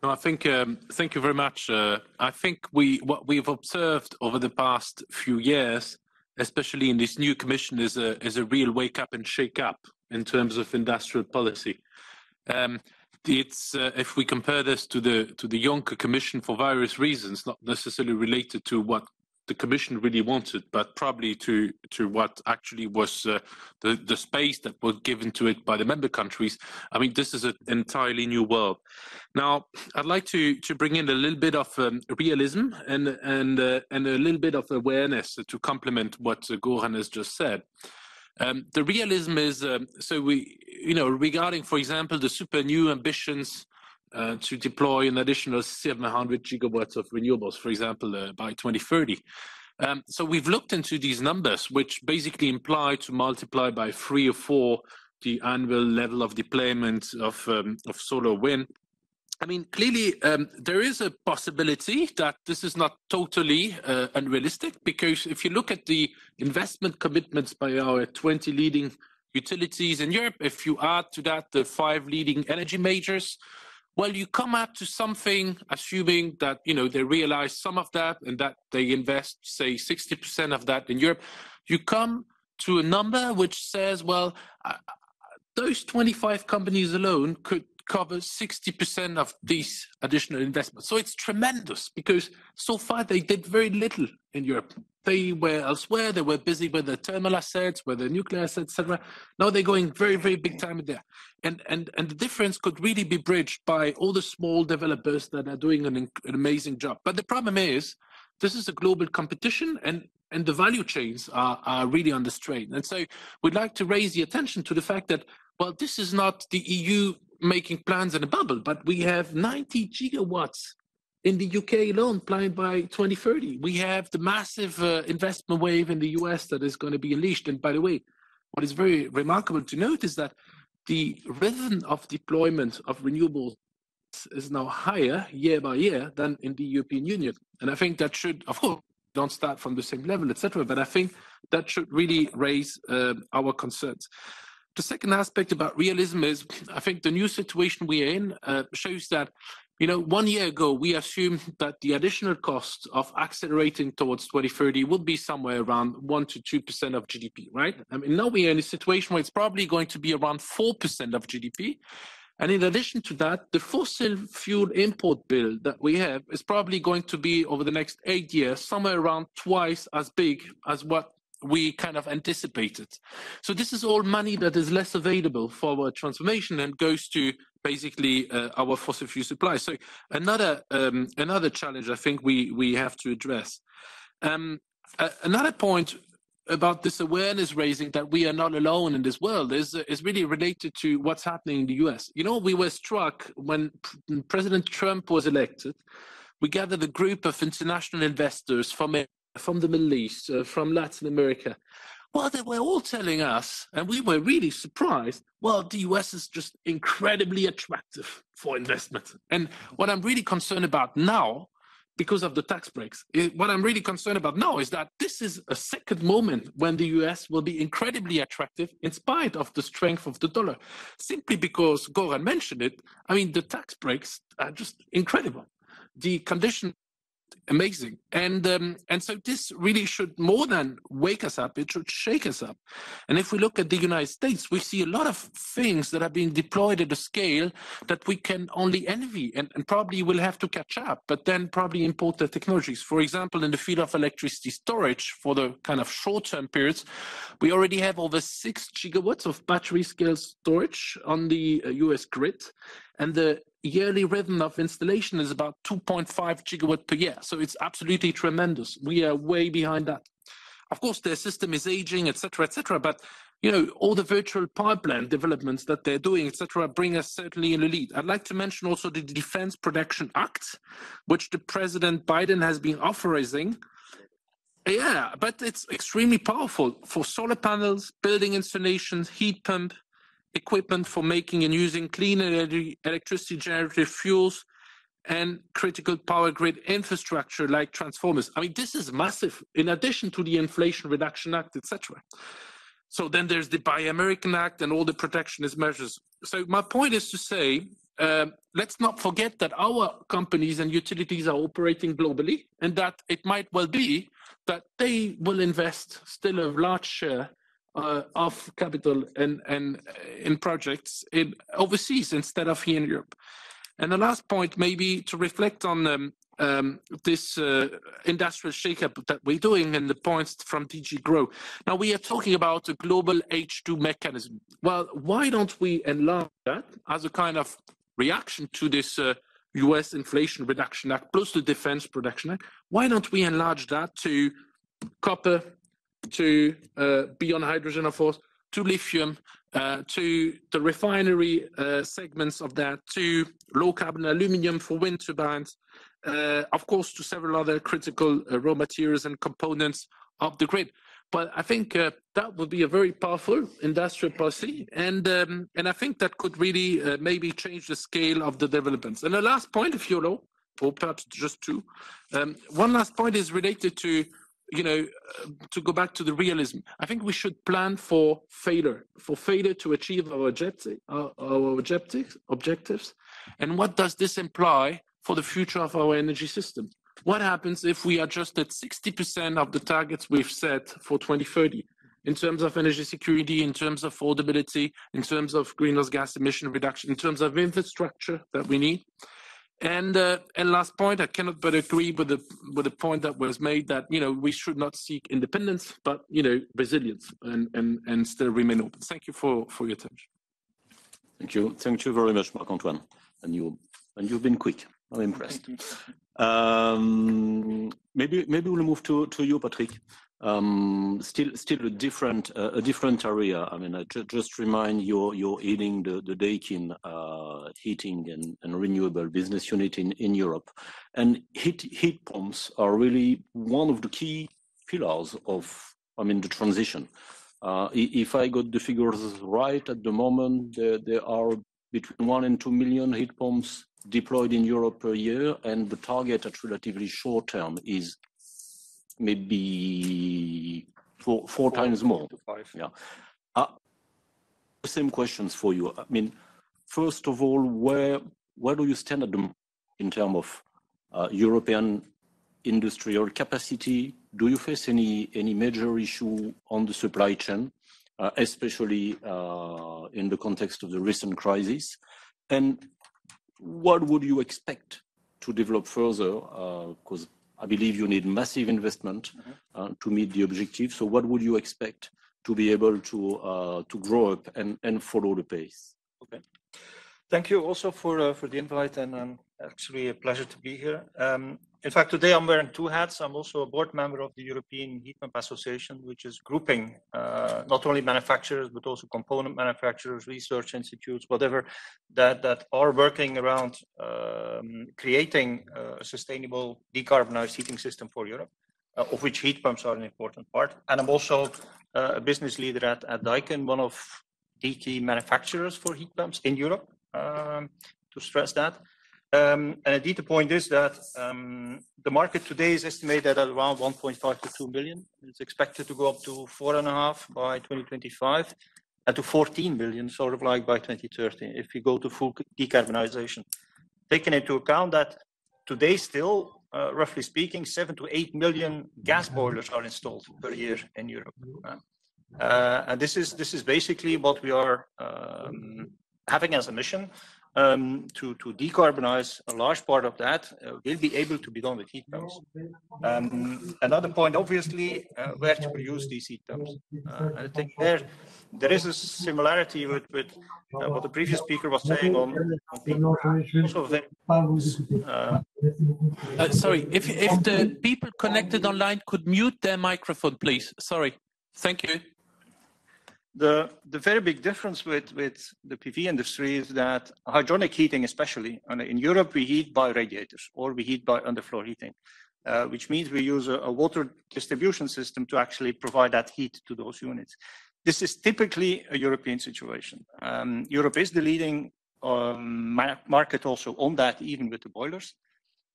No, I think. Thank you very much. I think what we've observed over the past few years, especially in this new commission, is a real wake up and shake up in terms of industrial policy. It's if we compare this to the Juncker Commission, for various reasons, not necessarily related to what the Commission really wanted, but probably to what actually was the space that was given to it by the member countries. I mean, this is an entirely new world. Now, I'd like to bring in a little bit of realism and a little bit of awareness to complement what Goran has just said. The realism is regarding, for example, the super new ambitions to deploy an additional 700 gigawatts of renewables, for example, by 2030. So we've looked into these numbers, which basically imply to multiply by 3 or 4 the annual level of deployment of solar wind. I mean, clearly, there is a possibility that this is not totally unrealistic, because if you look at the investment commitments by our 20 leading utilities in Europe, if you add to that the 5 leading energy majors, well, you come up to something, assuming that, they realize some of that and that they invest, say, 60% of that in Europe. You come to a number which says, well, those 25 companies alone could cover 60% of these additional investments. So it's tremendous because so far they did very little in Europe. They were elsewhere. They were busy with the thermal assets, with the nuclear assets, etc. Now they're going very, very big time in there. And the difference could really be bridged by all the small developers that are doing an amazing job. But the problem is, this is a global competition and the value chains are really under strain. And so we'd like to raise the attention to the fact that, well, this is not the EU making plans in a bubble, but we have 90 gigawatts in the UK alone planned by 2030. We have the massive investment wave in the US that is going to be unleashed. And by the way, what is very remarkable to note is that the rhythm of deployment of renewables is now higher year by year than in the European Union. And I think that should, of course, don't start from the same level, etc. But I think that should really raise our concerns. The second aspect about realism is, I think the new situation we are in shows that, 1 year ago, we assumed that the additional cost of accelerating towards 2030 would be somewhere around 1 to 2% of GDP, right? I mean, now we are in a situation where it's probably going to be around 4% of GDP. And in addition to that, the fossil fuel import bill that we have is probably going to be, over the next 8 years, somewhere around twice as big as what we kind of anticipated. So this is all money that is less available for our transformation and goes to basically our fossil fuel supply. So another challenge I think we have to address. Another point about this awareness raising that we are not alone in this world is really related to what's happening in the US. We were struck when President Trump was elected. We gathered a group of international investors from the Middle East, from Latin America. Well, they were all telling us, and we were really surprised, well, the US is just incredibly attractive for investment. And what I'm really concerned about now, because of the tax breaks, what I'm really concerned about now is that this is a second moment when the US will be incredibly attractive in spite of the strength of the dollar. Simply because, Goran mentioned it, I mean, the tax breaks are just incredible. The condition amazing. And so this really should more than wake us up, it should shake us up. And if we look at the United States, we see a lot of things that are being deployed at a scale that we can only envy and probably will have to catch up, but then probably import the technologies. For example, in the field of electricity storage for the kind of short-term periods, we already have over 6 gigawatts of battery scale storage on the US grid. And the yearly rhythm of installation is about 2.5 gigawatt per year. So it's absolutely tremendous. We are way behind that. Of course, their system is aging, etc., but all the virtual power plant developments that they're doing, etc., bring us certainly in the lead. I'd like to mention also the Defense Production Act, which the President Biden has been authorizing. Yeah, but it's extremely powerful for solar panels, building installations, heat pump, equipment for making and using clean energy, electricity generative fuels, and critical power grid infrastructure like transformers. I mean, this is massive, in addition to the Inflation Reduction Act, etc. So then there's the Buy American Act and all the protectionist measures. So my point is to say, let's not forget that our companies and utilities are operating globally, and that it might well be that they will invest still a large share of capital and in projects overseas instead of here in Europe. And the last point, maybe to reflect on this industrial shakeup that we're doing and the points from DG Grow. Now we are talking about a global H2 mechanism. Well, why don't we enlarge that as a kind of reaction to this US Inflation Reduction Act plus the Defense Production Act? Why don't we enlarge that to copper, to beyond hydrogen, of course, to lithium, to the refinery segments of that, to low carbon aluminum for wind turbines, of course, to several other critical raw materials and components of the grid. But I think that would be a very powerful industrial policy, and I think that could really maybe change the scale of the developments. And the last point, if you know, or perhaps just two, one last point is related to to go back to the realism, I think we should plan for failure to achieve our objectives. And what does this imply for the future of our energy system? What happens if we are just at 60% of the targets we've set for 2030 in terms of energy security, in terms of affordability, in terms of greenhouse gas emission reduction, in terms of infrastructure that we need? And last point, I cannot but agree with the point that was made that we should not seek independence, but resilience and still remain open. Thank you for your attention. Thank you very much, Marc-Antoine, and you've been quick. I'm impressed. Maybe we'll move to you, Patrick. Still a different area. I mean, I just remind you're heading the Daikin heating and renewable business unit in Europe, and heat pumps are really one of the key pillars of the transition. If I got the figures right, at the moment there are between 1 and 2 million heat pumps deployed in Europe per year, and the target at relatively short term is maybe four times more. 5. Yeah. Same questions for you. I mean, first of all, where do you stand at the moment in terms of European industrial capacity? Do you face any major issue on the supply chain, especially in the context of the recent crisis? And what would you expect to develop further? Because I believe you need massive investment to meet the objective. So what would you expect to be able to grow up and follow the pace? Okay. Thank you also for the invite, and actually a pleasure to be here. In fact, today I'm wearing 2 hats. I'm also a board member of the European Heat Pump Association, which is grouping not only manufacturers, but also component manufacturers, research institutes, whatever, that are working around creating a sustainable decarbonized heating system for Europe, of which heat pumps are an important part. And I'm also a business leader at Daikin, one of the key manufacturers for heat pumps in Europe, to stress that. And indeed, the point is that the market today is estimated at around 1.5 to 2 billion. It's expected to go up to 4.5 by 2025 and to 14 billion, sort of like by 2030, if we go to full decarbonization. Taking into account that today still, roughly speaking, 7 to 8 million gas boilers are installed per year in Europe. And this is basically what we are having as a mission. To decarbonize a large part of that will be able to be done with heat pumps. Another point, obviously, where to produce these heat pumps. I think there is a similarity with what the previous speaker was saying on sorry, if the people connected online could mute their microphone, please. Sorry. Thank you. The very big difference with the PV industry is that hydronic heating, especially in Europe, we heat by radiators or we heat by underfloor heating, which means we use a water distribution system to actually provide that heat to those units. This is typically a European situation. Europe is the leading market also on that, even with the boilers.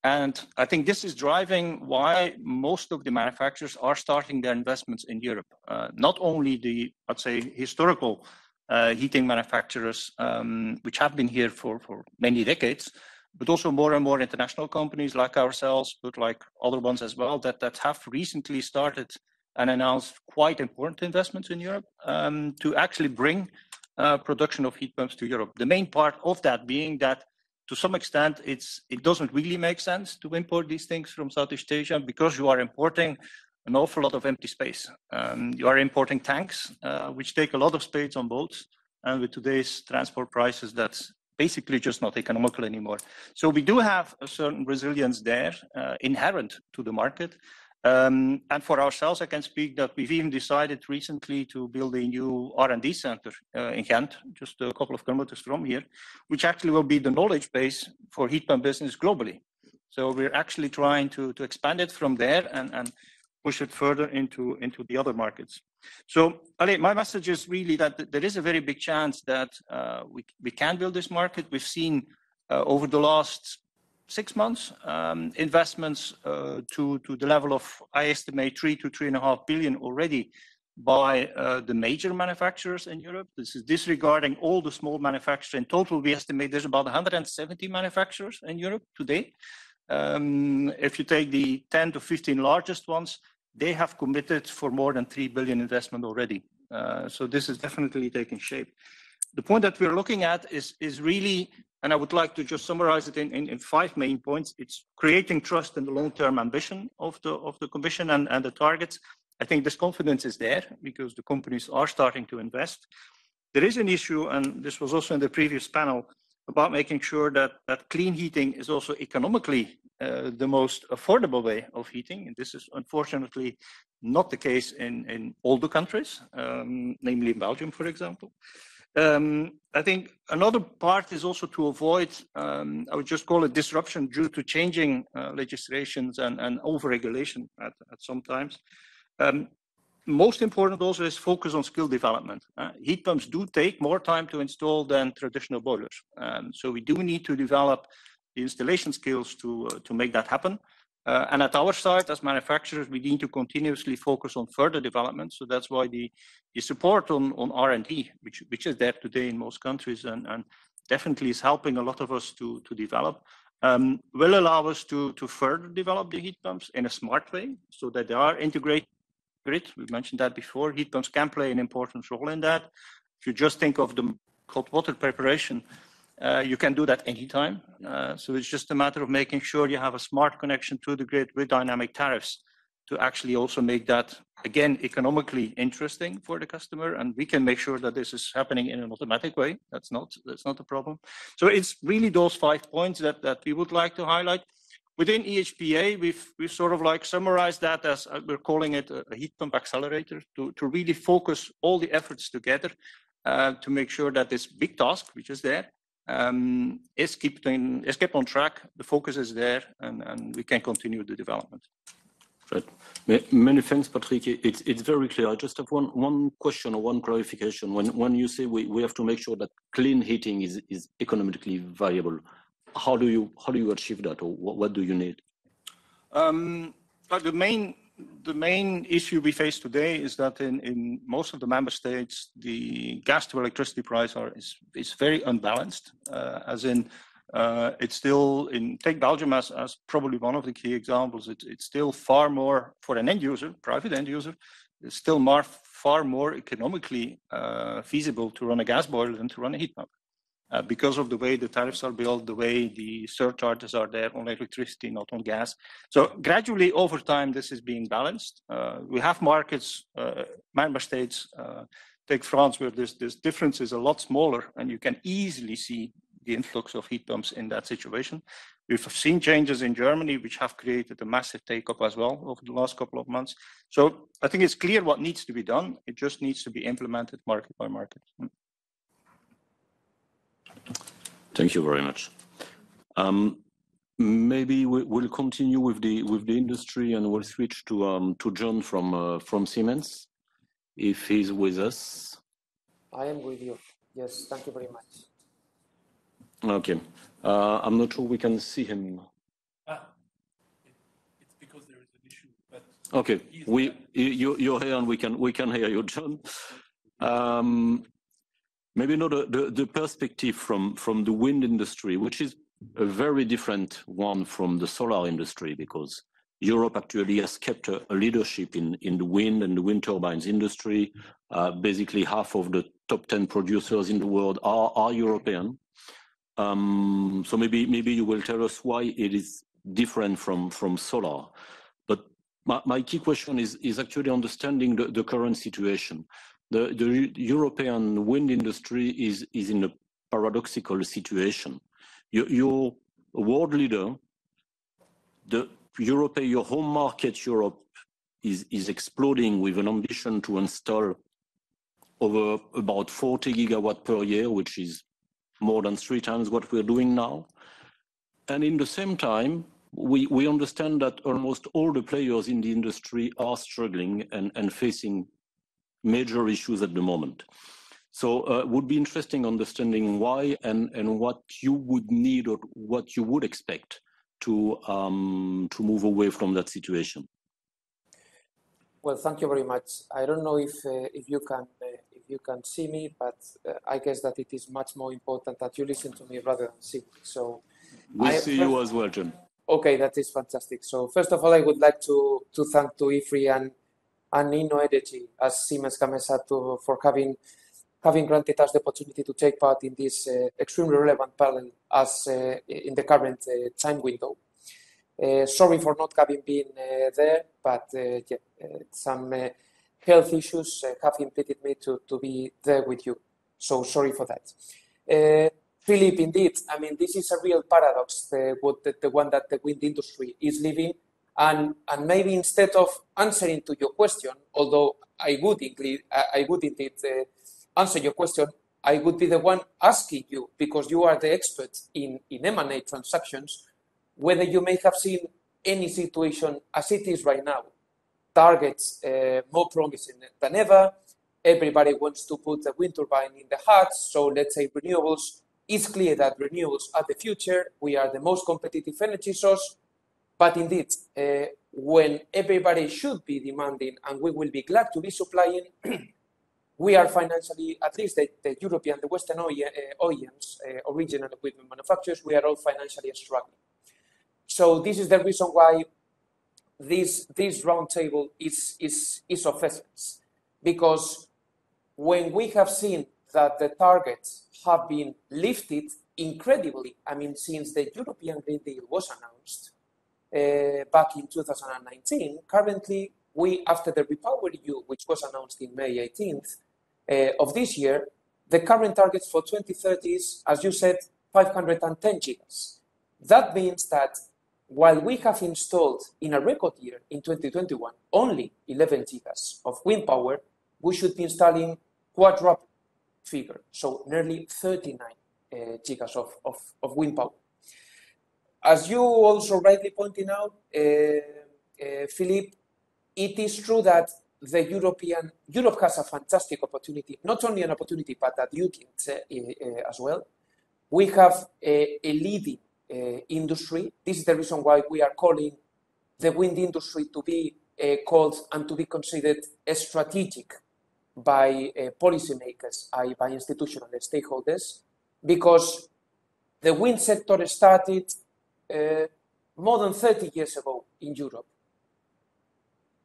And I think this is driving why most of the manufacturers are starting their investments in Europe. Not only the, let's say, historical heating manufacturers, which have been here for many decades, but also more and more international companies like ourselves, but like other ones as well, that have recently started and announced quite important investments in Europe to actually bring production of heat pumps to Europe. The main part of that being that to some extent, it doesn't really make sense to import these things from Southeast Asia because you are importing an awful lot of empty space. You are importing tanks, which take a lot of space on boats. And with today's transport prices, that's basically just not economical anymore. So we do have a certain resilience there inherent to the market. And for ourselves, I can speak that we've even decided recently to build a new R&D center in Ghent, just a couple of kilometers from here, which actually will be the knowledge base for heat pump business globally. So we're actually trying to expand it from there and push it further into the other markets. So my message is really that there is a very big chance that we can build this market. We've seen over the last 6 months, investments to the level of, I estimate, 3 to 3.5 billion already by the major manufacturers in Europe. This is disregarding all the small manufacturers. In total, we estimate there's about 170 manufacturers in Europe today. If you take the 10 to 15 largest ones, they have committed for more than 3 billion investment already. So this is definitely taking shape. The point that we're looking at is really, and I would like to just summarize it in 5 main points. It's creating trust in the long-term ambition of the Commission and the targets. I think this confidence is there because the companies are starting to invest. There is an issue, and this was also in the previous panel, about making sure that clean heating is also economically the most affordable way of heating. And this is unfortunately not the case in all the countries, namely in Belgium, for example. I think another part is also to avoid, I would just call it disruption due to changing legislations and over-regulation at some times. Most important also is focus on skill development. Heat pumps do take more time to install than traditional boilers. So we do need to develop the installation skills to make that happen. And at our side, as manufacturers, we need to continuously focus on further development. So that's why the support on R&D, which is there today in most countries and definitely is helping a lot of us to develop, will allow us to further develop the heat pumps in a smart way so that they are integrated. Grid, we mentioned that before. Heat pumps can play an important role in that. If you just think of the hot water preparation, you can do that anytime. So it's just a matter of making sure you have a smart connection to the grid with dynamic tariffs to actually also make that, again, economically interesting for the customer. And we can make sure that this is happening in an automatic way. That's not a problem. So it's really those 5 points that we would like to highlight. Within EHPA, we've sort of like summarized that as we're calling it a heat pump accelerator to really focus all the efforts together to make sure that this big task, which is there, is kept on track. The focus is there, and we can continue the development. Right. Many thanks, Patrick. It's very clear. I just have one question or one clarification. When you say we have to make sure that clean heating is economically viable, how do you achieve that, or what do you need? But the main issue we face today is that in most of the member states, the gas to electricity price is very unbalanced. As in, it's still take Belgium as probably one of the key examples. It's still far more for an end user, private end user. It's still far more economically feasible to run a gas boiler than to run a heat pump. Because of the way the tariffs are built, the way the surcharges are there on electricity, not on gas. So gradually over time, this is being balanced. We have markets, member states, take France, where this difference is a lot smaller, and you can easily see the influx of heat pumps in that situation. We've seen changes in Germany, which have created a massive take-up as well over the last couple of months. So I think it's clear what needs to be done. It just needs to be implemented market by market. Thank you very much. Maybe we'll continue with the industry, and we'll switch to John from Siemens, if he's with us. I am with you. Yes, thank you very much. Okay. I'm not sure we can see him. It's because there is an issue. But okay, you're here and we can hear you, John. Maybe not the perspective from the wind industry, which is a very different one from the solar industry, because Europe actually has kept a leadership in the wind and the wind turbines industry. Basically, half of the top 10 producers in the world are European. So maybe you will tell us why it is different from solar. But my key question is actually understanding the current situation. The European wind industry is in a paradoxical situation. You're a world leader. Your home market, Europe, is exploding with an ambition to install over about 40 gigawatt per year, which is more than 3 times what we're doing now. And in the same time, we understand that almost all the players in the industry are struggling and facing major issues at the moment. So it would be interesting understanding why and what you would need or what you would expect to move away from that situation? Well, thank you very much. I don't know if you can see me, but I guess that it is much more important that you listen to me rather than see me. So we see you as well, John. Okay, that is fantastic. So first of all, I would like to thank to Ifri and InnoEnergy as Siemens Gamesa for having granted us the opportunity to take part in this extremely relevant panel as in the current time window. Sorry for not having been there, but some health issues have impeded me to be there with you. So sorry for that. Philippe, indeed, I mean, this is a real paradox, the one that the wind industry is living. And maybe instead of answering to your question, although I would indeed answer your question, I would be the one asking you, because you are the expert in M&A transactions, whether you may have seen any situation as it is right now. Targets more promising than ever. Everybody wants to put a wind turbine in the hut. So let's say renewables. It's clear that renewables are the future. We are the most competitive energy source. But indeed, when everybody should be demanding, and we will be glad to be supplying, we are financially, at least the European, the Western OEMs, original equipment manufacturers, we are all financially struggling. So this is the reason why this roundtable is of essence, because when we have seen that the targets have been lifted incredibly, I mean, since the European Green Deal was announced back in 2019, currently we, after the REPowerEU, which was announced in May 18th of this year, the current targets for 2030 is, as you said, 510 gigas. That means that while we have installed in a record year in 2021 only 11 gigas of wind power, we should be installing quadruple figure, so nearly 39 gigas of wind power. As you also rightly pointed out, Philippe, it is true that Europe has a fantastic opportunity, not only an opportunity, but that you can say as well. We have a leading industry. This is the reason why we are calling the wind industry to be called and to be considered as strategic by policymakers, by institutional stakeholders, because the wind sector started more than 30 years ago in Europe.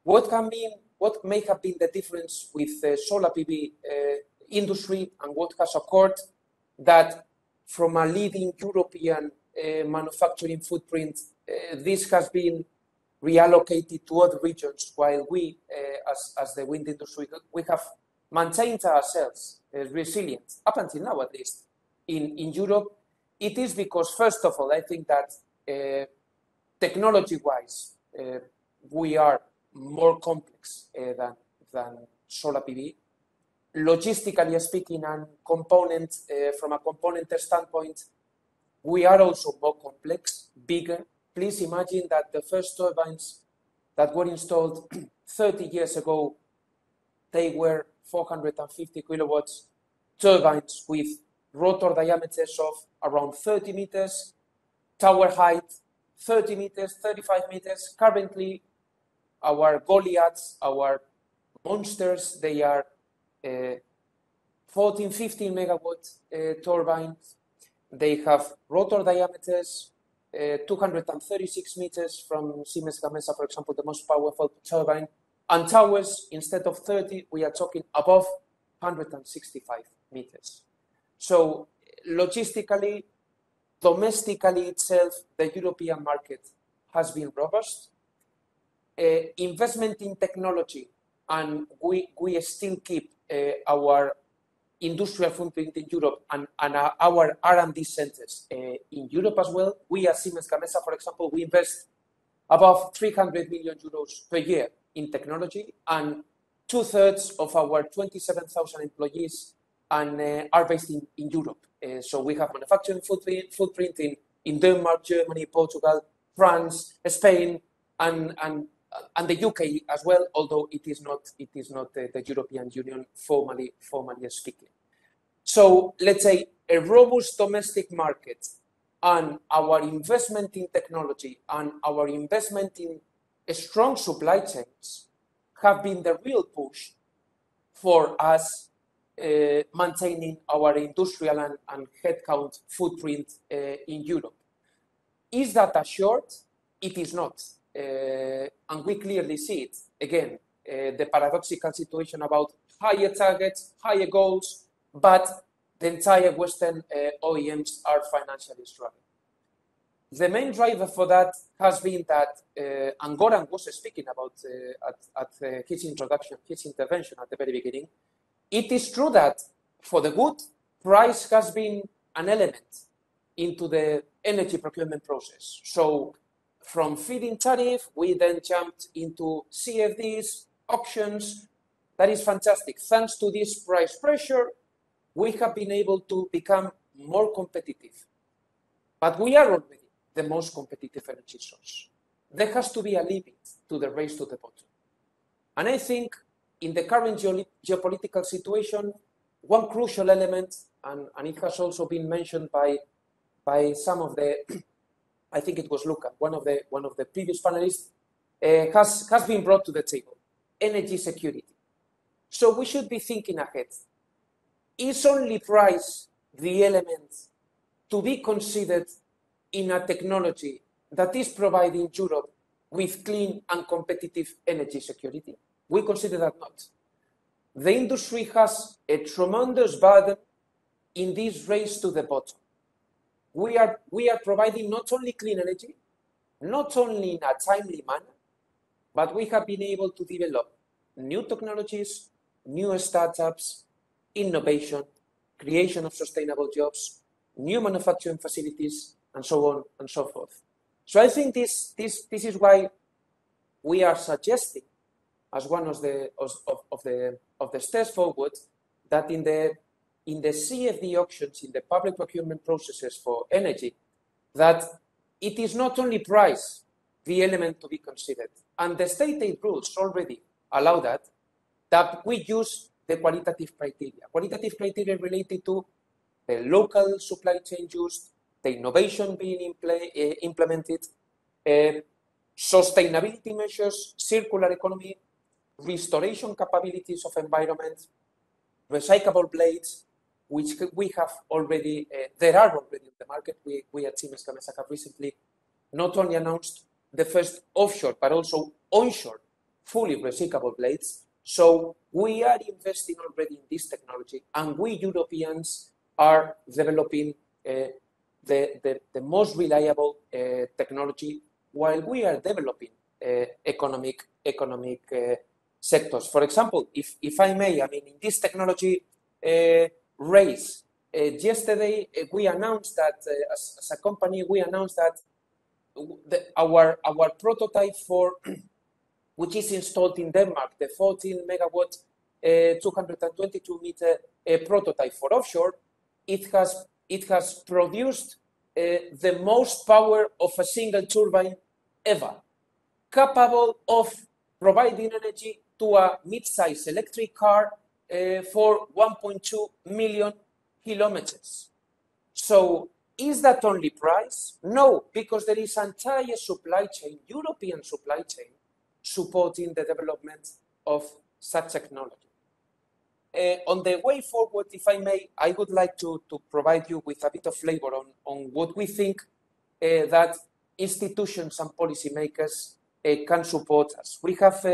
What may have been the difference with the solar PV industry and what has occurred that from a leading European manufacturing footprint, this has been reallocated to other regions, while we, as the wind industry, we have maintained ourselves resilient, up until now at least, in Europe. It is because, first of all, I think that technology-wise, we are more complex than solar PV. Logistically speaking, and from a component standpoint, we are also more complex, bigger. Please imagine that the first turbines that were installed 30 years ago, they were 450 kilowatts turbines with rotor diameters of around 30 meters, tower height 30 meters, 35 meters. Currently, our Goliaths, our monsters, they are 14, 15 megawatt turbines. They have rotor diameters 236 meters from Siemens Gamesa, for example, the most powerful turbine. And towers, instead of 30, we are talking above 165 meters. So logistically, domestically itself, the European market has been robust. Investment in technology, and we still keep our industrial footprint in Europe and our R&D centers in Europe as well. We at Siemens Gamesa, for example, we invest above 300 million euros per year in technology, and 2/3 of our 27,000 employees are based in Europe. So we have manufacturing footprint in Denmark, Germany, Portugal, France, Spain, and the UK as well, although it is not the European Union formally speaking. So let's say a robust domestic market And our investment in technology and our investment in strong supply chains have been the real push for us maintaining our industrial and headcount footprint in Europe. Is that assured? It is not. And we clearly see it. Again, the paradoxical situation about higher targets, higher goals, but the entire Western OEMs are financially struggling. The main driver for that has been that, and Goran was speaking about at his introduction, his intervention at the very beginning. It is true that for the good, price has been an element into the energy procurement process. So from feed-in tariff, we then jumped into CFDs, auctions. That is fantastic. Thanks to this price pressure, we have been able to become more competitive. But we are already the most competitive energy source. There has to be a limit to the race to the bottom. And I think in the current geopolitical situation, one crucial element, and it has also been mentioned by some of the, I think it was Luca, one of the previous panelists, has been brought to the table, energy security. So we should be thinking ahead. Is only price the element to be considered in a technology that is providing Europe with clean and competitive energy security? We consider that not. The industry has a tremendous burden in this race to the bottom. We are providing not only clean energy, not only in a timely manner, but we have been able to develop new technologies, new startups, innovation, creation of sustainable jobs, new manufacturing facilities, and so on and so forth. So I think this is why we are suggesting, as one of the steps forward, that in the CFD auctions, in the public procurement processes for energy, that it is not only price the element to be considered, and the state aid rules already allow that we use the qualitative criteria related to the local supply chain used, the innovation being implemented, sustainability measures, circular economy, restoration capabilities of environment, recyclable blades, which we have already, there are already in the market. We at Siemens Gamesa have recently not only announced the first offshore, but also onshore, fully recyclable blades. So we are investing already in this technology, and we Europeans are developing the most reliable technology while we are developing economic sectors. For example, if I may, I mean, in this technology race, yesterday we announced that as a company, we announced that our prototype for which is installed in Denmark, the 14 megawatt, 222 meter prototype for offshore, it has produced the most power of a single turbine ever, capable of providing energy to a mid-size electric car for 1.2 million kilometers. So is that only price? No, because there is an entire supply chain, European supply chain, supporting the development of such technology. On the way forward, if I may, I would like to provide you with a bit of flavor on what we think that institutions and policymakers can support us. We have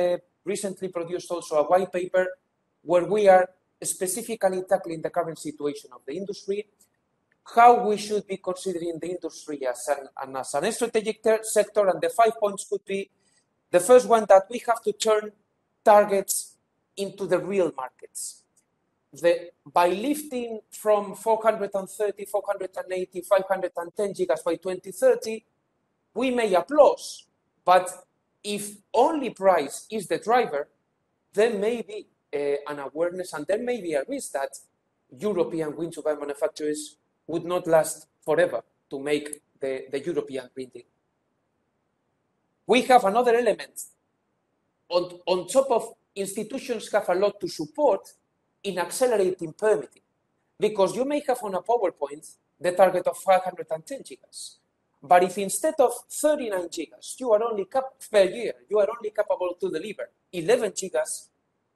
recently produced also a white paper where we are specifically tackling the current situation of the industry, how we should be considering the industry as an strategic sector, and the 5 points could be: the first one, that we have to turn targets into the real markets. By lifting from 430, 480, 510 gigas by 2030, we may applaud, but if only price is the driver, there may be an awareness, and there may be a risk that European wind turbine manufacturers would not last forever to make the European Green Deal. We have another element. On top of institutions have a lot to support in accelerating permitting, because you may have on a PowerPoint the target of 510 gigas. But if instead of 39 gigas, you are only per year, you are only capable to deliver 11 gigas,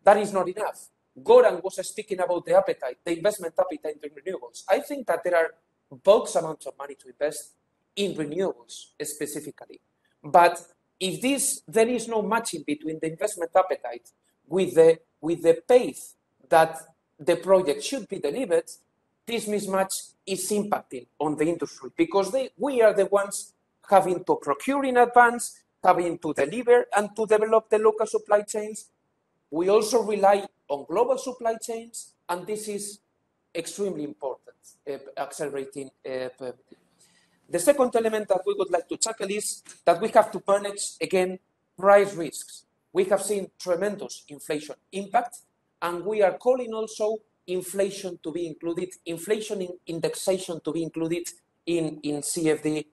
that is not enough. Goran was speaking about the appetite, the investment appetite in renewables. I think that there are bulk amounts of money to invest in renewables specifically. But if there is no matching between the investment appetite with the pace that the project should be delivered, this mismatch is impacting on the industry because we are the ones having to procure in advance, having to deliver and to develop the local supply chains. We also rely on global supply chains, and this is extremely important, accelerating permitting. The second element that we would like to tackle is that we have to manage, again, price risks. We have seen tremendous inflation impact, and we are calling also inflation to be included, inflation indexation to be included in CFD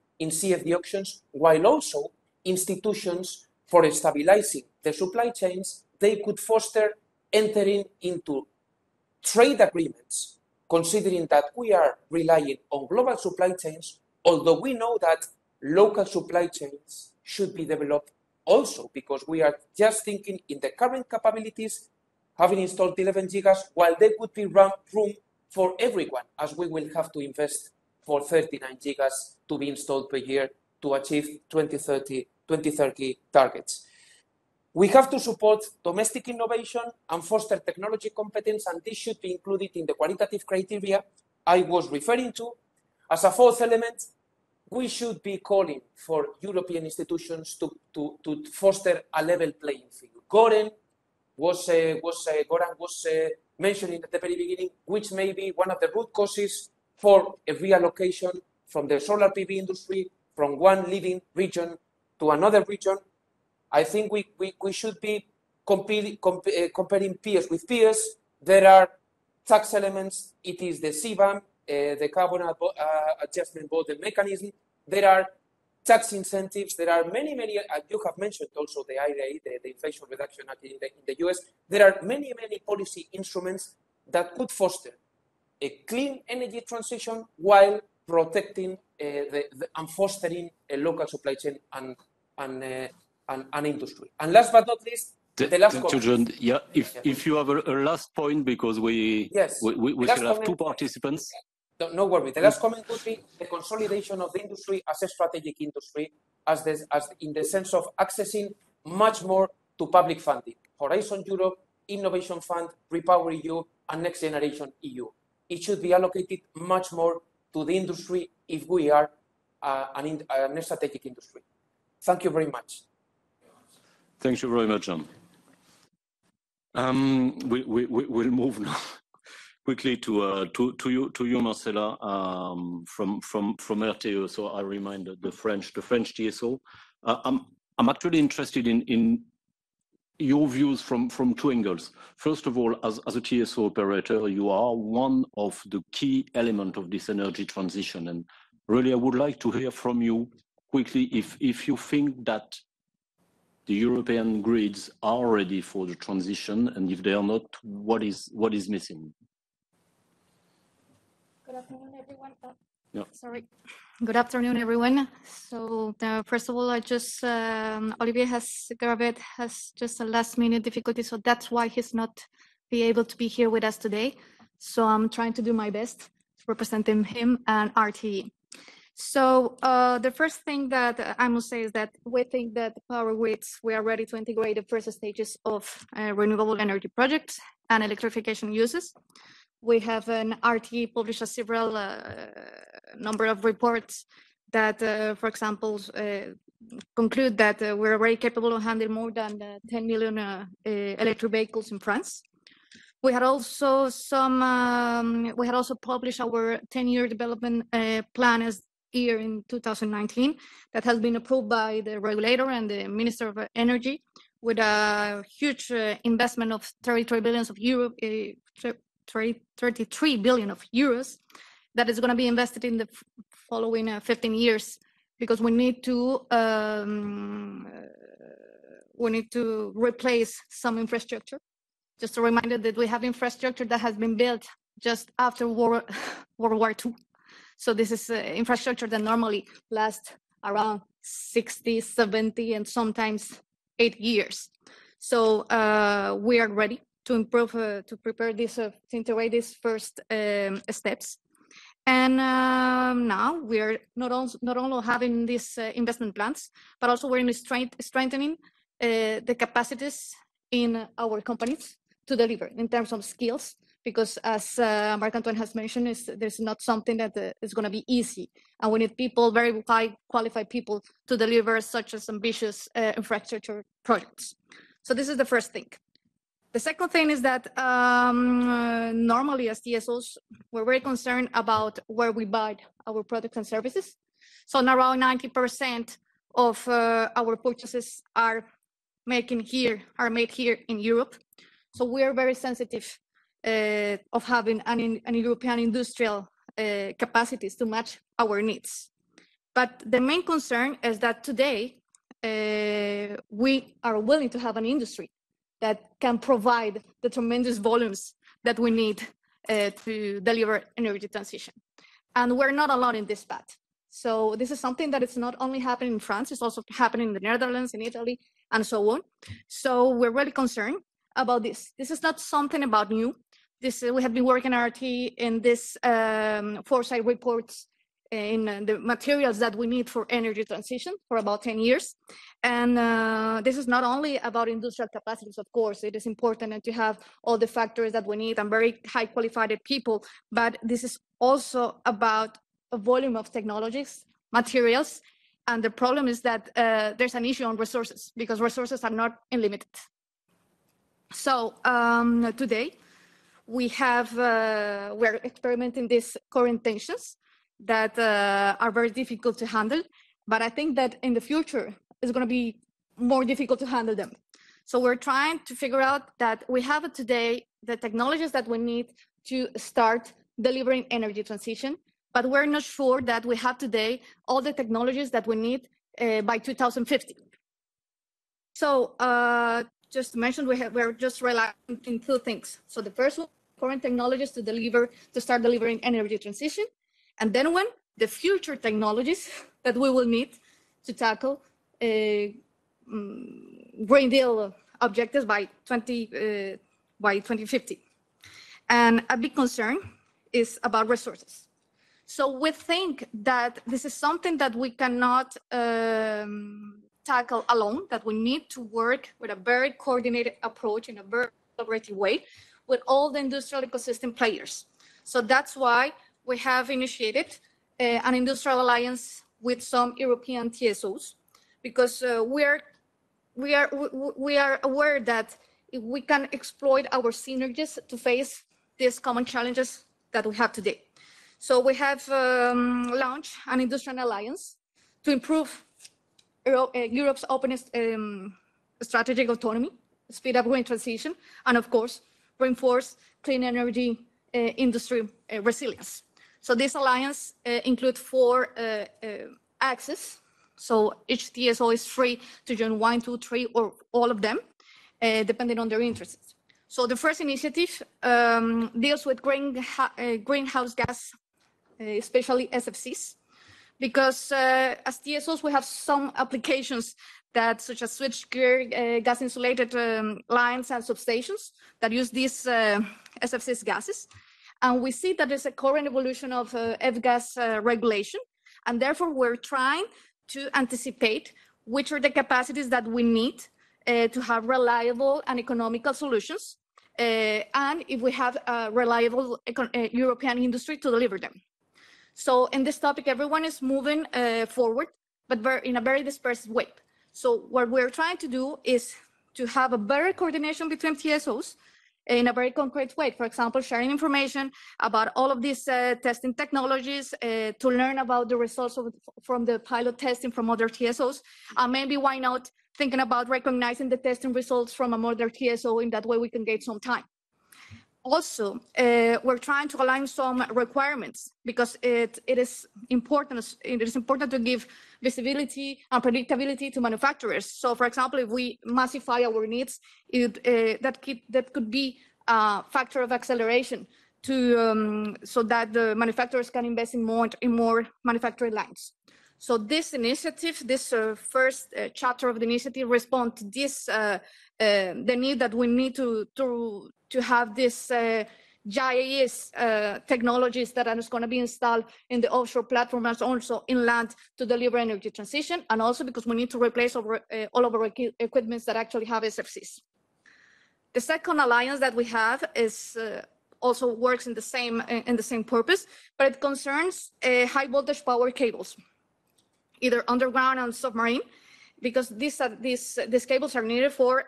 auctions, while also institutions for stabilizing the supply chains, they could foster entering into trade agreements, considering that we are relying on global supply chains, although we know that local supply chains should be developed also, because we are just thinking in the current capabilities, having installed 11 gigas, while there could be room for everyone, as we will have to invest for 39 gigas to be installed per year to achieve 2030 targets. We have to support domestic innovation and foster technology competence, and this should be included in the qualitative criteria I was referring to. As a fourth element, we should be calling for European institutions to foster a level playing field. Goran was mentioning at the very beginning, which may be one of the root causes for a reallocation from the solar PV industry from one leading region to another region. I think we should be comparing peers with peers. There are tax elements. It is the CBAM, the Carbon Adjustment Border Mechanism. There are tax incentives. There are many, you have mentioned also the IRA, the Inflation Reduction Act in the US. There are many policy instruments that could foster a clean energy transition while protecting and fostering a local supply chain and industry. And last but not least, the last comment. John, yeah, if you have a last point, because we still have two participants. No worry. The last comment would be the consolidation of the industry as a strategic industry, as in the sense of accessing much more to public funding. Horizon Europe, Innovation Fund, Repower EU, and Next Generation EU. It should be allocated much more to the industry if we are a strategic industry. Thank you very much. Thank you very much, John. We'll move now quickly to you, Marcela, from RTE. So I remind the French TSO. I'm actually interested in your views from two angles. First of all, as a TSO operator, you are one of the key elements of this energy transition, and really, I would like to hear from you quickly if you think that the European grids are ready for the transition, and if they are not, what is missing? Good afternoon, everyone. Yeah. Sorry. Good afternoon, everyone. So first of all, Olivier Garabet has just a last-minute difficulty, so that's why he's not be able to be here with us today. So I'm trying to do my best representing him and RTE. So the first thing that I must say is that we think that the power grids, we are ready to integrate the first stages of renewable energy projects and electrification uses. We have an RTE published several number of reports that, for example, conclude that we're very capable of handling more than 10 million electric vehicles in France. We had also published our 10-year development plan as year in 2019 that has been approved by the regulator and the Minister of Energy with a huge investment of 33 billion euros that is going to be invested in the following 15 years, because we need to replace some infrastructure. Just a reminder that we have infrastructure that has been built just after World War II. So this is infrastructure that normally lasts around 60, 70, and sometimes 8 years. So we are ready to improve, to prepare this, to integrate these first steps. And now we're not only having these investment plans, but also we're strengthening the capacities in our companies to deliver in terms of skills, because as Marc-Antoine has mentioned, there's not something that is going to be easy. And we need people, very high qualified people, to deliver such as ambitious infrastructure projects. So this is the first thing. The second thing is that normally as TSOs, we're very concerned about where we buy our products and services. So around 90% of our purchases are made here in Europe. So we are very sensitive of having an European industrial capacities to match our needs. But the main concern is that today we are willing to have an industry that can provide the tremendous volumes that we need to deliver energy transition. And we're not alone in this path. So this is something that is not only happening in France, it's also happening in the Netherlands, in Italy, and so on. So we're really concerned about this. This is not something about new. We have been working RT in this foresight reports in the materials that we need for energy transition for about 10 years. And this is not only about industrial capacities, of course. It is important to have all the factors that we need and very high qualified people, but this is also about a volume of technologies, materials, and the problem is that there's an issue on resources because resources are not unlimited. So today we have, we're experimenting these current tensions that are very difficult to handle, but I think that in the future it's going to be more difficult to handle them. So we're trying to figure out that we have today the technologies that we need to start delivering energy transition, but we're not sure that we have today all the technologies that we need by 2050. So just to mention, we're just relying on two things. So the first one, current technologies to start delivering energy transition. And then when the future technologies that we will need to tackle Green Deal objectives by 2050. And a big concern is about resources. So we think that this is something that we cannot tackle alone, that we need to work with a very coordinated approach in a very collaborative way with all the industrial ecosystem players. So that's why we have initiated an industrial alliance with some European TSOs, because we are aware that we can exploit our synergies to face these common challenges that we have today. So we have launched an industrial alliance to improve Europe's openness, strategic autonomy, speed up green transition, and of course, reinforce clean energy industry resilience. So this alliance includes 4 axes. So each TSO is free to join 1, 2, 3, or all of them, depending on their interests. So the first initiative deals with greenhouse gas, especially SFCs, because as TSOs we have some applications that, such as switchgear, gas-insulated lines and substations that use these SFCs gases. And we see that there's a current evolution of F-gas regulation, and therefore we're trying to anticipate which are the capacities that we need to have reliable and economical solutions, and if we have a reliable European industry to deliver them. So in this topic, everyone is moving forward, but in a very dispersed way. So what we're trying to do is to have a better coordination between TSOs in a very concrete way. For example, sharing information about all of these testing technologies, to learn about the results from the pilot testing from other TSOs. Maybe why not thinking about recognizing the testing results from another TSO, in that way we can get some time. Also, we're trying to align some requirements because it is important to give visibility and predictability to manufacturers. So, for example, if we massify our needs, that could be a factor of acceleration so that the manufacturers can invest in more manufacturing lines. So this initiative, this first chapter of the initiative, responds to this the need that we need to have this GIS technologies that are going to be installed in the offshore platform and also inland to deliver energy transition, and also because we need to replace all of our equipment that actually have SFCs. The second alliance that we have is also works in the same purpose, but it concerns high voltage power cables, either underground and submarine, because these cables are needed for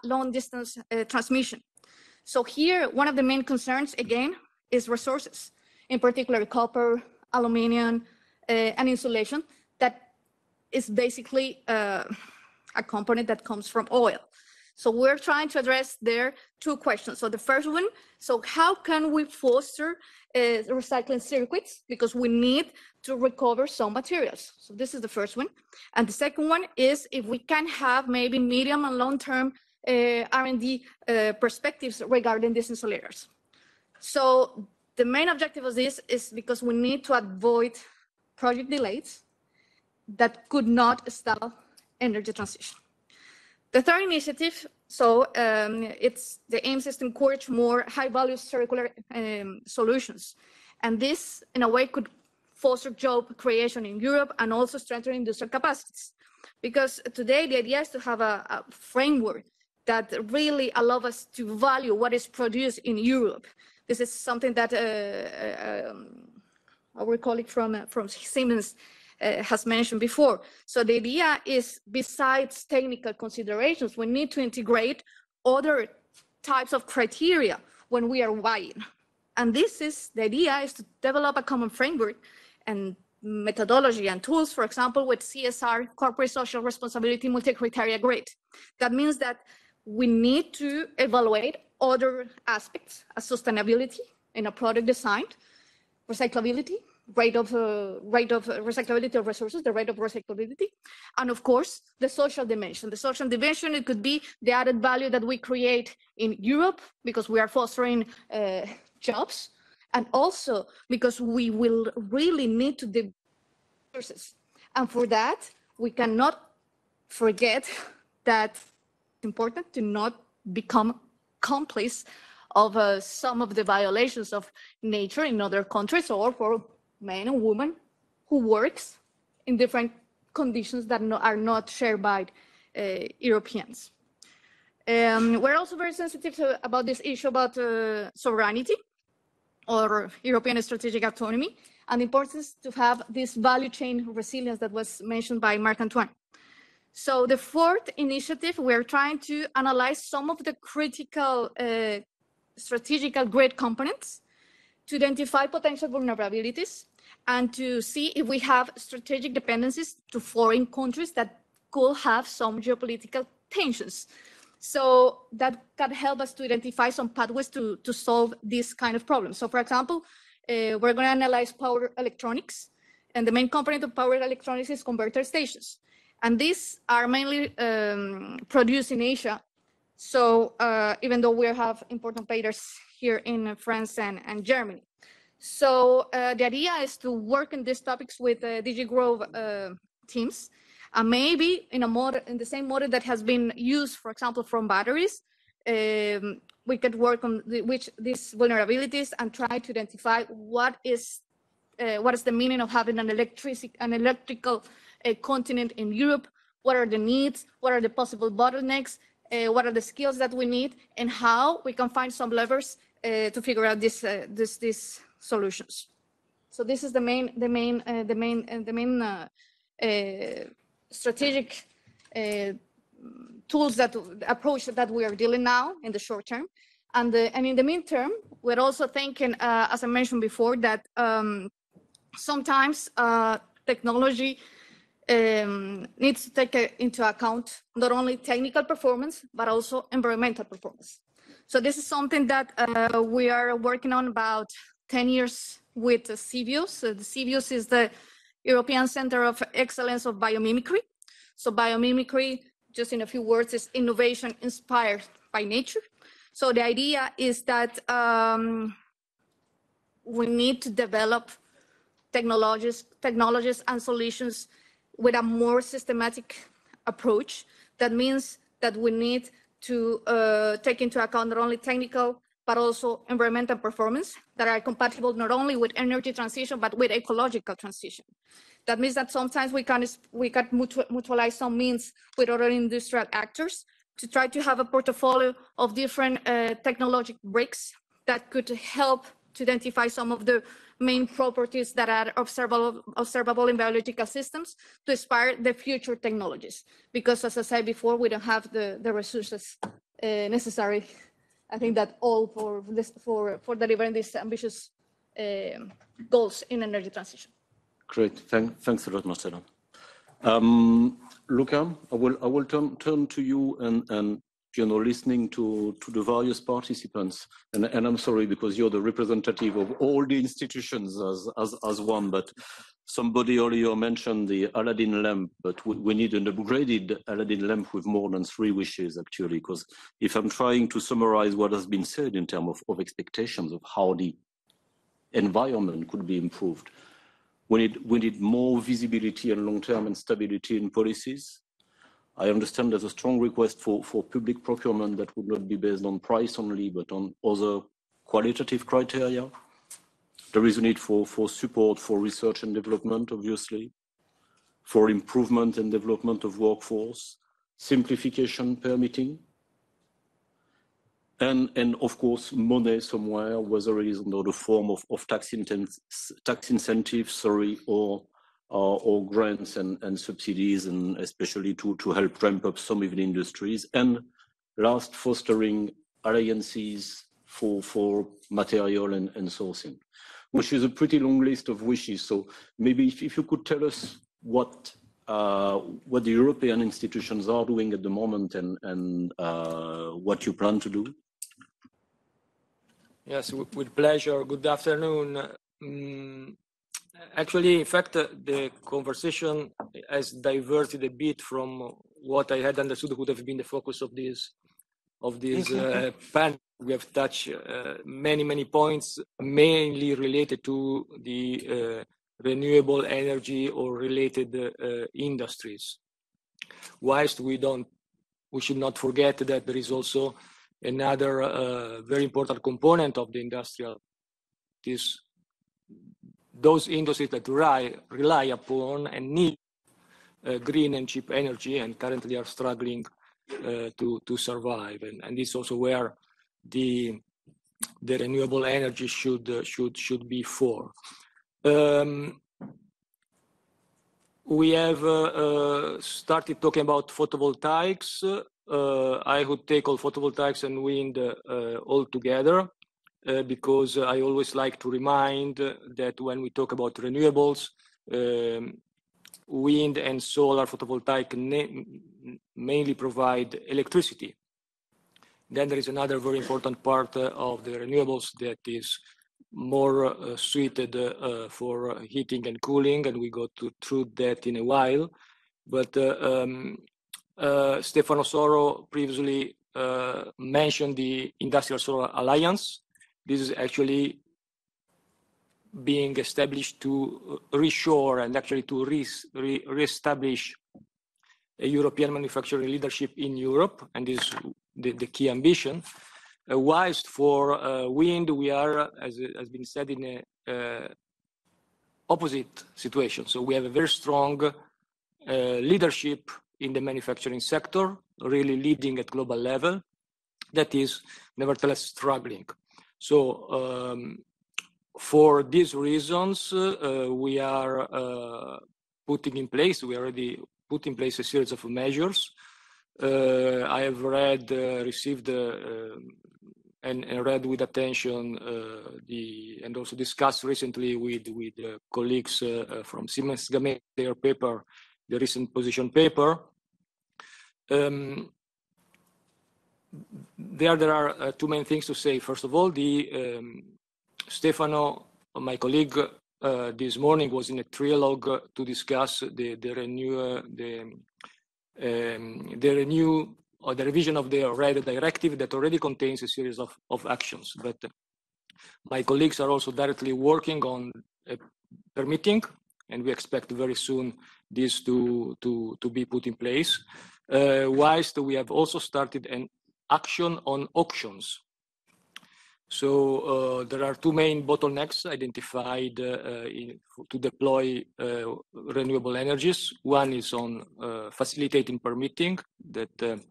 long distance transmission. So here, one of the main concerns, again, is resources, in particular copper, aluminum, and insulation, that is basically a component that comes from oil. So we're trying to address there two questions. So the first one, so how can we foster recycling circuits? Because we need to recover some materials. So this is the first one. And the second one is if we can have maybe medium and long-term R&D perspectives regarding these insulators. So the main objective of this is because we need to avoid project delays that could not stop energy transition. The third initiative, so the aim is to encourage more high-value circular solutions. And this, in a way, could foster job creation in Europe and also strengthen industrial capacities. Because today, the idea is to have a framework that really allows us to value what is produced in Europe. This is something that our colleague from Siemens has mentioned before. So the idea is, besides technical considerations, we need to integrate other types of criteria when we are buying. And the idea is to develop a common framework and methodology and tools, for example, with CSR, corporate social responsibility, multi-criteria grid. That means that we need to evaluate other aspects of sustainability in a product design, recyclability, rate of recyclability of resources, the rate of recyclability, and of course, the social dimension. The social dimension, it could be the added value that we create in Europe because we are fostering jobs, and also because we will really need to develop resources. And for that, we cannot forget that it's important to not become complice of some of the violations of nature in other countries, or for men and women who works in different conditions that are not shared by Europeans. We're also very sensitive about this issue about sovereignty or European strategic autonomy, and the importance to have this value chain resilience that was mentioned by Marc-Antoine. So the fourth initiative, we're trying to analyze some of the critical strategical grid components to identify potential vulnerabilities and to see if we have strategic dependencies to foreign countries that could have some geopolitical tensions. So that can help us to identify some pathways to solve this kind of problem. So for example, we're going to analyze power electronics, and the main component of power electronics is converter stations. And these are mainly produced in Asia. So even though we have important players here in France and Germany. So the idea is to work in these topics with DG Growth teams, and maybe in the same model that has been used, for example, from batteries, we could work on these vulnerabilities and try to identify what is the meaning of having an electrical continent in Europe. What are the needs? What are the possible bottlenecks? What are the skills that we need, and how we can find some levers to figure out these solutions. So this is the main strategic tools approach that we are dealing now in the short term, and in the midterm, we're also thinking, as I mentioned before, that sometimes technology needs to take into account not only technical performance, but also environmental performance. So this is something that we are working on about 10 years with Ceballos. The Ceballos is the European Center of Excellence of Biomimicry. So biomimicry, just in a few words, is innovation inspired by nature. So the idea is that we need to develop technologies and solutions with a more systematic approach. That means that we need to take into account not only technical, but also environmental performance that are compatible not only with energy transition, but with ecological transition. That means that sometimes we can mutualize some means with other industrial actors to try to have a portfolio of different technological bricks that could help to identify some of the main properties that are observable in biological systems to inspire the future technologies. Because as I said before, we don't have the resources necessary. I think that all for delivering these ambitious goals in energy transition. Great, thanks a lot, Marcelo. Luca, I will turn to you and listening to the various participants, and I'm sorry because you're the representative of all the institutions as one, but somebody earlier mentioned the Aladdin lamp, but we need an upgraded Aladdin lamp with more than 3 wishes actually, because if I'm trying to summarize what has been said in terms of expectations of how the environment could be improved, we need more visibility and long-term and stability in policies. I understand there's a strong request for public procurement that would not be based on price only, but on other qualitative criteria. There is a need for support for research and development, obviously, for improvement and development of workforce, simplification permitting, and of course, money somewhere, whether it is under the form of tax incentives, or grants and subsidies, and especially to help ramp up some of the industries. And last, fostering alliances for material and sourcing, which is a pretty long list of wishes. So maybe if you could tell us what the European institutions are doing at the moment and what you plan to do. Yes, with pleasure. Good afternoon. Actually, in fact, the conversation has diverted a bit from what I had understood would have been the focus of this panel. We have touched many points, mainly related to the renewable energy or related industries. Whilst we should not forget that there is also another very important component of the industrial, those industries that rely upon and need green and cheap energy and currently are struggling to survive. And this is also where the renewable energy should be for. We have started talking about photovoltaics. I would take all photovoltaics and wind all together. Because I always like to remind that when we talk about renewables, wind and solar photovoltaic mainly provide electricity. Then there is another very important part of the renewables that is more suited for heating and cooling, and we go through that in a while. But Stefano Soro previously mentioned the Industrial Solar Alliance. This is actually being established to reshore and actually to reestablish a European manufacturing leadership in Europe, and this is the key ambition. Whilst for wind, we are, as has been said, in a opposite situation. So we have a very strong leadership in the manufacturing sector, really leading at global level, that is nevertheless struggling. So for these reasons, we are we already put in place a series of measures. I have received and read with attention and also discussed recently with colleagues from Siemens Gamesa, their paper, the recent position paper. There are two main things to say. First of all, Stefano, my colleague, this morning was in a trialogue to discuss the revision of the RED directive that already contains a series of actions. But My colleagues are also directly working on permitting, and we expect very soon this to be put in place. Whilst we have also started an action on auctions. So there are two main bottlenecks identified to deploy renewable energies. One is on facilitating permitting that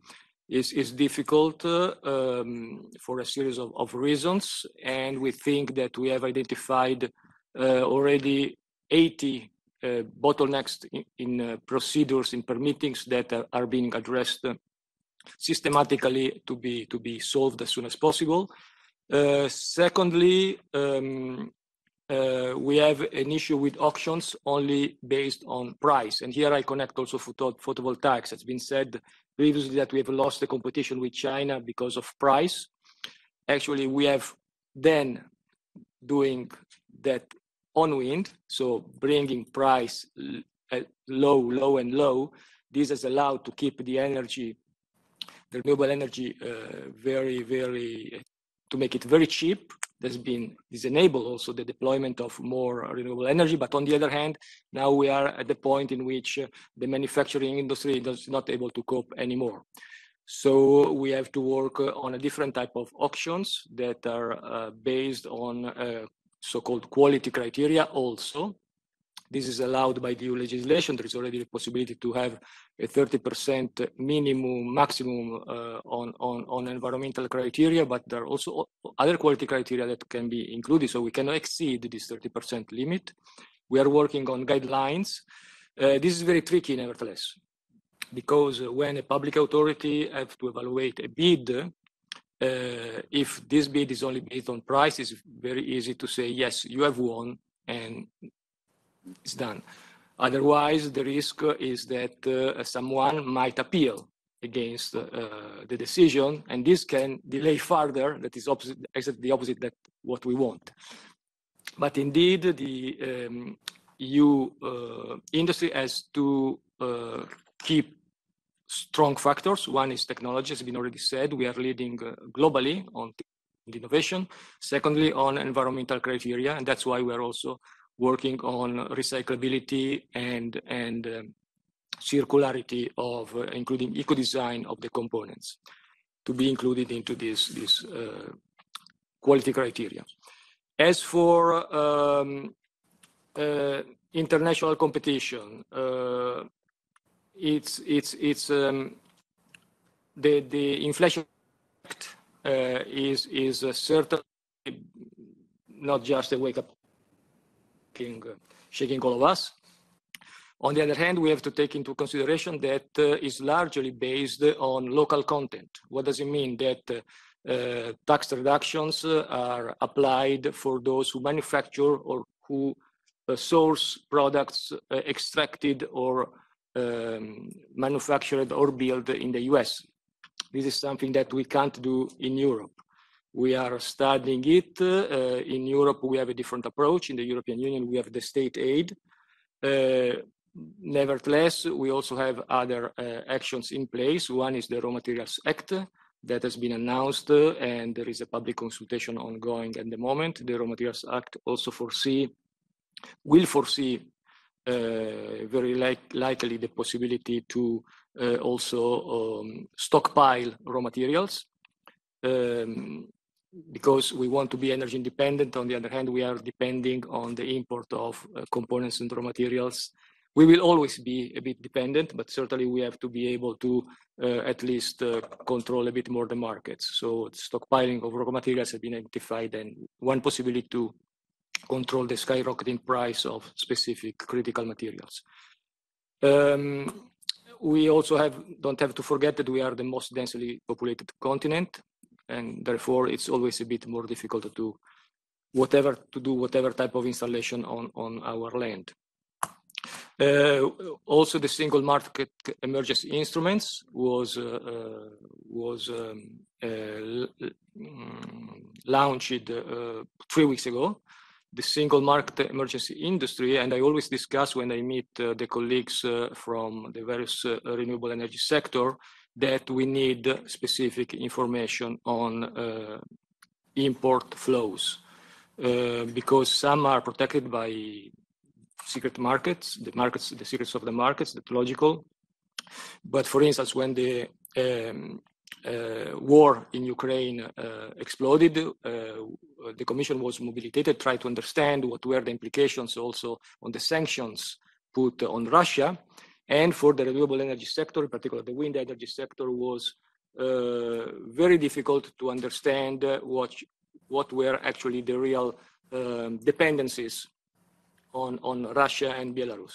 is difficult for a series of reasons. And we think that we have identified already 80 bottlenecks in procedures, in permittings that are being addressed systematically to be solved as soon as possible. Secondly, we have an issue with auctions only based on price. And here I connect also photovoltaics. It's been said previously that we have lost the competition with China because of price. Actually, we have then doing that on wind, so bringing price low and low. This has allowed to keep the energy, the renewable energy, to make it very cheap. This enabled also the deployment of more renewable energy. But on the other hand, now we are at the point in which the manufacturing industry is not able to cope anymore. So we have to work on a different type of auctions that are based on so-called quality criteria also. This is allowed by the EU legislation. There is already the possibility to have a 30% maximum on environmental criteria, but there are also other quality criteria that can be included, so we cannot exceed this 30% limit. We are working on guidelines. This is very tricky, nevertheless, because when a public authority has to evaluate a bid, if this bid is only based on price, it's very easy to say, yes, you have won, and it's done. Otherwise, the risk is that someone might appeal against the decision, and this can delay further. That is exactly the opposite that what we want. But indeed, the EU industry has to keep strong factors. One is technology, as has been already said. We are leading globally on innovation. Secondly, on environmental criteria, and that's why we are also working on recyclability and circularity of including eco-design of the components to be included into this quality criteria. As for international competition, it's the inflation is certainly not just a wake-up shaking all of us. On the other hand, we have to take into consideration that is largely based on local content. What does it mean? That tax reductions are applied for those who manufacture or who source products extracted or manufactured or built in the US. This is something that we can't do in Europe. We are studying it. In Europe, we have a different approach. In the European Union, we have the state aid. Nevertheless, we also have other actions in place. One is the Raw Materials Act that has been announced, and there is a public consultation ongoing at the moment. The Raw Materials Act also will foresee very likely the possibility to also stockpile raw materials. Because we want to be energy independent. On the other hand, we are depending on the import of components and raw materials. We will always be a bit dependent, but certainly we have to be able to at least control a bit more the markets. So stockpiling of raw materials has been identified, and one possibility to control the skyrocketing price of specific critical materials. We also don't have to forget that we are the most densely populated continent, and therefore it's always a bit more difficult to do whatever type of installation on our land. Also, the single market emergency instruments was launched 3 weeks ago. The single market emergency industry, and I always discuss when I meet the colleagues from the various renewable energy sector, that we need specific information on import flows. because some are protected by secret markets, the secrets of the markets, that's logical. But for instance, when the war in Ukraine exploded, the Commission was mobilitated, tried to understand what were the implications also on the sanctions put on Russia. And for the renewable energy sector, in particular the wind energy sector, was very difficult to understand what were actually the real dependencies on Russia and Belarus.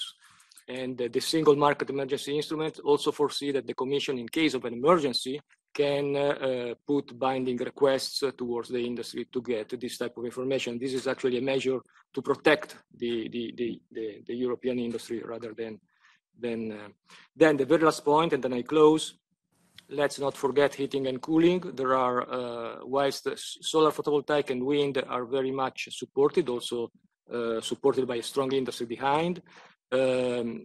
And the single market emergency instrument also foresee that the Commission, in case of an emergency, can put binding requests towards the industry to get this type of information. This is actually a measure to protect the European industry rather than the very last point, and then I close. Let's not forget heating and cooling. There are, whilst solar photovoltaic and wind are very much supported, also supported by a strong industry behind,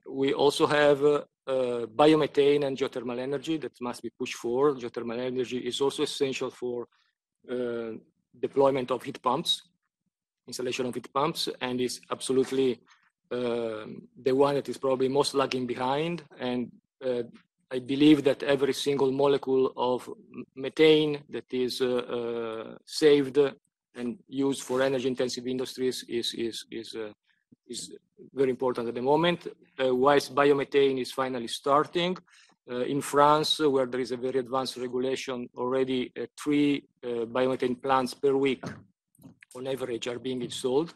we also have biomethane and geothermal energy that must be pushed forward. Geothermal energy is also essential for deployment of heat pumps, installation of heat pumps, and is absolutely the one that is probably most lagging behind. And I believe that every single molecule of methane that is saved and used for energy-intensive industries is very important at the moment. Whilst biomethane is finally starting, in France, where there is a very advanced regulation, already 3 biomethane plants per week on average are being installed.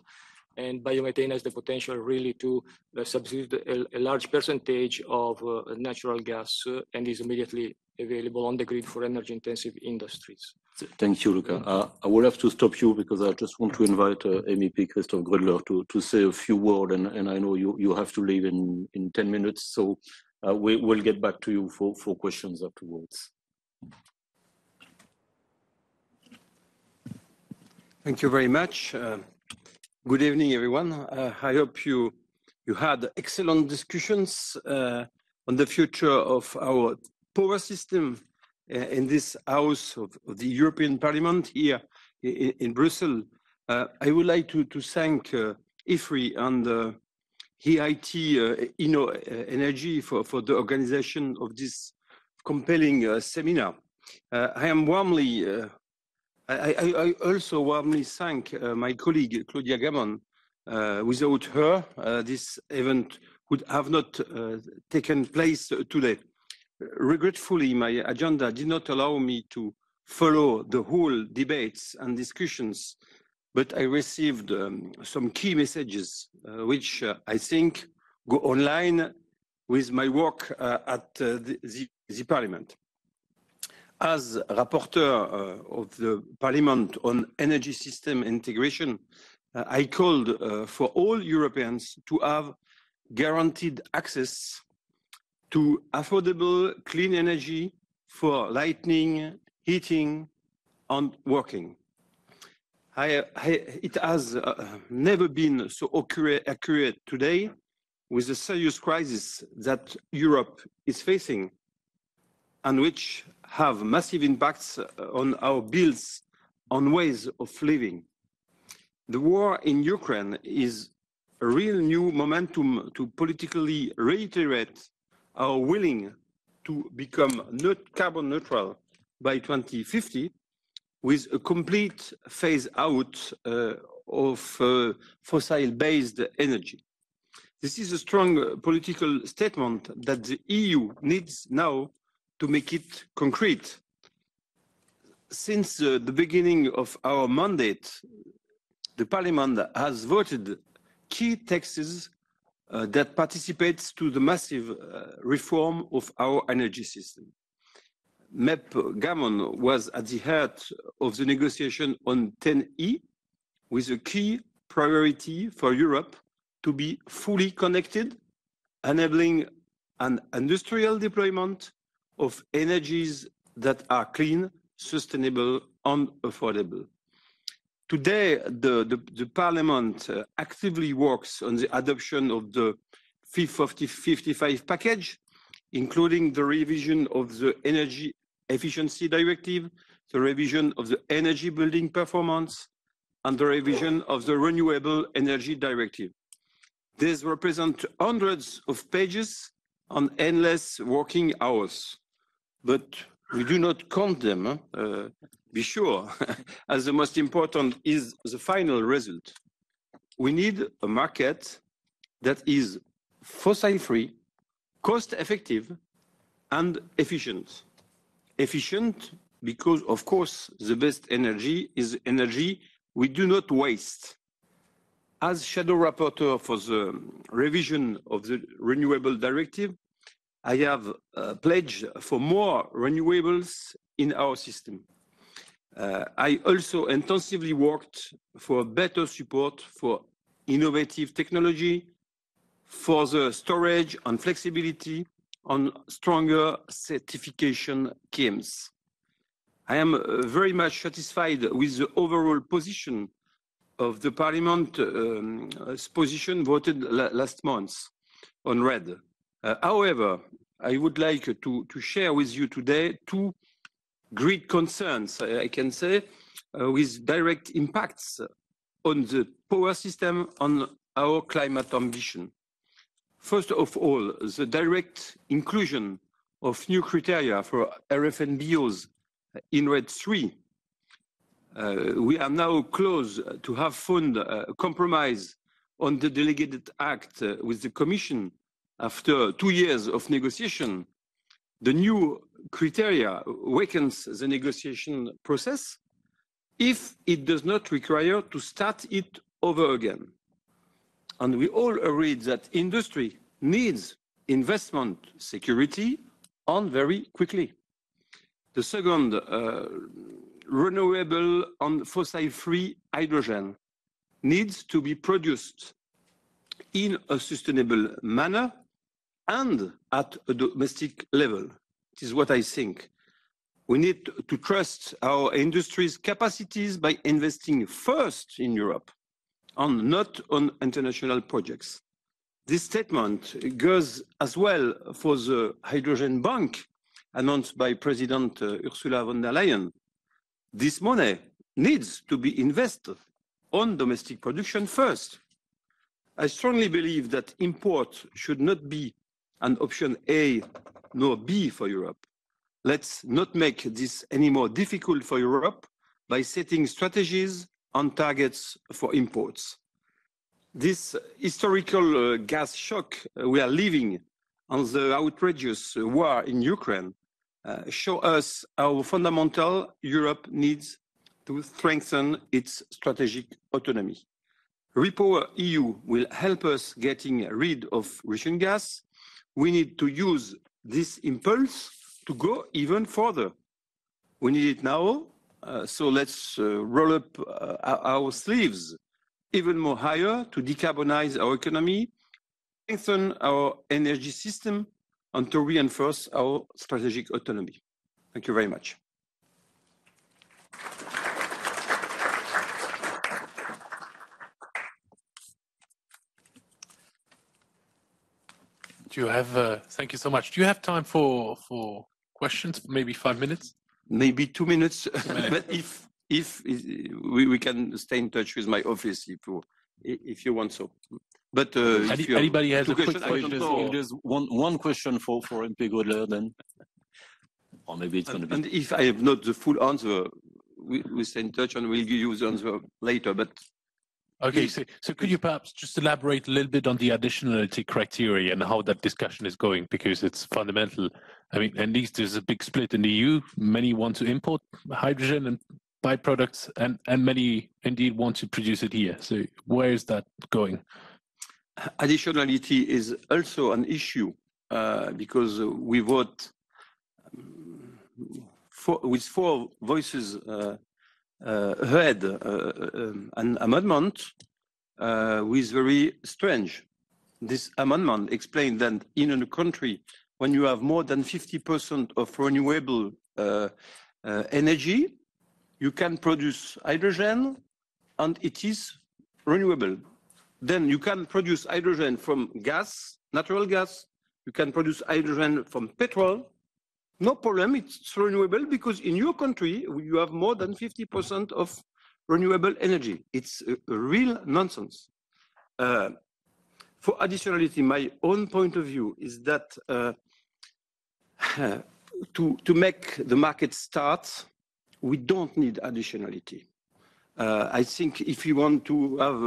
And biomethane has the potential really to substitute a large percentage of natural gas and is immediately available on the grid for energy-intensive industries. Thank you, Luca. I will have to stop you because I just want to invite MEP Christophe Grudler to say a few words, and I know you have to leave in 10 minutes, so we'll get back to you for questions afterwards. Thank you very much. Good evening, everyone. I hope you had excellent discussions on the future of our power system in this house of the European Parliament here in Brussels. I would like to thank Ifri and EIT InnoEnergy for the organization of this compelling seminar. I also warmly thank my colleague Claudia Gamon. Without her, this event would have not taken place today. Regretfully, my agenda did not allow me to follow the whole debates and discussions, but I received some key messages which I think go online with my work at the Parliament. As rapporteur of the Parliament on energy system integration, I called for all Europeans to have guaranteed access to affordable clean energy for lighting, heating, and working. It has never been so accurate today with the serious crisis that Europe is facing and which have massive impacts on our bills, on ways of living. The war in Ukraine is a real new momentum to politically reiterate our willing to become carbon neutral by 2050 with a complete phase out of fossil-based energy. This is a strong political statement that the EU needs now to make it concrete. Since the beginning of our mandate, the Parliament has voted key texts that participates to the massive reform of our energy system. MEP Gamon was at the heart of the negotiation on 10E, with a key priority for Europe to be fully connected, enabling an industrial deployment of energies that are clean, sustainable, and affordable. Today, the Parliament actively works on the adoption of the Fit for 55 package, including the revision of the Energy Efficiency Directive, the revision of the Energy Building Performance, and the revision of the Renewable Energy Directive. These represent hundreds of pages and endless working hours, but we do not count them, be sure, as the most important is the final result. We need a market that is fossil-free, cost-effective, and efficient. Efficient because, of course, the best energy is energy we do not waste. As shadow rapporteur for the revision of the Renewable Directive, I have pledged for more renewables in our system. I also intensively worked for better support for innovative technology, for the storage and flexibility, on stronger certification schemes. I am very much satisfied with the overall position of the Parliament's position voted last month on RED. However, I would like to share with you today two great concerns, I can say, with direct impacts on the power system, on our climate ambition. First of all, the direct inclusion of new criteria for RFNBOs in RED 3. We are now close to have found a compromise on the delegated act with the Commission after 2 years of negotiation. The new criteria weakens the negotiation process if it does not require to start it over again. And we all agreed that industry needs investment security and very quickly. The second, renewable and fossil-free hydrogen needs to be produced in a sustainable manner and at a domestic level. It is what I think. We need to trust our industry's capacities by investing first in Europe and not on international projects. This statement goes as well for the hydrogen bank announced by President Ursula von der Leyen. This money needs to be invested on domestic production first. I strongly believe that import should not be an option A nor B for Europe. Let's not make this any more difficult for Europe by setting strategies and targets for imports. This historical gas shock we are living and the outrageous war in Ukraine show us how fundamental Europe needs to strengthen its strategic autonomy. Repower EU will help us getting rid of Russian gas. We need to use this impulse to go even further. We need it now, so let's roll up our sleeves even more higher to decarbonize our economy, strengthen our energy system, and to reinforce our strategic autonomy. Thank you very much. Do you have, thank you so much. Do you have time for questions, maybe 5 minutes? Maybe 2 minutes, but if we can stay in touch with my office if you want so. But anybody has a quick question? If there's one question for MP Grudler, then, or maybe it's going to be. And if I have not the full answer, we stay in touch and we'll give you the answer later. But okay, so could you perhaps just elaborate a little bit on the additionality criteria and how that discussion is going, because it's fundamental. I mean, at least there's a big split in the EU. Many want to import hydrogen and byproducts, and many indeed want to produce it here. So where is that going? Additionality is also an issue because we vote with 4 voices ahead an amendment with very strange. This amendment explained that in a country when you have more than 50% of renewable energy, you can produce hydrogen and it is renewable. Then you can produce hydrogen from gas, natural gas. You can produce hydrogen from petrol. No problem, it's renewable because in your country, you have more than 50% of renewable energy. It's a real nonsense. For additionality, my own point of view is that to make the market start, we don't need additionality. I think if you want to have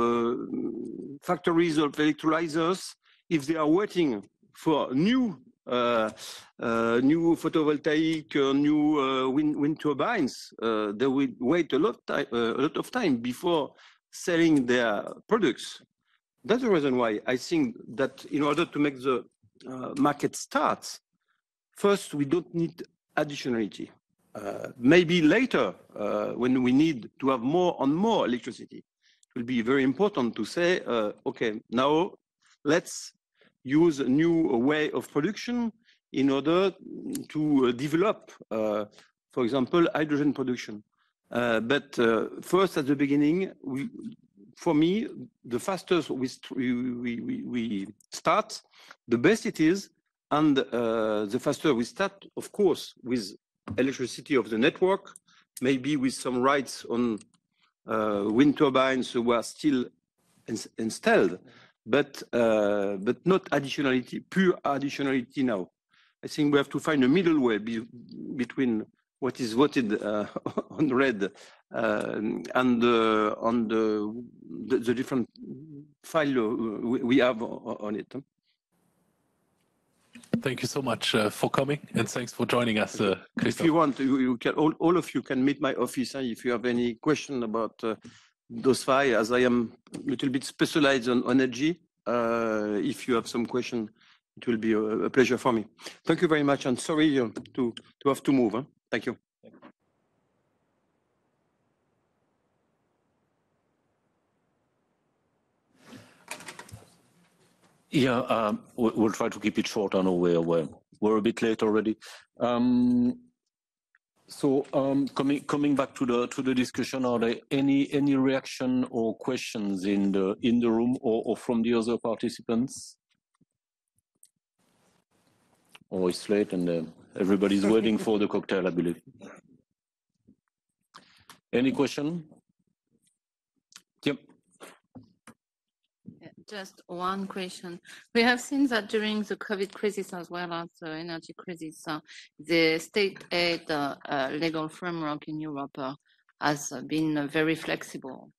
factories of electrolyzers, if they are waiting for new photovoltaic, new wind turbines, they will wait a lot of time before selling their products. That's the reason why I think that in order to make the market start, first we don't need additionality. Maybe later, when we need to have more and more electricity, it will be very important to say, okay, now let's use a new way of production in order to develop, for example, hydrogen production. But first, at the beginning, for me, the faster we start, the best it is, and the faster we start, of course, with electricity of the network, maybe with some rights on wind turbines who are still installed, but not additionality, pure additionality now. I think we have to find a middle way between what is voted on red and on the different file we have on it. Thank you so much for coming, and thanks for joining us, Christophe. If you want, you can, all of you can meet my office if you have any question about those files, as I am a little bit specialized on energy. If you have some question, it will be a pleasure for me. Thank you very much, and sorry to have to move. Huh? Thank you. Yeah, we'll try to keep it short. I know we're a bit late already. So coming back to the discussion, are there any reaction or questions in the room or from the other participants? Oh, it's late and everybody's waiting for the cocktail, I believe. Any question? Yep. Just one question. We have seen that during the COVID crisis as well as the energy crisis, the state aid legal framework in Europe has been very flexible.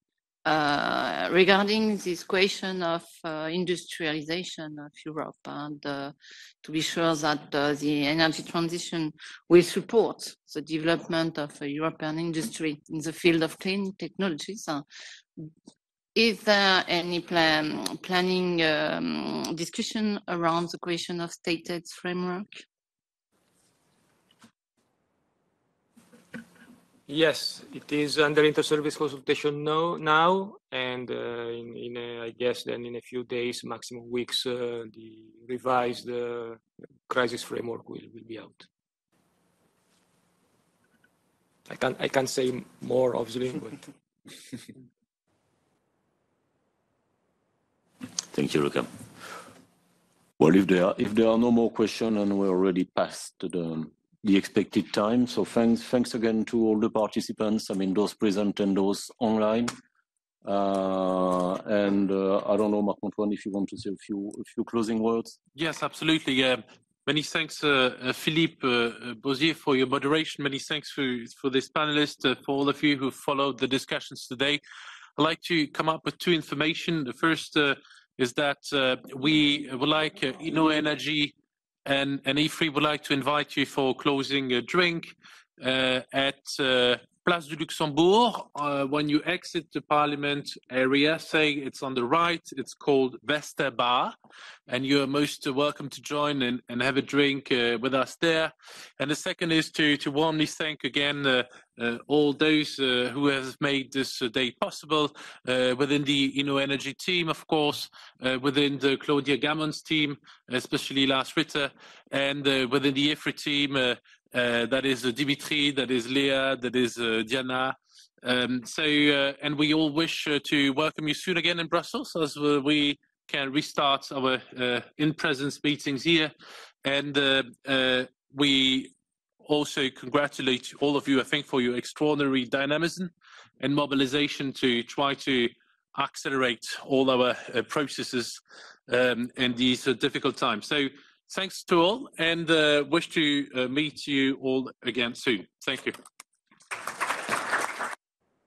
Regarding this question of industrialization of Europe and to be sure that the energy transition will support the development of a European industry in the field of clean technologies, is there any planning discussion around the question of state aid framework? Yes, it is under inter-service consultation now, and I guess then in a few days, maximum weeks, the revised crisis framework will be out. I can't say more, obviously, but. Thank you, Luca. Well, if there are no more questions, and we're already past the expected time, so thanks again to all the participants. I mean, those present and those online. And I don't know, Marc-Antoine, if you want to say a few closing words. Yes, absolutely. Many thanks, Philippe Bozier, for your moderation. Many thanks for this panelist, for all of you who followed the discussions today. I'd like to come up with two information. The first is that we would like InnoEnergy and Ifri would like to invite you for closing a drink at Place du Luxembourg. When you exit the Parliament area, say it's on the right, it's called Westerbar, and you're most welcome to join and have a drink with us there. And the second is to warmly thank again all those who have made this day possible within the InnoEnergy team, of course, within the Claudia Gamon's team, especially Lars Ritter, and within the Ifri team, that is Dimitri, that is Leah, that is Diana. And we all wish to welcome you soon again in Brussels as we can restart our in-presence meetings here. And we also congratulate all of you, I think, for your extraordinary dynamism and mobilization to try to accelerate all our processes in these difficult times. So thanks to all, and wish to meet you all again soon. Thank you.